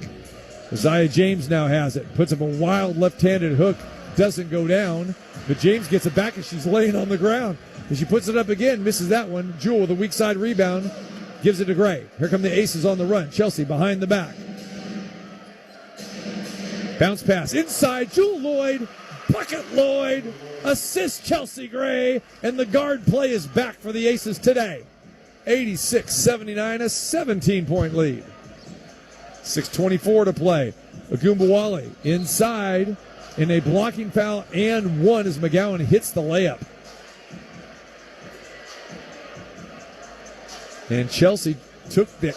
Isaiah James now has it. Puts up a wild left-handed hook. Doesn't go down. But James gets it back and she's laying on the ground. And she puts it up again. Misses that one. Jewel with a weak side rebound. Gives it to Gray. Here come the Aces on the run. Chelsea behind the back. Bounce pass. Inside. Jewel Lloyd. Bucket Lloyd. Assist Chelsea Gray. And the guard play is back for the Aces today. 86-79. A 17-point lead. 6:24 to play. Ogunbowale inside in a blocking foul and 1 as McGowan hits the layup. And Chelsea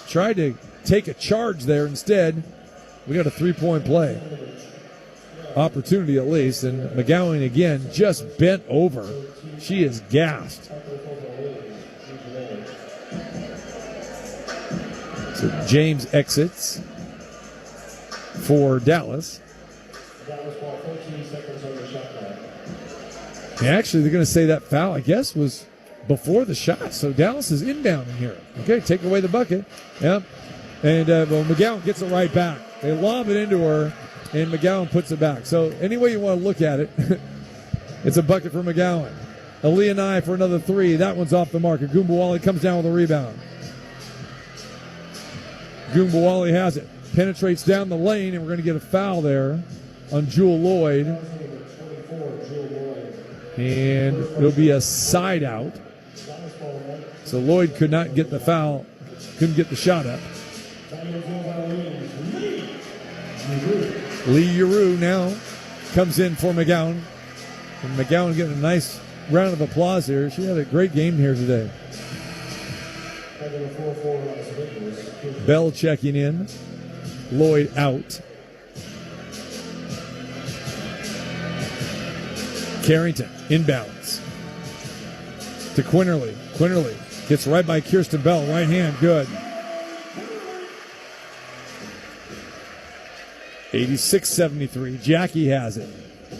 tried to take a charge there instead. We got a 3-point play. Opportunity at least. And McGowan again just bent over. She is gassed. So James exits for Dallas. And actually, they're going to say that foul, I guess, was before the shot. So Dallas is inbounding here. Okay, take away the bucket. Yep. And McGowan gets it right back. They lob it into her, and McGowan puts it back. So any way you want to look at it, it's a bucket for McGowan. Aaliyah Nye for another 3. That one's off the mark. Ogunbowale comes down with a rebound. Ogunbowale has it. Penetrates down the lane, and we're going to get a foul there on Jewel Lloyd. And it'll be a side out. So Lloyd could not get the foul, couldn't get the shot up. Lee Yeru now comes in for McGowan. And McGowan getting a nice round of applause here. She had a great game here today. Bell checking in. Lloyd out. Carrington inbounds to Quinterly. Quinterly gets right by Kirsten Bell. Right hand, good. 86-73. Jackie has it.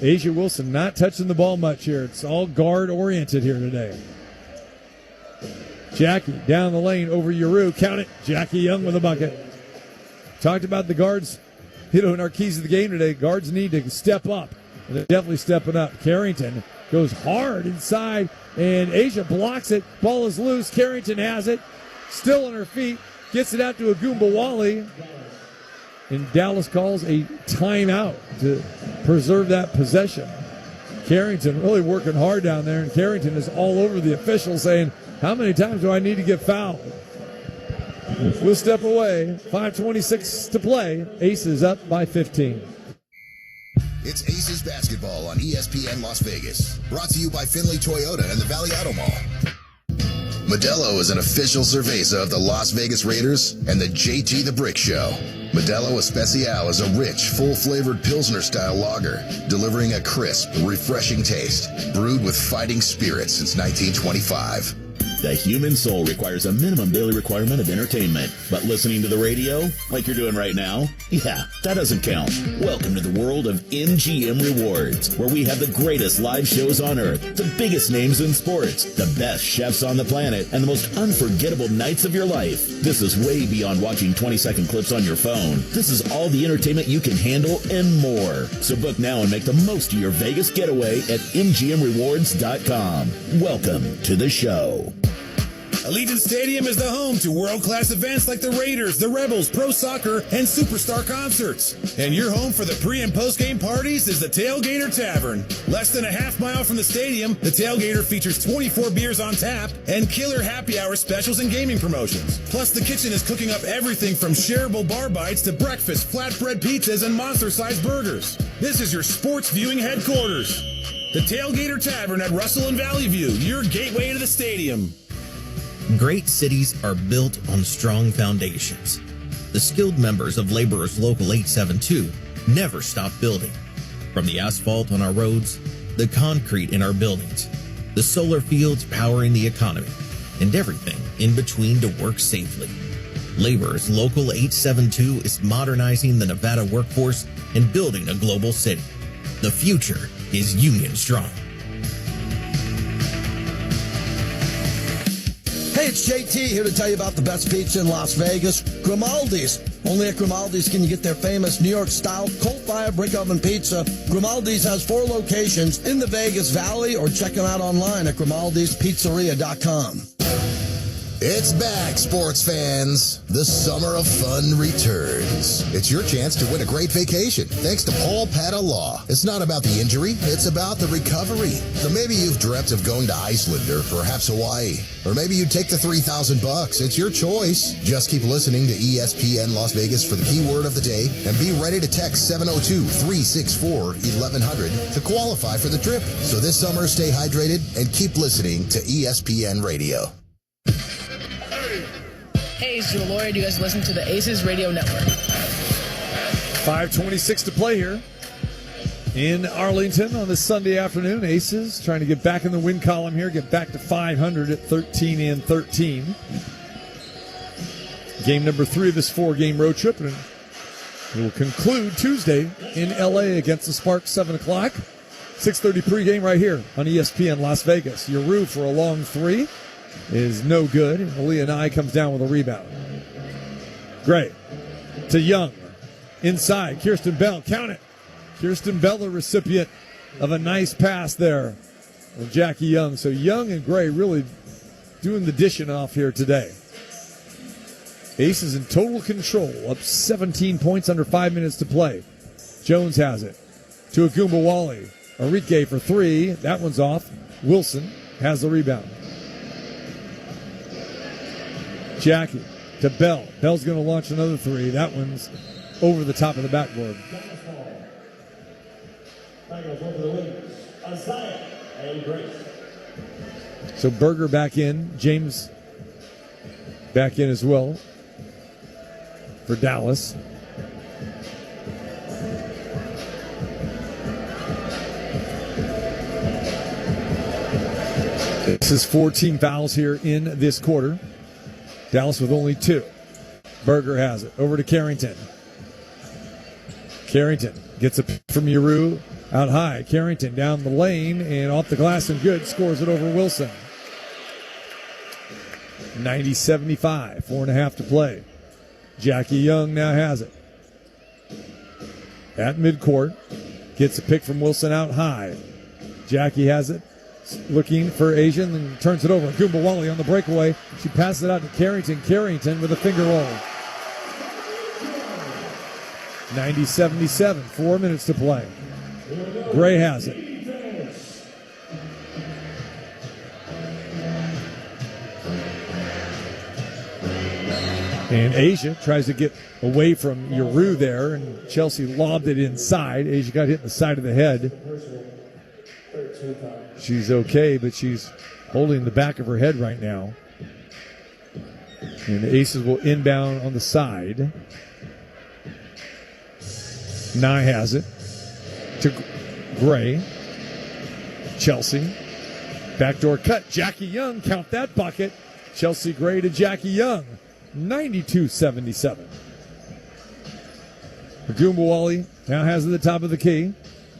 Asia Wilson not touching the ball much here. It's all guard oriented here today. Jackie down the lane over Yeru. Count it. Jackie Young with a bucket. Talked about the guards in our keys of the game today, guards need to step up. And they're definitely stepping up. Carrington goes hard inside, and Asia blocks it. Ball is loose. Carrington has it. Still on her feet. Gets it out to Agumbawali. And Dallas calls a timeout to preserve that possession. Carrington really working hard down there, and Carrington is all over the official saying, how many times do I need to get fouled? We'll step away. 5:26 to play. Aces up by 15. It's Aces Basketball on ESPN Las Vegas. Brought to you by Finley Toyota and the Valley Auto Mall. Modelo is an official cerveza of the Las Vegas Raiders and the JT the Brick Show. Modelo Especial is a rich, full-flavored Pilsner-style lager, delivering a crisp, refreshing taste, brewed with fighting spirit since 1925. The human soul requires a minimum daily requirement of entertainment. But listening to the radio, like you're doing right now, yeah, that doesn't count. Welcome to the world of MGM Rewards, where we have the greatest live shows on earth, the biggest names in sports, the best chefs on the planet, and the most unforgettable nights of your life. This is way beyond watching 20-second clips on your phone. This is all the entertainment you can handle and more. So book now and make the most of your Vegas getaway at MGMRewards.com. Welcome to the show. Allegiant Stadium is the home to world-class events like the Raiders, the Rebels, Pro Soccer, and Superstar concerts. And your home for the pre- and post-game parties is the Tailgater Tavern. Less than a half mile from the stadium, the Tailgater features 24 beers on tap and killer happy hour specials and gaming promotions. Plus, the kitchen is cooking up everything from shareable bar bites to breakfast, flatbread pizzas, and monster-sized burgers. This is your sports viewing headquarters. The Tailgater Tavern at Russell and Valley View, your gateway to the stadium. Great cities are built on strong foundations. The skilled members of Laborers Local 872 never stop building. From the asphalt on our roads, the concrete in our buildings, the solar fields powering the economy, and everything in between to work safely. Laborers Local 872 is modernizing the Nevada workforce and building a global city. The future is Union Strong. Hey, it's JT here to tell you about the best pizza in Las Vegas, Grimaldi's. Only at Grimaldi's can you get their famous New York-style coal-fired brick oven pizza. Grimaldi's has 4 locations in the Vegas Valley, or check them out online at grimaldispizzeria.com. It's back, sports fans. The summer of fun returns. It's your chance to win a great vacation, thanks to Paul Pata Law. It's not about the injury, it's about the recovery. So maybe you've dreamt of going to Iceland or perhaps Hawaii. Or maybe you take the $3,000. It's your choice. Just keep listening to ESPN Las Vegas for the keyword of the day and be ready to text 702-364-1100 to qualify for the trip. So this summer, stay hydrated and keep listening to ESPN Radio. Hey, it's Joe Lloyd. You guys listen to the Aces Radio Network. 5:26 to play here in Arlington on this Sunday afternoon. Aces trying to get back in the win column here, get back to 500 at 13-13. Game number 3 of this 4-game road trip, and it will conclude Tuesday in L.A. against the Sparks, 7 o'clock. 6:30 pregame right here on ESPN Las Vegas. Yeru for a long 3 is no good. Aaliyah Nye comes down with a rebound. Gray to Young. Inside, Kirsten Bell. Count it. Kirsten Bell, the recipient of a nice pass there of Jackie Young. So Young and Gray really doing the dishing off here today. Aces in total control, up 17 points under 5 minutes to play. Jones has it to Agumbawali. Enrique for 3. That one's off. Wilson has the rebound. Jackie to Bell. Bell's going to launch another 3. That one's over the top of the backboard. So Berger back in. James back in as well for Dallas. This is 14 fouls here in this quarter. Dallas with only 2. Berger has it. Over to Carrington. Carrington gets it from Yeru out high. Carrington down the lane and off the glass and good. Scores it over Wilson. 90-75. 4.5 to play. Jackie Young now has it. at midcourt. Gets a pick from Wilson out high. Jackie has it. Looking for Asian and turns it over. Goombawali on the breakaway. She passes it out to Carrington. Carrington with a finger roll. 90-77. 4 minutes to play. Gray has it. And Asia tries to get away from Yaru there, and Chelsea lobbed it inside. Asia got hit in the side of the head. She's okay, but she's holding the back of her head right now. And the Aces will inbound on the side. Nye has it to Gray. Chelsea. Backdoor cut. Jackie Young, count that bucket. Chelsea Gray to Jackie Young. 92-77. Goombawali now has it at the top of the key.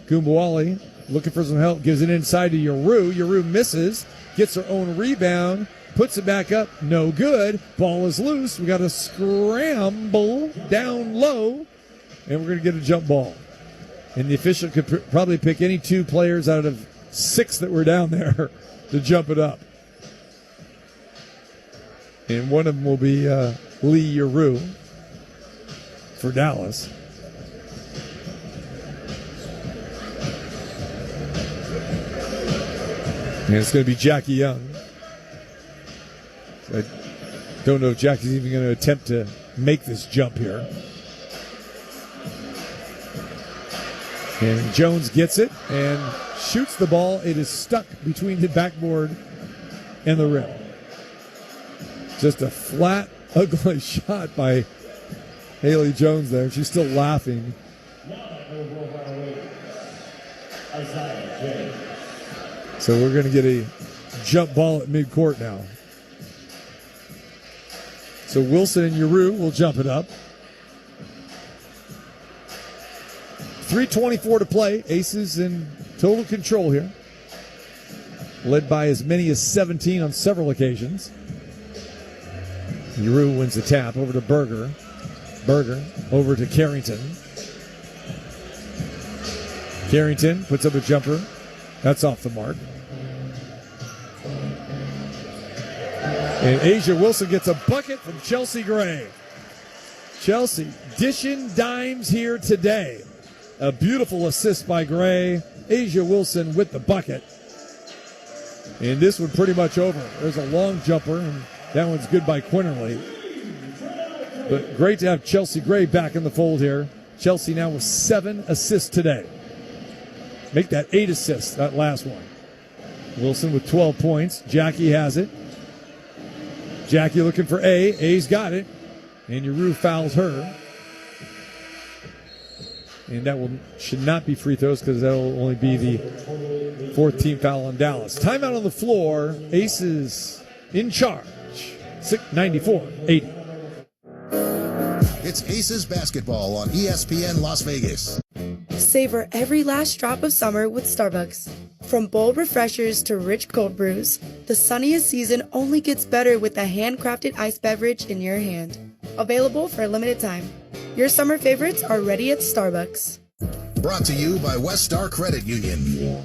Goombawali looking for some help, gives it inside to Yaru. Yaru misses, gets her own rebound, puts it back up, no good. Ball is loose. We got a scramble down low, and we're going to get a jump ball. And the official could probably pick any two players out of 6 that were down there to jump it up. And one of them will be Lee Yaru for Dallas. And it's going to be Jackie Young. I don't know if Jackie's even going to attempt to make this jump here. And Jones gets it and shoots the ball. It is stuck between the backboard and the rim. Just a flat, ugly shot by Haley Jones there. She's still laughing. So we're going to get a jump ball at midcourt now. So Wilson and Yaru will jump it up. 3:24 to play. Aces in total control here. Led by as many as 17 on several occasions. Yaru wins the tap over to Berger. Berger over to Carrington. Carrington puts up a jumper. That's off the mark. And Asia Wilson gets a bucket from Chelsea Gray. Chelsea dishing dimes here today. A beautiful assist by Gray. Asia Wilson with the bucket. And this one pretty much over. There's a long jumper, and that one's good by Quinterly. But great to have Chelsea Gray back in the fold here. Chelsea now with 7 assists today. Make that 8 assists, that last one. Wilson with 12 points. Jackie has it. Jackie looking for A. A's got it. And Yaru fouls her. And that should not be free throws because that will only be the 4th team foul on Dallas. Timeout on the floor. Aces in charge. 94-80. It's Aces basketball on ESPN Las Vegas. Savor every last drop of summer with Starbucks. From bold refreshers to rich cold brews, the sunniest season only gets better with a handcrafted iced beverage in your hand. Available for a limited time. Your summer favorites are ready at Starbucks. Brought to you by West Star Credit Union.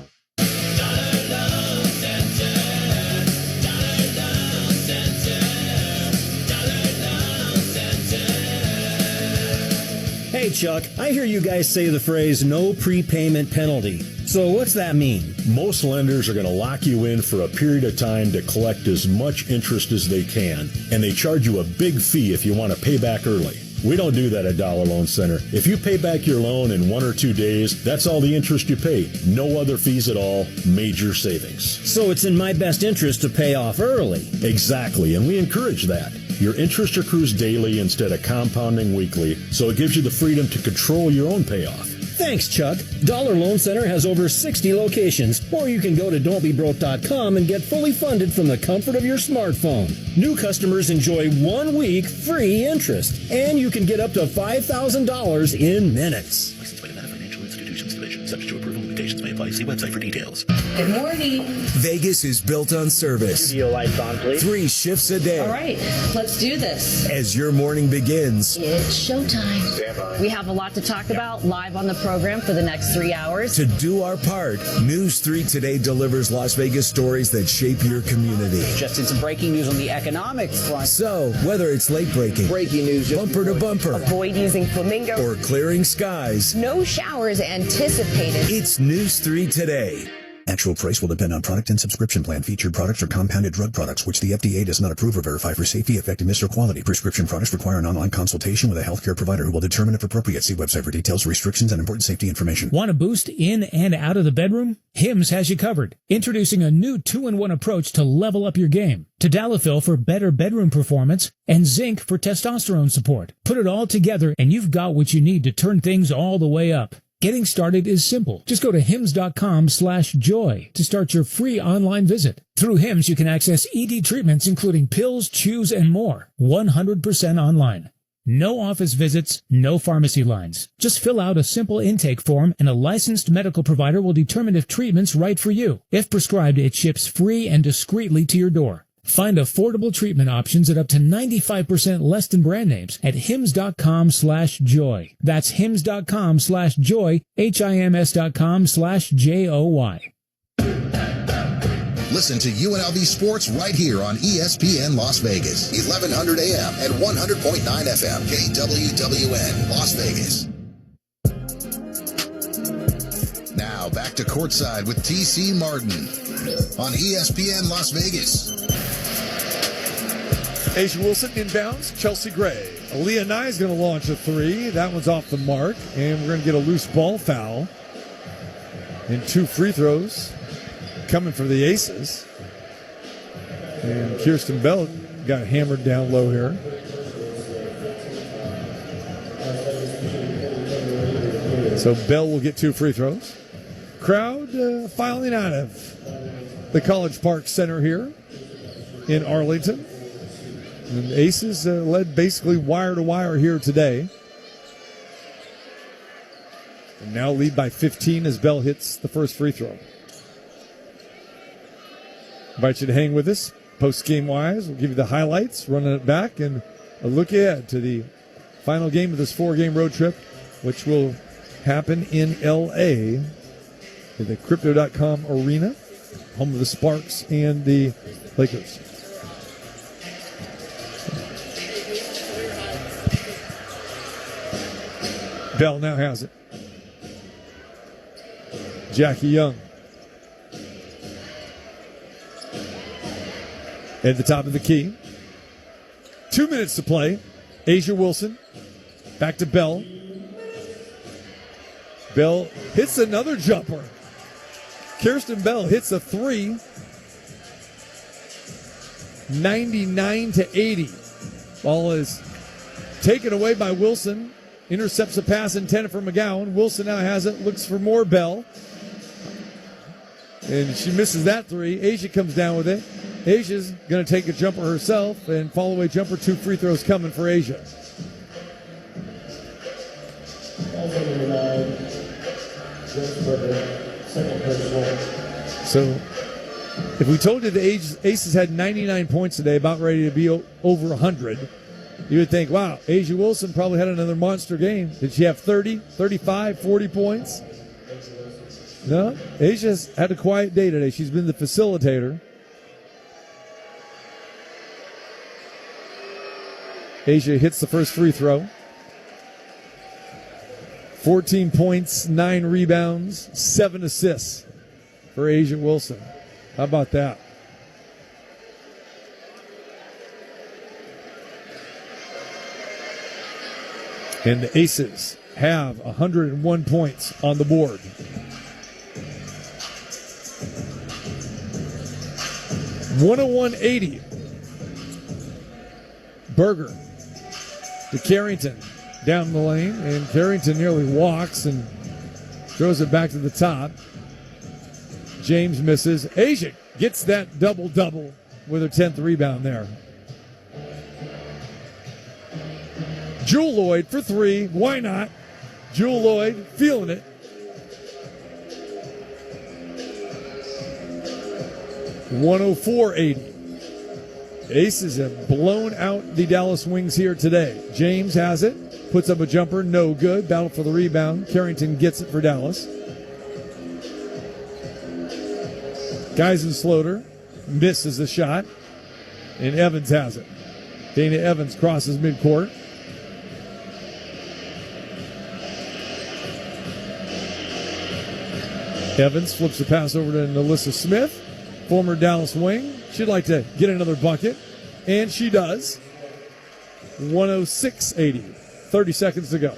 Hey, Chuck, I hear you guys say the phrase no prepayment penalty. So what's that mean? Most lenders are going to lock you in for a period of time to collect as much interest as they can, and they charge you a big fee if you want to pay back early. We don't do that at Dollar Loan Center. If you pay back your loan in 1 or 2 days, that's all the interest you pay. No other fees at all. Major savings. So it's in my best interest to pay off early. Exactly, and we encourage that. Your interest accrues daily instead of compounding weekly, so it gives you the freedom to control your own payoff. Thanks, Chuck. Dollar Loan Center has over 60 locations, or you can go to don'tbebroke.com and get fully funded from the comfort of your smartphone. New customers enjoy 1 week free interest, and you can get up to $5,000 in minutes. Licensed by Nevada Financial Institutions Division. Subject to approval, limitations may apply. See website for details. Good morning. Vegas is built on service. Studio lights on, please. 3 shifts a day. All right, let's do this. As your morning begins, It's showtime. We have a lot to talk about live on the program for the next 3 hours. to do our part, News 3 Today delivers Las Vegas stories that shape your community. Just in some breaking news on the economic front. So, whether it's late breaking, Breaking news. bumper to bumper, Avoid using flamingo. or clearing skies, No showers anticipated. it's News 3 Today. Actual price will depend on product and subscription plan. Featured products are compounded drug products, which the FDA does not approve or verify for safety, effectiveness, or quality. Prescription products require an online consultation with a healthcare provider who will determine if appropriate. See website for details, restrictions, and important safety information. Want a boost in and out of the bedroom? Hims has you covered. Introducing a new 2-in-1 approach to level up your game. Tadalafil for better bedroom performance and zinc for testosterone support. Put it all together and you've got what you need to turn things all the way up. Getting started is simple. Just go to hims.com/joy to start your free online visit. Through Hims, you can access ED treatments including pills, chews, and more. 100% online. No office visits, no pharmacy lines. Just fill out a simple intake form and a licensed medical provider will determine if treatment's right for you. If prescribed, it ships free and discreetly to your door. Find affordable treatment options at up to 95% less than brand names at hims.com/joy. That's hims.com/joy, HIMS.com/JOY. Listen to UNLV Sports right here on ESPN Las Vegas, 1100 AM and 100.9 FM, KWWN, Las Vegas. Now back to courtside with TC Martin on ESPN Las Vegas. Asia Wilson inbounds, Chelsea Gray. Aaliyah Nye is going to launch a 3. That one's off the mark, and we're going to get a loose ball foul. And 2 free throws coming for the Aces. And Kirsten Bell got hammered down low here. So Bell will get 2 free throws. Crowd filing out of the College Park Center here in Arlington. And the Aces led basically wire to wire here today. And now lead by 15 as Bell hits the first free throw. Invite you to hang with us post-game wise. We'll give you the highlights, running it back, and a look ahead to the final game of this 4-game road trip, which will happen in L.A. at the Crypto.com Arena, home of the Sparks and the Lakers. Bell now has it. Jackie Young at the top of the key. 2 minutes to play. Asia Wilson back to Bell. Bell hits another jumper. Kirsten Bell hits a 3. 99-80. Ball is taken away by Wilson. Intercepts a pass intended for McGowan. Wilson now has it. Looks for more Bell. And she misses that 3. Asia comes down with it. Asia's going to take a jumper herself. And fall-away jumper. 2 free throws coming for Asia. So, if we told you the Aces had 99 points today, about ready to be over 100, you would think, wow, Asia Wilson probably had another monster game. Did she have 30, 35, 40 points? No, Asia's had a quiet day today. She's been the facilitator. Asia hits the first free throw. 14 points, 9 rebounds, 7 assists for Asia Wilson. How about that? And the Aces have 101 points on the board. (101-80). Berger to Carrington down the lane, and Carrington nearly walks and throws it back to the top. James misses. Asia gets that double-double with her 10th rebound there. Jewel Lloyd for 3. Why not? Jewel Lloyd feeling it. 104-80. Aces have blown out the Dallas Wings here today. James has it, puts up a jumper, no good. Battle for the rebound. Carrington gets it for Dallas. Geisensloter misses the shot, and Evans has it. Dana Evans crosses midcourt. Evans flips the pass over to Nalissa Smith, former Dallas Wing. She'd like to get another bucket, and she does. 106-80. 30 seconds to go.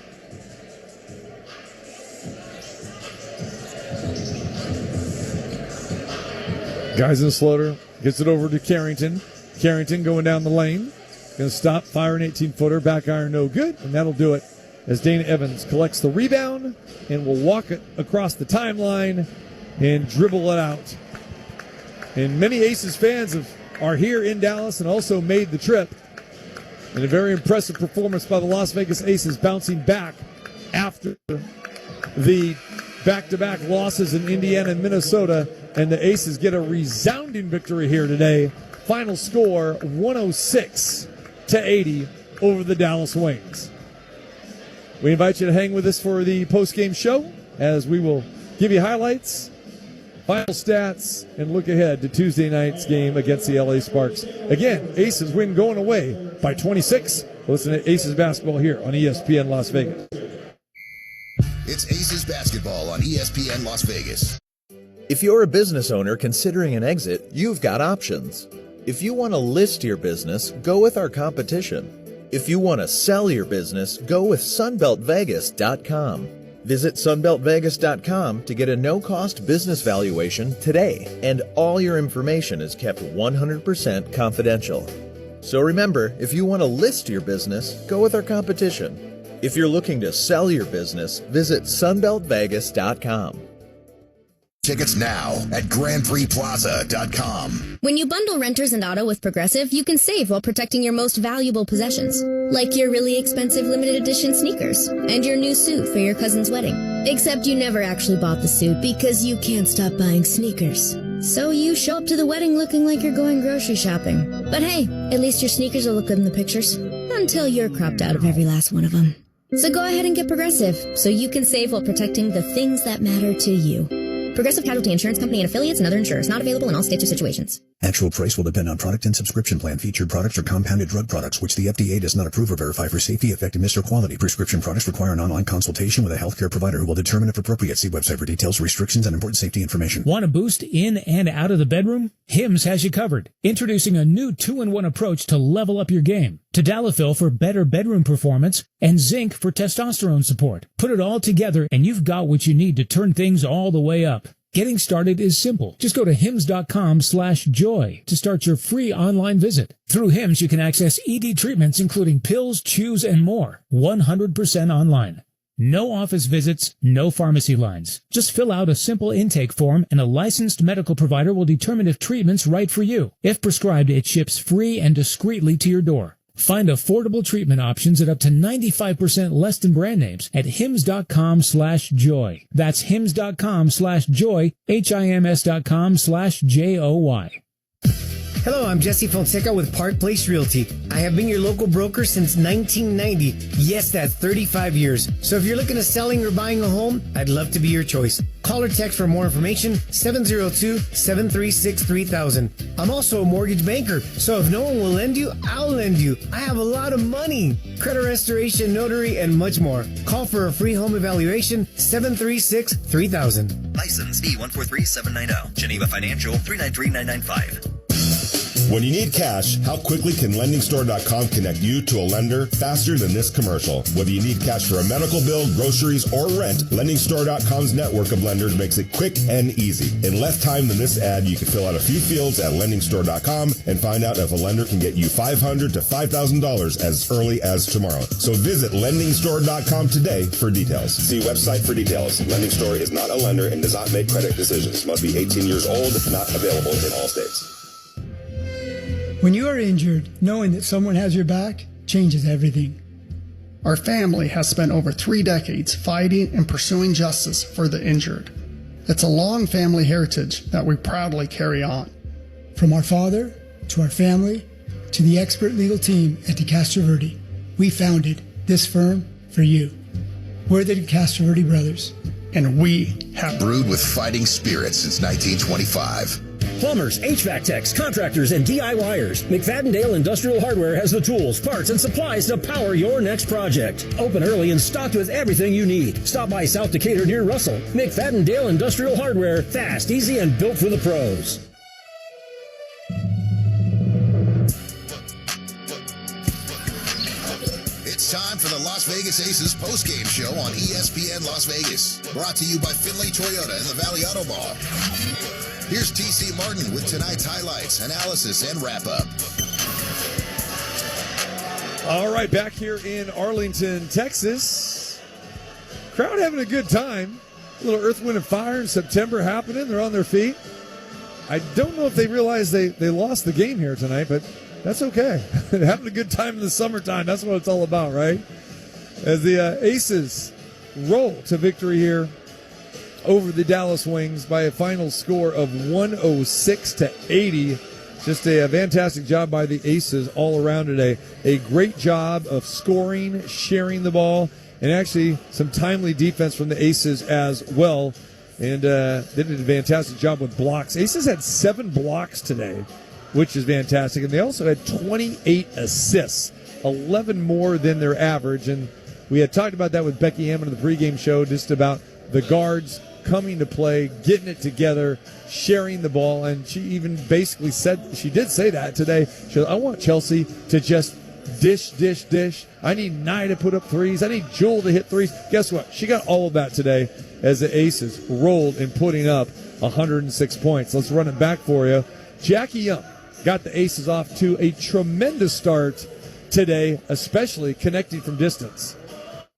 Geisensloter gets it over to Carrington. Carrington going down the lane. Going to stop, fire an 18-footer. Back iron, no good. And that'll do it as Dana Evans collects the rebound and will walk it across the timeline and dribble it out. And many Aces fans are here in Dallas and also made the trip. And a very impressive performance by the Las Vegas Aces, bouncing back after the back-to-back losses in Indiana and Minnesota. And the Aces get a resounding victory here today. Final score, 106-80 over the Dallas Wings. We invite you to hang with us for the post-game show as we will give you highlights, final stats, and look ahead to Tuesday night's game against the LA Sparks. Again, Aces win going away by 26. Listen to Aces basketball here on ESPN Las Vegas. It's Aces basketball on ESPN Las Vegas. If you're a business owner considering an exit, you've got options. If you want to list your business, go with our competition. If you want to sell your business, go with SunbeltVegas.com. Visit SunbeltVegas.com to get a no-cost business valuation today, and all your information is kept 100% confidential. So remember, if you want to list your business, go with our competition. If you're looking to sell your business, visit SunbeltVegas.com. Tickets now at GrandPrixPlaza.com. When you bundle renters and auto with Progressive, you can save while protecting your most valuable possessions, like your really expensive limited edition sneakers and your new suit for your cousin's wedding. Except you never actually bought the suit because you can't stop buying sneakers. So you show up to the wedding looking like you're going grocery shopping. But hey, at least your sneakers will look good in the pictures, until you're cropped out of every last one of them. So go ahead and get Progressive so you can save while protecting the things that matter to you. Progressive Casualty Insurance Company and affiliates and other insurers. Not available in all states or situations. Actual price will depend on product and subscription plan. Featured products are compounded drug products, which the FDA does not approve or verify for safety, effectiveness, or quality. Prescription products require an online consultation with a healthcare provider who will determine if appropriate. See website for details, restrictions, and important safety information. Want to boost in and out of the bedroom? Hims has you covered. Introducing a new 2-in-1 approach to level up your game. Tadalafil for better bedroom performance and zinc for testosterone support. Put it all together and you've got what you need to turn things all the way up. Getting started is simple. Just go to hims.com/joy to start your free online visit. Through Hims, you can access ED treatments including pills, chews, and more. 100% online. No office visits, no pharmacy lines. Just fill out a simple intake form and a licensed medical provider will determine if treatment's right for you. If prescribed, it ships free and discreetly to your door. Find affordable treatment options at up to 95% less than brand names at hims.com/joy. That's hims.com/joy, HIMS.com/JOY. Hello, I'm Jesse Fonseca with Park Place Realty. I have been your local broker since 1990. Yes, that's 35 years. So if you're looking at selling or buying a home, I'd love to be your choice. Call or text for more information, 702-736-3000. I'm also a mortgage banker, so if no one will lend you, I'll lend you. I have a lot of money. Credit restoration, notary, and much more. Call for a free home evaluation, 736-3000. License B143790. Geneva Financial 393995. When you need cash, how quickly can LendingStore.com connect you to a lender faster than this commercial? Whether you need cash for a medical bill, groceries, or rent, LendingStore.com's network of lenders makes it quick and easy. In less time than this ad, you can fill out a few fields at LendingStore.com and find out if a lender can get you $500 to $5,000 as early as tomorrow. So visit LendingStore.com today for details. See website for details. LendingStore is not a lender and does not make credit decisions. Must be 18 years old. Not available in all states. When you are injured, knowing that someone has your back changes everything. Our family has spent over 3 decades fighting and pursuing justice for the injured. It's a long family heritage that we proudly carry on. From our father to our family to the expert legal team at DeCastroverde, we founded this firm for you. We're the DeCastroverde brothers. And we have brewed with fighting spirit since 1925. Plumbers, HVAC techs, contractors, and DIYers. McFadden-Dale Industrial Hardware has the tools, parts, and supplies to power your next project. Open early and stocked with everything you need. Stop by South Decatur near Russell. McFadden-Dale Industrial Hardware. Fast, easy, and built for the pros. It's time for the Las Vegas Aces postgame show on ESPN Las Vegas. Brought to you by Finley Toyota and the Valley Auto Mall. Here's TC Martin with tonight's highlights, analysis, and wrap-up. All right, back here in Arlington, Texas. Crowd having a good time. A little Earth, Wind, and Fire in September happening. They're on their feet. I don't know if they realize they lost the game here tonight, but that's okay. Having a good time in the summertime, that's what it's all about, right? As the Aces roll to victory here over the Dallas Wings by a final score of 106-80. Just a fantastic job by the Aces all around today. A great job of scoring, sharing the ball, and actually some timely defense from the Aces as well. And they did a fantastic job with blocks. Aces had 7 blocks today, which is fantastic. And they also had 28 assists, 11 more than their average. And we had talked about that with Becky Hammond in the pregame show, just about the guards coming to play, getting it together, sharing the ball. And she even basically said, she did say that today. She said, I want Chelsea to just dish. I need Nye to put up threes. I need Jewel to hit threes. Guess what? She got all of that today as the Aces rolled in putting up 106 points. Let's run it back for you. Jackie Young got the Aces off to a tremendous start today, especially connecting from distance.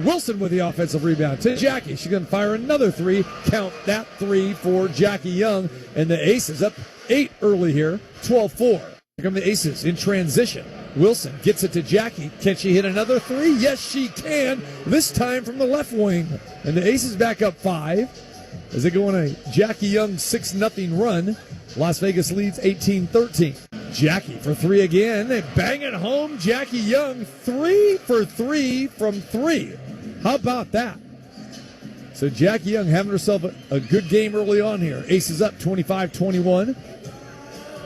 Wilson with the offensive rebound to Jackie. She's going to fire another 3. Count that 3 for Jackie Young. And the Aces up 8 early here, 12-4. Here come the Aces in transition. Wilson gets it to Jackie. Can she hit another 3? Yes, she can. This time from the left wing. And the Aces back up 5 as they go on a Jackie Young 6-0 run. Las Vegas leads 18-13. Jackie for 3 again. They bang it home. Jackie Young 3 for 3 from 3. How about that? So Jackie Young having herself a good game early on here. Aces up 25-21.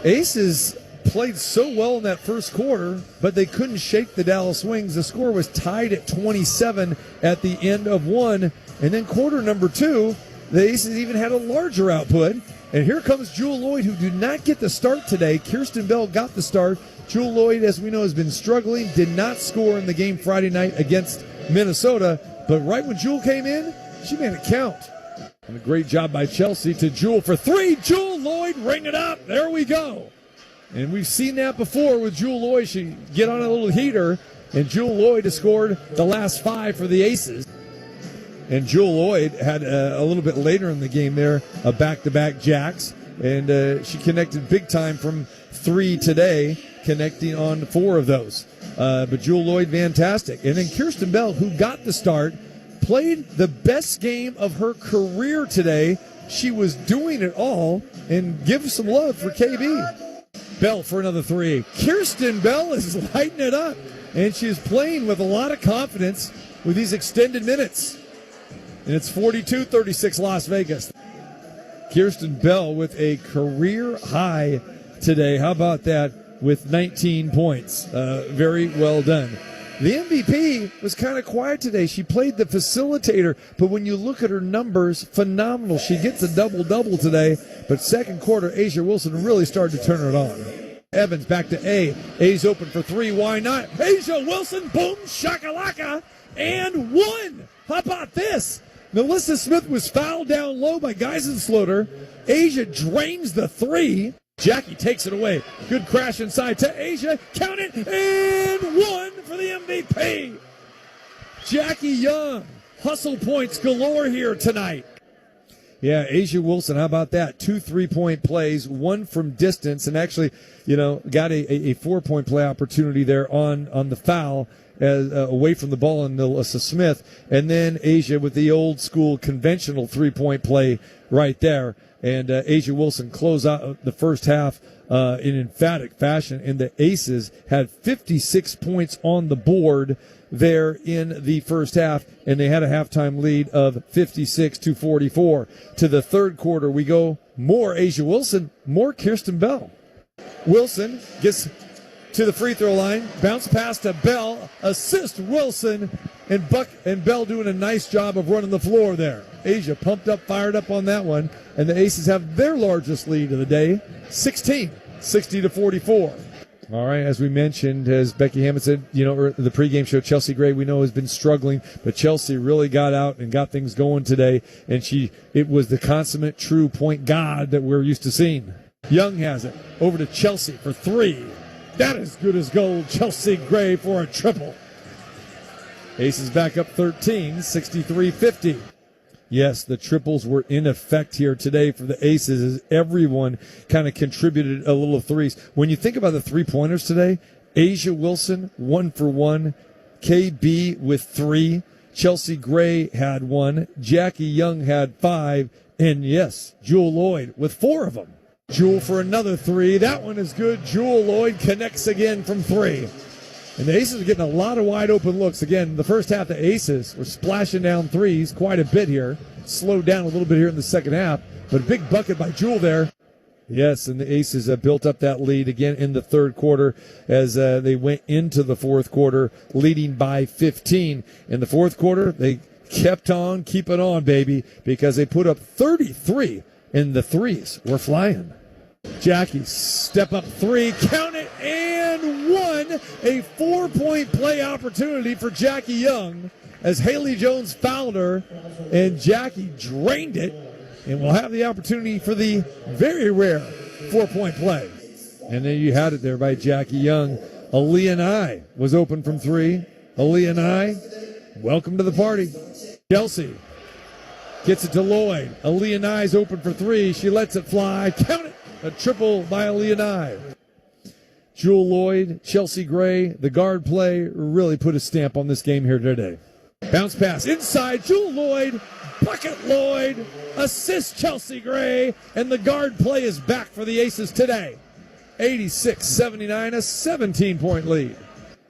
Aces played so well in that first quarter, but they couldn't shake the Dallas Wings. The score was tied at 27 at the end of 1. And then quarter number 2, the Aces even had a larger output. And here comes Jewel Lloyd, who did not get the start today. Kirsten Bell got the start. Jewel Lloyd, as we know, has been struggling, did not score in the game Friday night against Minnesota. But right when Jewel came in, she made it count. And a great job by Chelsea to Jewel for 3. Jewel Lloyd, ring it up. There we go. And we've seen that before with Jewel Lloyd. She get on a little heater, and Jewel Lloyd has scored the last 5 for the Aces. And Jewel Lloyd had a little bit later in the game there a back-to-back jacks, and she connected big time from 3 today, connecting on 4 of those. But Jewel Lloyd, fantastic. And then Kirsten Bell, who got the start, played the best game of her career today. She was doing it all, and give some love for KB. Bell for another 3. Kirsten Bell is lighting it up, and she is playing with a lot of confidence with these extended minutes. And it's 42-36 Las Vegas. Kirsten Bell with a career high today. How about that with 19 points? Very well done. The MVP was kind of quiet today. She played the facilitator, but when you look at her numbers, phenomenal. She gets a double-double today, but second quarter, A'ja Wilson really started to turn it on. Evans back to A. A's open for 3. Why not? A'ja Wilson, boom, shakalaka, and 1. How about this? Melissa Smith was fouled down low by Geisensloter. A'ja drains the 3. Jackie takes it away. Good crash inside to A'ja. Count it, and 1 for the MVP. Jackie Young. Hustle points galore here tonight. Yeah, A'ja Wilson, how about that? 2 3-point plays, 1 from distance, and actually, got a 4-point play opportunity there on the foul. away from the ball in Alyssa Smith. And then Asia with the old school conventional three-point play right there. And Asia Wilson closed out the first half in emphatic fashion. And the Aces had 56 points on the board there in the first half, and they had a halftime lead of 56-44. To the third quarter, we go. More Asia Wilson, more Kirsten Bell. Wilson gets to the free throw line, bounce pass to Bell, assist Wilson, and Bell doing a nice job of running the floor there. Asia pumped up, fired up on that one, and the Aces have their largest lead of the day, 16, 60-44. All right, as we mentioned, as Becky Hammond said, the pregame show, Chelsea Gray, we know, has been struggling, but Chelsea really got out and got things going today, and it was the consummate true point guard that we're used to seeing. Young has it, over to Chelsea for three. That is good as gold. Chelsea Gray for a triple. Aces back up 13, 63-50. Yes, the triples were in effect here today for the Aces as everyone kind of contributed a little threes. When you think about the three-pointers today, Asia Wilson, 1 for 1. KB with 3. Chelsea Gray had 1. Jackie Young had 5. And yes, Jewel Lloyd with 4 of them. Jewel for another 3. That one is good. Jewel Lloyd connects again from 3. And the Aces are getting a lot of wide open looks. Again, the first half, the Aces were splashing down threes quite a bit here. Slowed down a little bit here in the second half. But a big bucket by Jewel there. Yes, and the Aces built up that lead again in the third quarter as they went into the fourth quarter, leading by 15. In the fourth quarter, they kept on keeping on, baby, because they put up 33, and the threes were flying. Jackie, step up 3, count it, and 1. A 4-point play opportunity for Jackie Young as Haley Jones fouled her, and Jackie drained it, and will have the opportunity for the very rare 4-point play. And then you had it there by Jackie Young. Aaliyah Nye was open from 3. Aaliyah Nye, welcome to the party. Chelsea gets it to Lloyd. Aaliyah Nye's open for 3. She lets it fly. Count it. A triple by Aaliyah Nye. Jewel Lloyd, Chelsea Gray, the guard play really put a stamp on this game here today. Bounce pass inside, Jewel Lloyd, bucket Lloyd, assist Chelsea Gray, and the guard play is back for the Aces today. 86-79, a 17-point lead.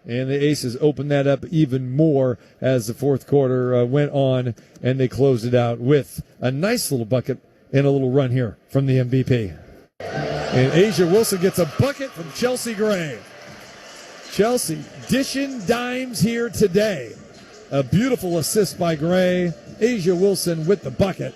And the Aces opened that up even more as the fourth quarter went on, and they closed it out with a nice little bucket and a little run here from the MVP. And Asia Wilson gets a bucket from Chelsea Gray. Chelsea dishing dimes here today. A beautiful assist by Gray. Asia Wilson with the bucket.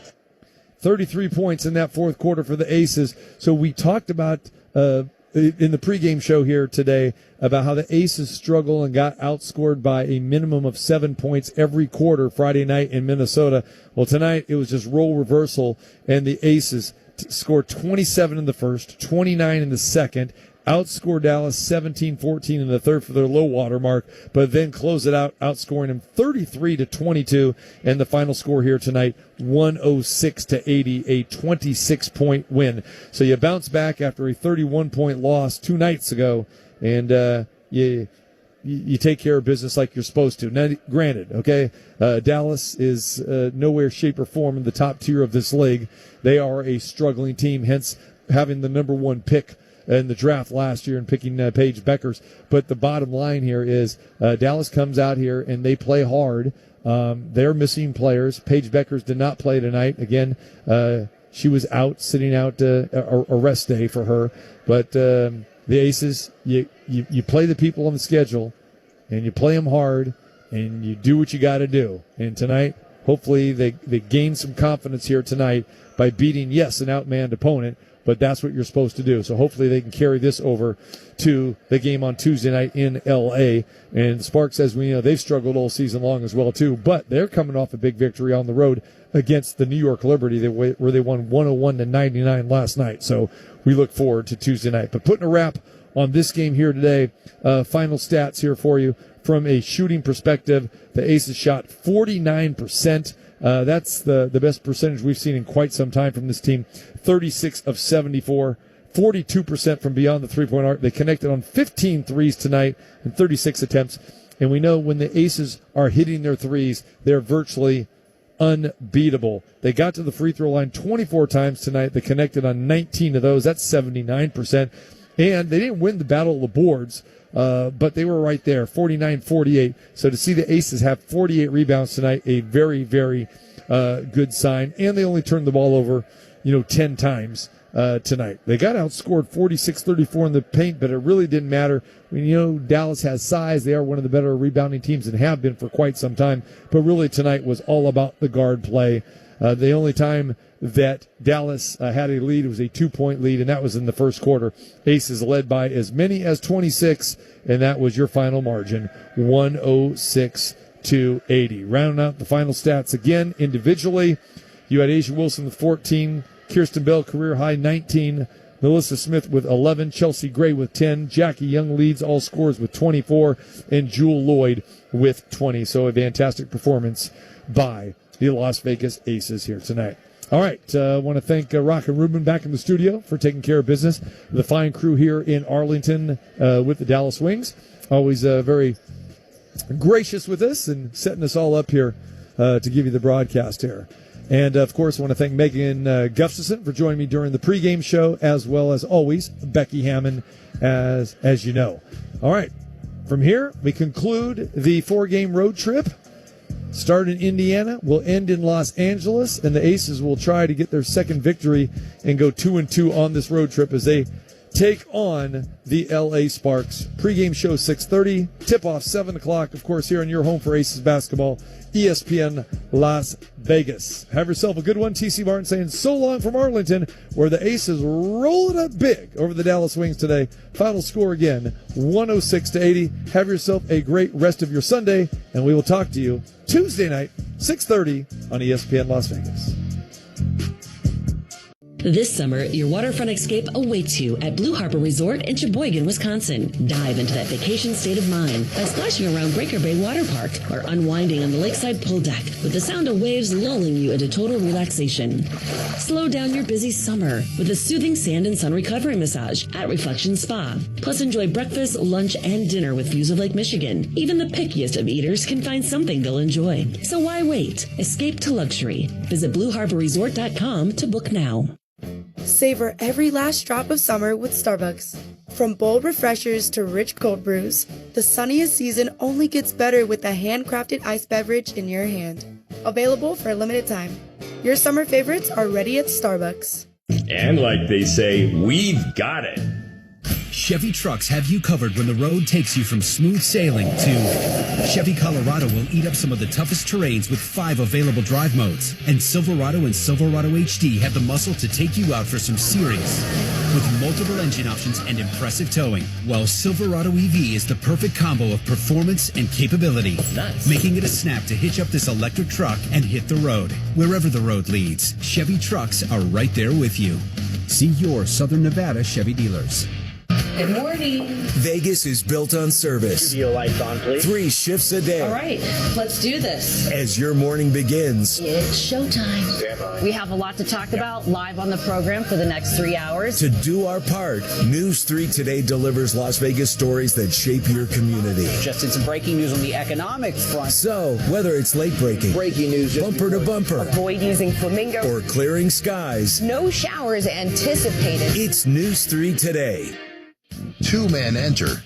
33 points in that fourth quarter for the Aces. So we talked about in the pregame show here today about how the Aces struggle and got outscored by a minimum of 7 points every quarter Friday night in Minnesota. Well, tonight it was just role reversal, and the Aces scored 27 in the first, 29 in the second, outscored Dallas 17-14 in the third for their low water mark, but then close it out, outscoring them 33-22, and the final score here tonight, 106-80, a 26-point win. So you bounce back after a 31-point loss 2 nights ago, and you take care of business like you're supposed to. Now, granted, okay, Dallas is nowhere, shape, or form in the top tier of this league. They are a struggling team, hence having the number 1 pick in the draft last year and picking Paige Beckers. But the bottom line here is Dallas comes out here and they play hard. They're missing players. Paige Beckers did not play tonight. Again, she was out, sitting out a rest day for her. But the Aces, you play the people on the schedule, and you play them hard, and you do what you got to do. And tonight, hopefully they gain some confidence here tonight by beating, yes, an outmanned opponent, but that's what you're supposed to do. So hopefully they can carry this over to the game on Tuesday night in L.A. And Sparks, as we know, they've struggled all season long as well, too, but they're coming off a big victory on the road against the New York Liberty, where they won 101-99 last night. So we look forward to Tuesday night. But putting a wrap on this game here today, final stats here for you. From a shooting perspective, the Aces shot 49%. That's the best percentage we've seen in quite some time from this team. 36 of 74, 42% from beyond the three-point arc. They connected on 15 threes tonight and 36 attempts. And we know when the Aces are hitting their threes, they're virtually unbeatable. They got to the free throw line 24 times tonight. They connected on 19 of those. That's 79%. And they didn't win the battle of the boards, but they were right there, 49-48. So to see the Aces have 48 rebounds tonight, a very, very good sign. And they only turned the ball over, 10 times tonight. They got outscored 46-34 in the paint, but it really didn't matter. Dallas has size. They are one of the better rebounding teams and have been for quite some time. But really tonight was all about the guard play. The only time that Dallas had a lead was a 2-point lead, and that was in the first quarter. Aces led by as many as 26, and that was your final margin, 106-80. Rounding out the final stats again individually, you had Asia Wilson with 14, Kirsten Bell career high 19, Melissa Smith with 11, Chelsea Gray with 10, Jackie Young leads all scorers with 24, and Jewel Lloyd with 20. So a fantastic performance by the Las Vegas Aces here tonight. All right, I want to thank Rock and Ruben back in the studio for taking care of business. The fine crew here in Arlington with the Dallas Wings. Always very gracious with us and setting us all up here to give you the broadcast here. And, of course, I want to thank Megan Gustafson for joining me during the pregame show, as well as always, Becky Hammond, as you know. All right, from here, we conclude the 4-game road trip. Start in Indiana, will end in Los Angeles, and the Aces will try to get their second victory and go 2-2 on this road trip as they take on the L.A. Sparks. Pre-game show 6:30, tip-off 7 o'clock, of course, here on your home for Aces basketball, ESPN Las Vegas. Have yourself a good one. TC Martin saying so long from Arlington, where the Aces roll it up big over the Dallas Wings today. Final score again, 106-80. Have yourself a great rest of your Sunday, and we will talk to you Tuesday night, 6:30 on ESPN Las Vegas. This summer, your waterfront escape awaits you at Blue Harbor Resort in Sheboygan, Wisconsin. Dive into that vacation state of mind by splashing around Breaker Bay Water Park or unwinding on the lakeside pool deck with the sound of waves lulling you into total relaxation. Slow down your busy summer with a soothing sand and sun recovery massage at Reflection Spa. Plus, enjoy breakfast, lunch, and dinner with views of Lake Michigan. Even the pickiest of eaters can find something they'll enjoy. So why wait? Escape to luxury. Visit BlueHarborResort.com to book now. Savor every last drop of summer with Starbucks. From bold refreshers to rich cold brews, the sunniest season only gets better with a handcrafted iced beverage in your hand. Available for a limited time. Your summer favorites are ready at Starbucks. And like they say, we've got it. Chevy trucks have you covered when the road takes you from smooth sailing to Chevy Colorado will eat up some of the toughest terrains with 5 available drive modes. And Silverado and Silverado HD have the muscle to take you out for some serious with multiple engine options and impressive towing. While Silverado EV is the perfect combo of performance and capability, making it a snap to hitch up this electric truck and hit the road. Wherever the road leads, Chevy trucks are right there with you. See your Southern Nevada Chevy dealers. Good morning. Vegas is built on service. Studio lights on, please. 3 shifts a day. All right, let's do this. As your morning begins, It's showtime. We have a lot to talk about live on the program for the next 3 hours. to do our part, News 3 Today delivers Las Vegas stories that shape your community. Just did some breaking news on the economic front. So, whether it's late breaking, Breaking news. bumper to bumper, Avoid using flamingo. or clearing skies, No showers anticipated. it's News 3 Today. 2 men enter,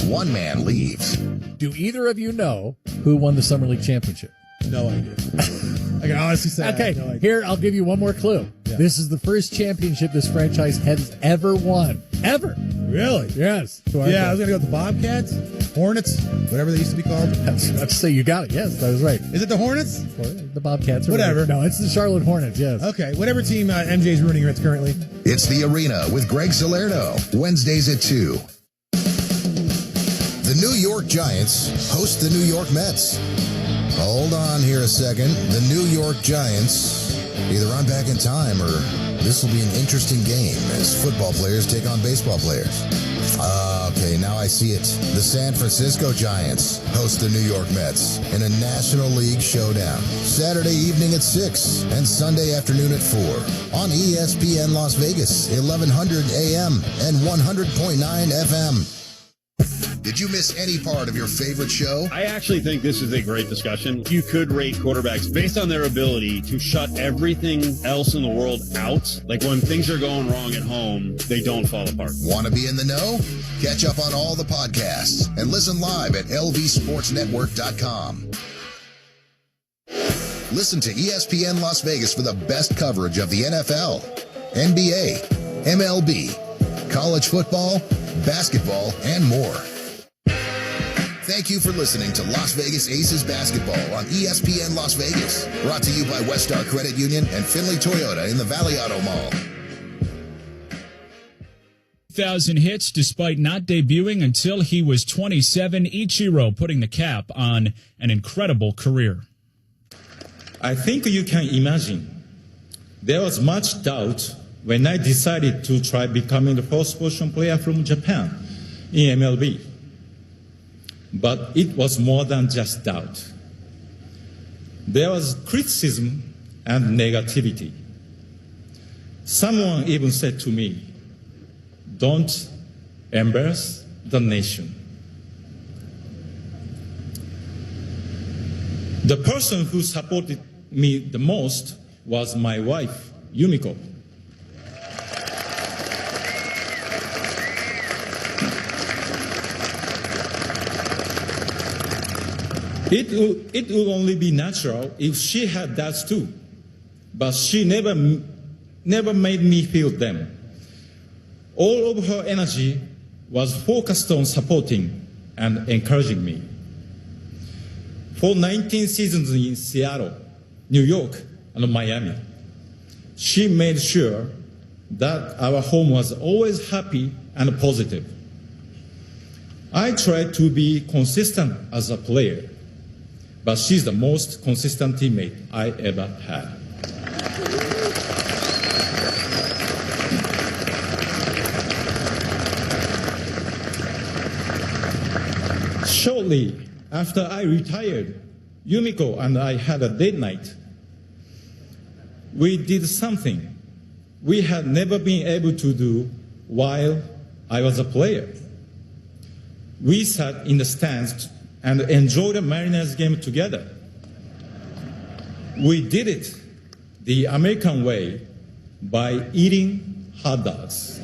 1 man leaves. Do either of you know who won the Summer League championship? No idea. I can honestly say Okay, I have no idea. here, I'll give you one more clue. Yeah. This is the first championship this franchise has ever won. Ever. Really? Yes. So Yeah, I was going to go with the Bobcats, Hornets, whatever they used to be called. Let's say you got it. Yes, that was right. Is it the Hornets? Or the Bobcats. Or Whatever. No, it's the Charlotte Hornets, yes. Okay, whatever team MJ's rooting against currently. It's The Arena with Greg Salerno, Wednesdays at 2. The New York Giants host the New York Mets. Hold on here a second. The New York Giants either run back in time or this will be an interesting game as football players take on baseball players. Okay, now I see it. The San Francisco Giants host the New York Mets in a National League showdown. Saturday evening at 6 and Sunday afternoon at 4 on ESPN Las Vegas, 1100 AM and 100.9 FM. Did you miss any part of your favorite show? I actually think this is a great discussion. You could rate quarterbacks based on their ability to shut everything else in the world out. Like when things are going wrong at home, they don't fall apart. Want to be in the know? Catch up on all the podcasts and listen live at lvsportsnetwork.com. Listen to ESPN Las Vegas for the best coverage of the NFL, NBA, MLB, college football, basketball, and more. Thank you for listening to Las Vegas Aces Basketball on ESPN Las Vegas. Brought to you by Westar Credit Union and Finley Toyota in the Valley Auto Mall. 1,000 hits despite not debuting until he was 27. Ichiro putting the cap on an incredible career. I think you can imagine there was much doubt when I decided to try becoming the first position player from Japan in MLB. But it was more than just doubt. There was criticism and negativity. Someone even said to me, "Don't embarrass the nation." The person who supported me the most was my wife, Yumiko. It would only be natural if she had that too, but she never made me feel them. All of her energy was focused on supporting and encouraging me. For 19 seasons in Seattle, New York, and Miami, she made sure that our home was always happy and positive. I tried to be consistent as a player, but she's the most consistent teammate I ever had. Shortly after I retired, Yumiko and I had a date night. We did something we had never been able to do while I was a player. We sat in the stands and enjoyed a Mariners game together. We did it the American way by eating hot dogs.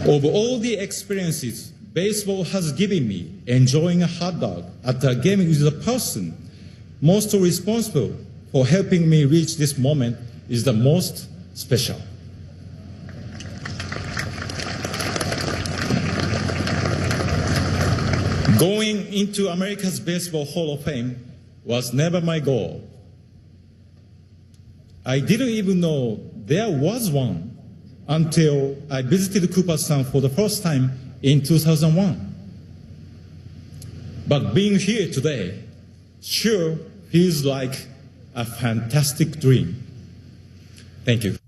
Of all the experiences baseball has given me, enjoying a hot dog at a game with the person most responsible for helping me reach this moment is the most special. Going into America's Baseball Hall of Fame was never my goal. I didn't even know there was one until I visited Cooperstown for the first time in 2001. But being here today sure feels like a fantastic dream. Thank you.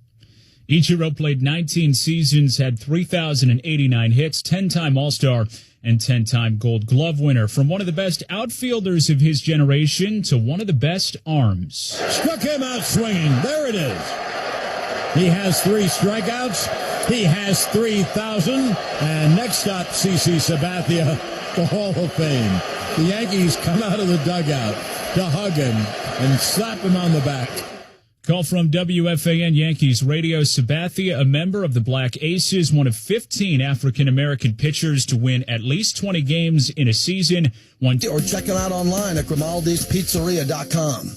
Ichiro played 19 seasons, had 3,089 hits, 10-time All-Star, and 10-time Gold Glove winner. From one of the best outfielders of his generation to one of the best arms. Struck him out swinging. There it is. He has 3 strikeouts. He has 3,000. And next up, CC Sabathia, the Hall of Fame. The Yankees come out of the dugout to hug him and slap him on the back. Call from WFAN Yankees Radio. Sabathia, a member of the Black Aces, one of 15 African-American pitchers to win at least 20 games in a season. Or check them out online at Grimaldi'sPizzeria.com.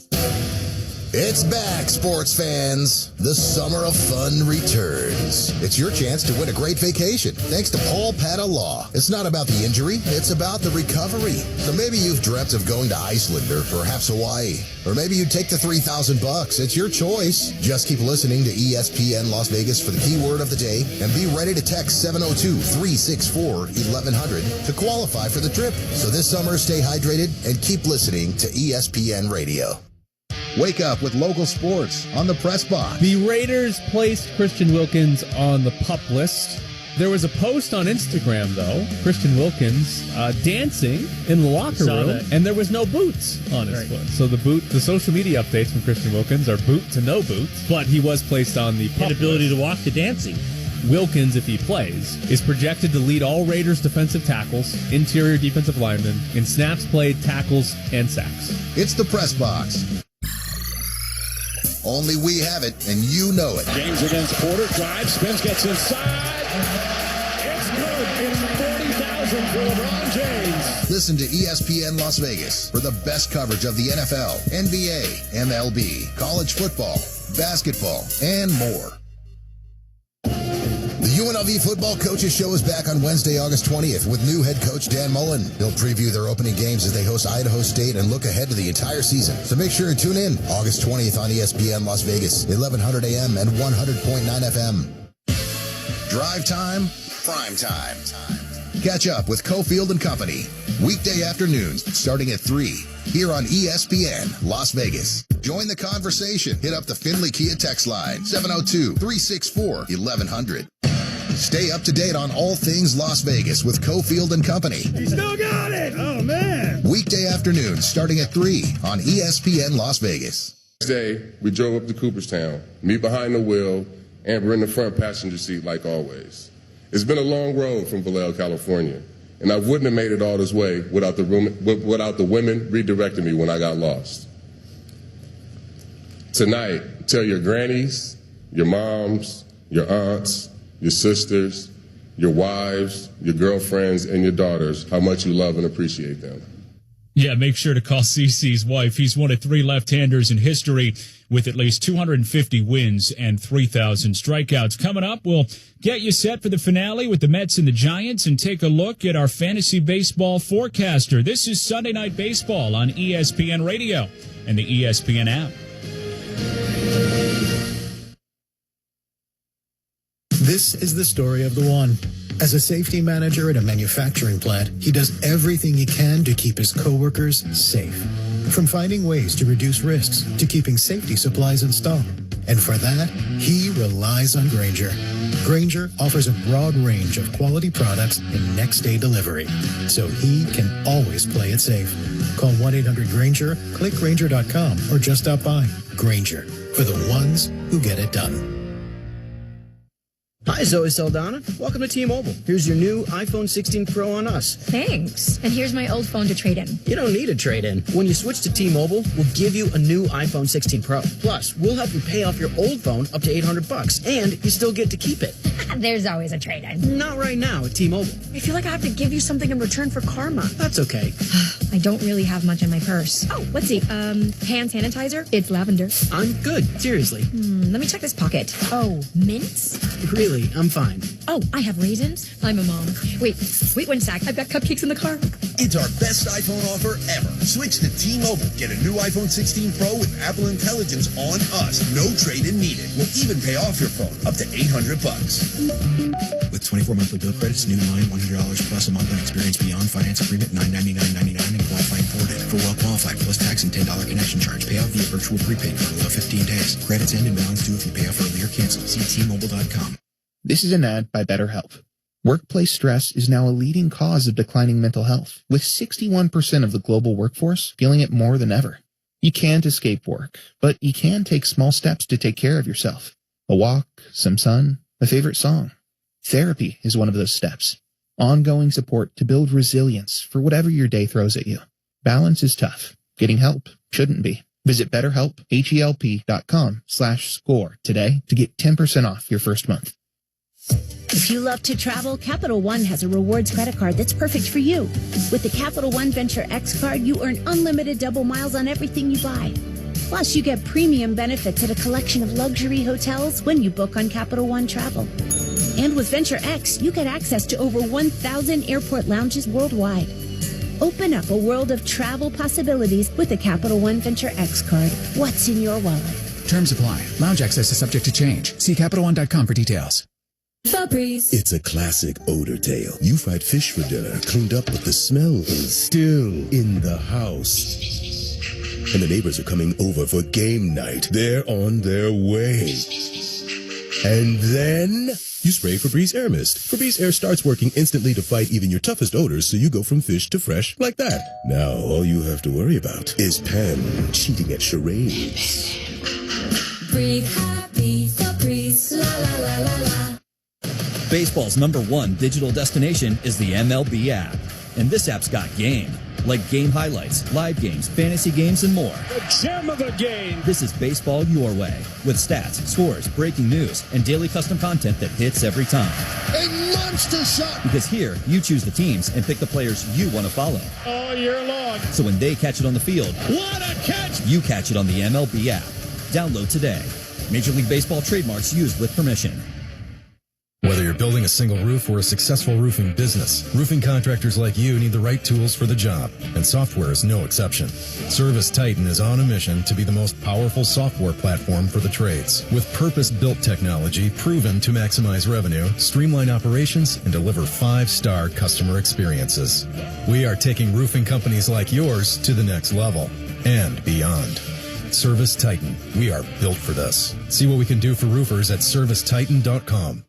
It's back, sports fans. The summer of fun returns. It's your chance to win a great vacation, thanks to Paul Pata Law. It's not about the injury, it's about the recovery. So maybe you've dreamt of going to Iceland or perhaps Hawaii. Or maybe you'd take the $3,000. It's your choice. Just keep listening to ESPN Las Vegas for the keyword of the day and be ready to text 702-364-1100 to qualify for the trip. So this summer, stay hydrated and keep listening to ESPN Radio. Wake up with local sports on the Press Box. The Raiders placed Christian Wilkins on the PUP list. There was a post on Instagram, though, Christian Wilkins dancing in the locker room, and there was no boots on his foot. So the social media updates from Christian Wilkins are boot to no boots, but he was placed on the PUP inability list. to walk to dancing. Wilkins, if he plays, is projected to lead all Raiders defensive tackles, interior defensive linemen, in snaps played, tackles, and sacks. It's the Press Box. Only we have it, and you know it. James against Porter, drives, spins, gets inside. It's good. It's 40,000 for LeBron James. Listen to ESPN Las Vegas for the best coverage of the NFL, NBA, MLB, college football, basketball, and more. The UNLV Football Coaches Show is back on Wednesday, August 20th with new head coach Dan Mullen. He'll preview their opening games as they host Idaho State and look ahead to the entire season. So make sure to tune in August 20th on ESPN Las Vegas, 1100 AM and 100.9 FM. Drive time, prime time. Catch up with Cofield and Company. Weekday afternoons starting at 3 here on ESPN Las Vegas. Join the conversation. Hit up the Findlay Kia text line, 702-364-1100. Stay up to date on all things Las Vegas with Cofield and Company. He still got it. Oh, man. Weekday afternoons starting at 3 on ESPN Las Vegas. Next day, we drove up to Cooperstown, me behind the wheel, Amber in the front passenger seat like always. It's been a long road from Vallejo, California, and I wouldn't have made it all this way without the women redirecting me when I got lost. Tonight, tell your grannies, your moms, your aunts, your sisters, your wives, your girlfriends, and your daughters how much you love and appreciate them. Yeah, make sure to call CeCe's wife. He's one of 3 left-handers in history with at least 250 wins and 3,000 strikeouts. Coming up, we'll get you set for the finale with the Mets and the Giants and take a look at our fantasy baseball forecaster. This is Sunday Night Baseball on ESPN Radio and the ESPN app. This is the story of the one. As a safety manager at a manufacturing plant, he does everything he can to keep his coworkers safe. From finding ways to reduce risks to keeping safety supplies in stock. And for that, he relies on Grainger. Grainger offers a broad range of quality products and next-day delivery, so he can always play it safe. Call 1-800-GRAINGER, click Grainger.com, or just stop by. Grainger, for the ones who get it done. Hi, Zoe Saldana. Welcome to T-Mobile. Here's your new iPhone 16 Pro on us. Thanks. And here's my old phone to trade in. You don't need a trade-in. When you switch to T-Mobile, we'll give you a new iPhone 16 Pro. Plus, we'll help you pay off your old phone up to $800, and you still get to keep it. There's always a trade-in. Not right now at T-Mobile. I feel like I have to give you something in return for karma. That's okay. I don't really have much in my purse. Oh, let's see. Hand sanitizer? It's lavender. I'm good. Seriously. Let me check this pocket. Oh, mints? Really, I'm fine. Oh, I have raisins. I'm a mom. Wait 1 sec. I've got cupcakes in the car. It's our best iPhone offer ever. Switch to T-Mobile. Get a new iPhone 16 Pro with Apple Intelligence on us. No trade-in needed. We'll even pay off your phone up to $800. With 24 monthly bill credits, new line $100 plus a month on experience beyond finance agreement $999.99 and qualifying forwarded. For well qualified plus tax and $10 connection charge. Pay off via virtual prepaid card below 15 days. Credits end and balance due if you pay off early or cancel. See T-Mobile.com. This is an ad by BetterHelp. Workplace stress is now a leading cause of declining mental health, with 61% of the global workforce feeling it more than ever. You can't escape work, but you can take small steps to take care of yourself. A walk, some sun, a favorite song. Therapy is one of those steps. Ongoing support to build resilience for whatever your day throws at you. Balance is tough. Getting help shouldn't be. Visit BetterHelp.com/score today to get 10% off your first month. If you love to travel, Capital One has a rewards credit card that's perfect for you. With the Capital One Venture X card, you earn unlimited double miles on everything you buy. Plus, you get premium benefits at a collection of luxury hotels when you book on Capital One Travel. And with Venture X, you get access to over 1,000 airport lounges worldwide. Open up a world of travel possibilities with the Capital One Venture X card. What's in your wallet? Terms apply. Lounge access is subject to change. See CapitalOne.com for details. Febreze. It's a classic odor tale. You fried fish for dinner, cleaned up, but the smell is still in the house. And the neighbors are coming over for game night. They're on their way. And then you spray Febreze Air Mist. Febreze Air starts working instantly to fight even your toughest odors, so you go from fish to fresh like that. Now all you have to worry about is Pam cheating at charades. Breathe happy, Febreze, la la la la la. Baseball's #1 digital destination is the MLB app. And this app's got game. Like game highlights, live games, fantasy games, and more. The gem of a game. This is baseball your way. With stats, scores, breaking news, and daily custom content that hits every time. A monster shot. Because here, you choose the teams and pick the players you want to follow. All year long. So when they catch it on the field, what a catch! You catch it on the MLB app. Download today. Major League Baseball trademarks used with permission. Whether you're building a single roof or a successful roofing business, roofing contractors like you need the right tools for the job, and software is no exception. Service Titan is on a mission to be the most powerful software platform for the trades, with purpose-built technology proven to maximize revenue, streamline operations, and deliver 5-star customer experiences. We are taking roofing companies like yours to the next level and beyond. Service Titan. We are built for this. See what we can do for roofers at servicetitan.com.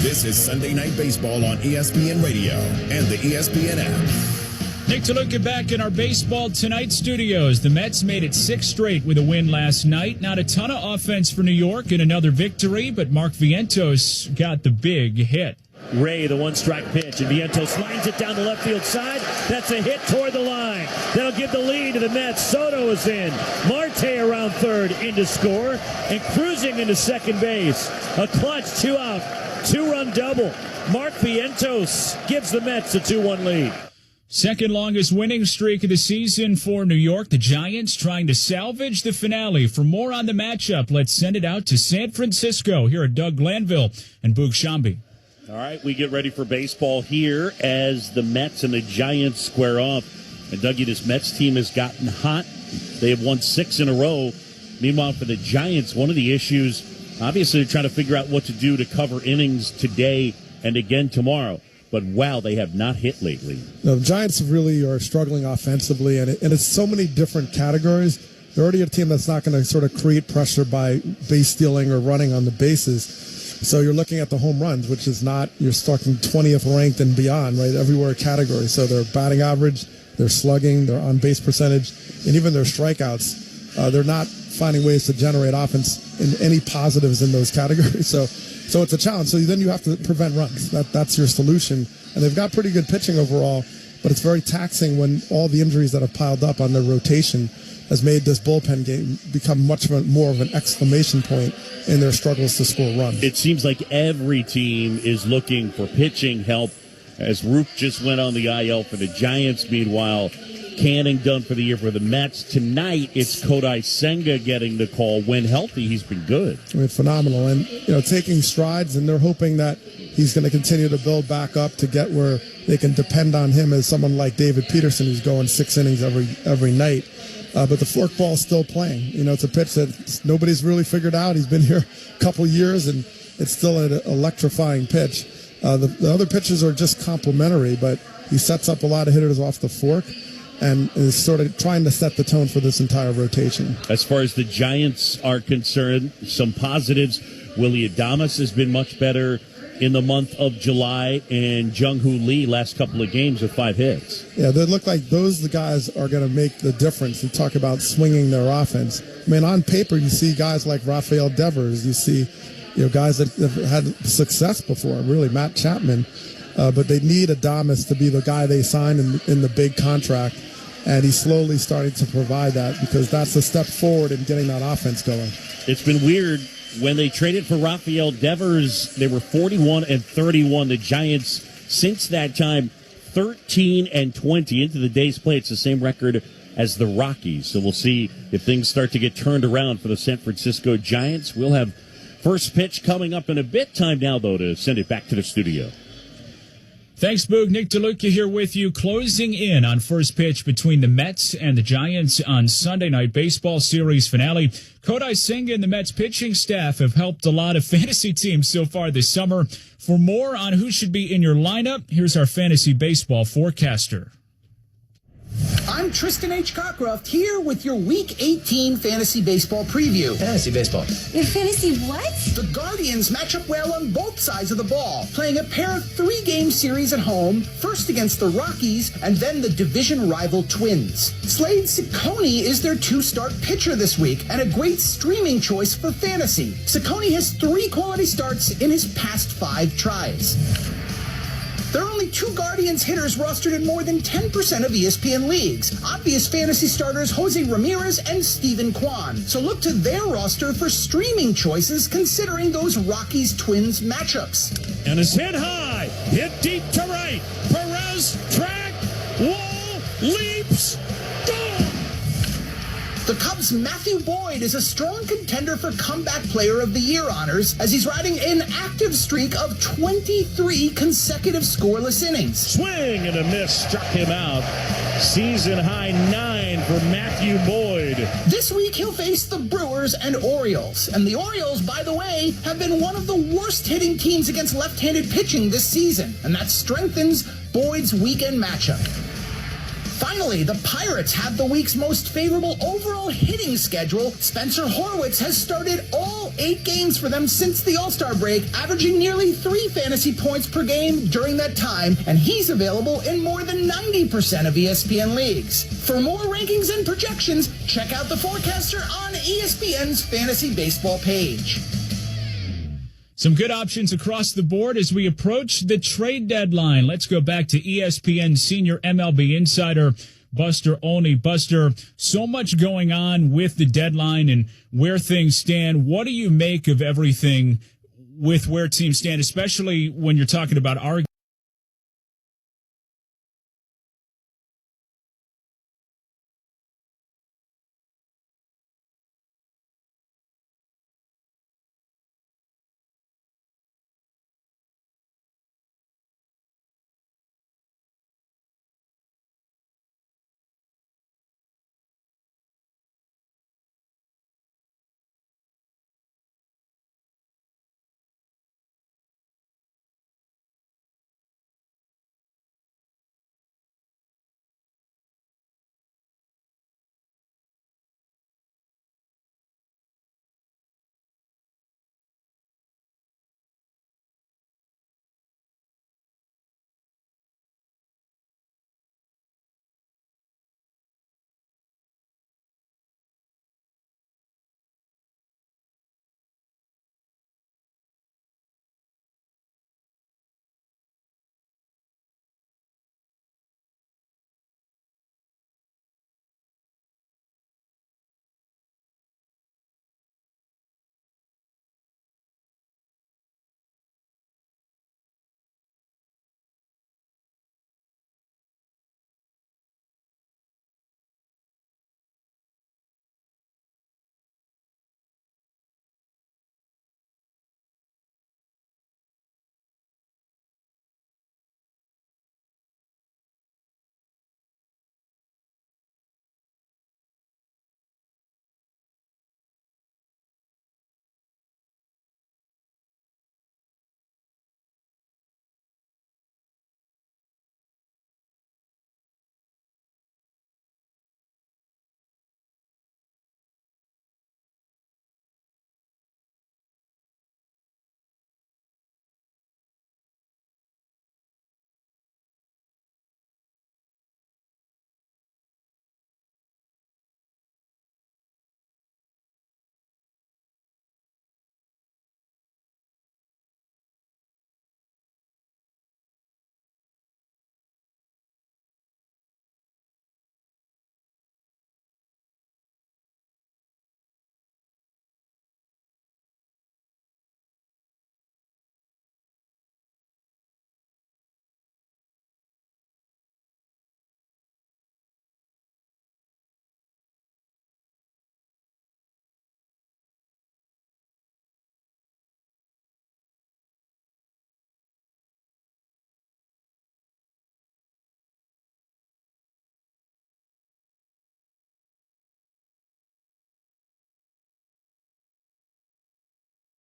This is Sunday Night Baseball on ESPN Radio and the ESPN app. Nick DeLuca back in our Baseball Tonight studios. The Mets made it 6 straight with a win last night. Not a ton of offense for New York in another victory, but Mark Vientos got the big hit. Ray, the 1-strike pitch, and Vientos lines it down the left field side. That's a hit toward the line. That'll give the lead to the Mets. Soto is in. Marte around third in to score, and cruising into second base. A clutch 2-out, 2-run double. Mark Vientos gives the Mets a 2-1 lead. Second longest winning streak of the season for New York. The Giants trying to salvage the finale. For more on the matchup, let's send it out to San Francisco. Here are Doug Glanville and Boog Shambi. All right, we get ready for baseball here as the Mets and the Giants square off. And Dougie, this Mets team has gotten hot. They have won 6 in a row. Meanwhile, for the Giants, one of the issues, obviously, they're trying to figure out what to do to cover innings today and again tomorrow. But, wow, they have not hit lately. No, the Giants really are struggling offensively, and it's so many different categories. They're already a team that's not going to sort of create pressure by base stealing or running on the bases. So you're looking at the home runs, which is not, you're talking 20th ranked and beyond, right? Everywhere category. So their batting average, their slugging, their on-base percentage, and even their strikeouts. They're not finding ways to generate offense in any positives in those categories. So it's a challenge. So then you have to prevent runs. That's your solution. And they've got pretty good pitching overall, but it's very taxing when all the injuries that have piled up on their rotation has made this bullpen game become much more of an exclamation point in their struggles to score runs. It seems like every team is looking for pitching help, as Roop just went on the IL for the Giants. Meanwhile, Canning done for the year for the Mets. Tonight, it's Kodai Senga getting the call. When healthy, he's been good. I mean, phenomenal. And, taking strides, and they're hoping that he's going to continue to build back up to get where they can depend on him as someone like David Peterson, who's going 6 innings every night. But the forkball is still playing. It's a pitch that nobody's really figured out. He's been here a couple years, and it's still an electrifying pitch. The other pitches are just complementary, but he sets up a lot of hitters off the fork and is sort of trying to set the tone for this entire rotation. As far as the Giants are concerned, some positives. Willie Adames has been much better in the month of July, and Jung-Hoo Lee last couple of games with 5 hits. Yeah, they look like the guys are going to make the difference. You talk about swinging their offense. I mean, on paper, you see guys like Rafael Devers. You see, guys that have had success before, really, Matt Chapman. But they need Adames to be the guy they signed in the big contract. And he's slowly starting to provide that because that's a step forward in getting that offense going. It's been weird. When they traded for Rafael Devers, they were 41-31. The Giants, since that time, 13-20 into the day's play. It's the same record as the Rockies. So we'll see if things start to get turned around for the San Francisco Giants. We'll have first pitch coming up in a bit. Time now, though, to send it back to the studio. Thanks, Boog. Nick DeLuca here with you, closing in on first pitch between the Mets and the Giants on Sunday Night Baseball Series finale. Kodai Senga and the Mets pitching staff have helped a lot of fantasy teams so far this summer. For more on who should be in your lineup, here's our fantasy baseball forecaster. I'm Tristan H. Cockcroft here with your Week 18 Fantasy Baseball preview. Fantasy baseball. Your fantasy what? The Guardians match up well on both sides of the ball, playing a pair of 3-game series at home, first against the Rockies and then the division rival Twins. Slade Ciccone is their 2-start pitcher this week and a great streaming choice for fantasy. Ciccone has 3 quality starts in his past 5 tries. There are only 2 Guardians hitters rostered in more than 10% of ESPN leagues. Obvious fantasy starters Jose Ramirez and Steven Kwan. So look to their roster for streaming choices considering those Rockies-Twins matchups. And is hit high, hit deep to right. Perez, track, wall, leaps, goal! The Cubs' Matthew Boyd is a strong contender for Comeback Player of the Year honors as he's riding an active streak of 23 consecutive scoreless innings. Swing and a miss struck him out. Season high 9 for Matthew Boyd. This week he'll face the Brewers and Orioles. And the Orioles, by the way, have been one of the worst hitting teams against left-handed pitching this season. And that strengthens Boyd's weekend matchup. Finally, the Pirates have the week's most favorable overall hitting schedule. Spencer Horwitz has started all 8 games for them since the All-Star break, averaging nearly 3 fantasy points per game during that time, and he's available in more than 90% of ESPN leagues. For more rankings and projections, check out the forecaster on ESPN's Fantasy Baseball page. Some good options across the board as we approach the trade deadline. Let's go back to ESPN senior MLB insider Buster Olney. Buster, so much going on with the deadline and where things stand. What do you make of everything with where teams stand, especially when you're talking about our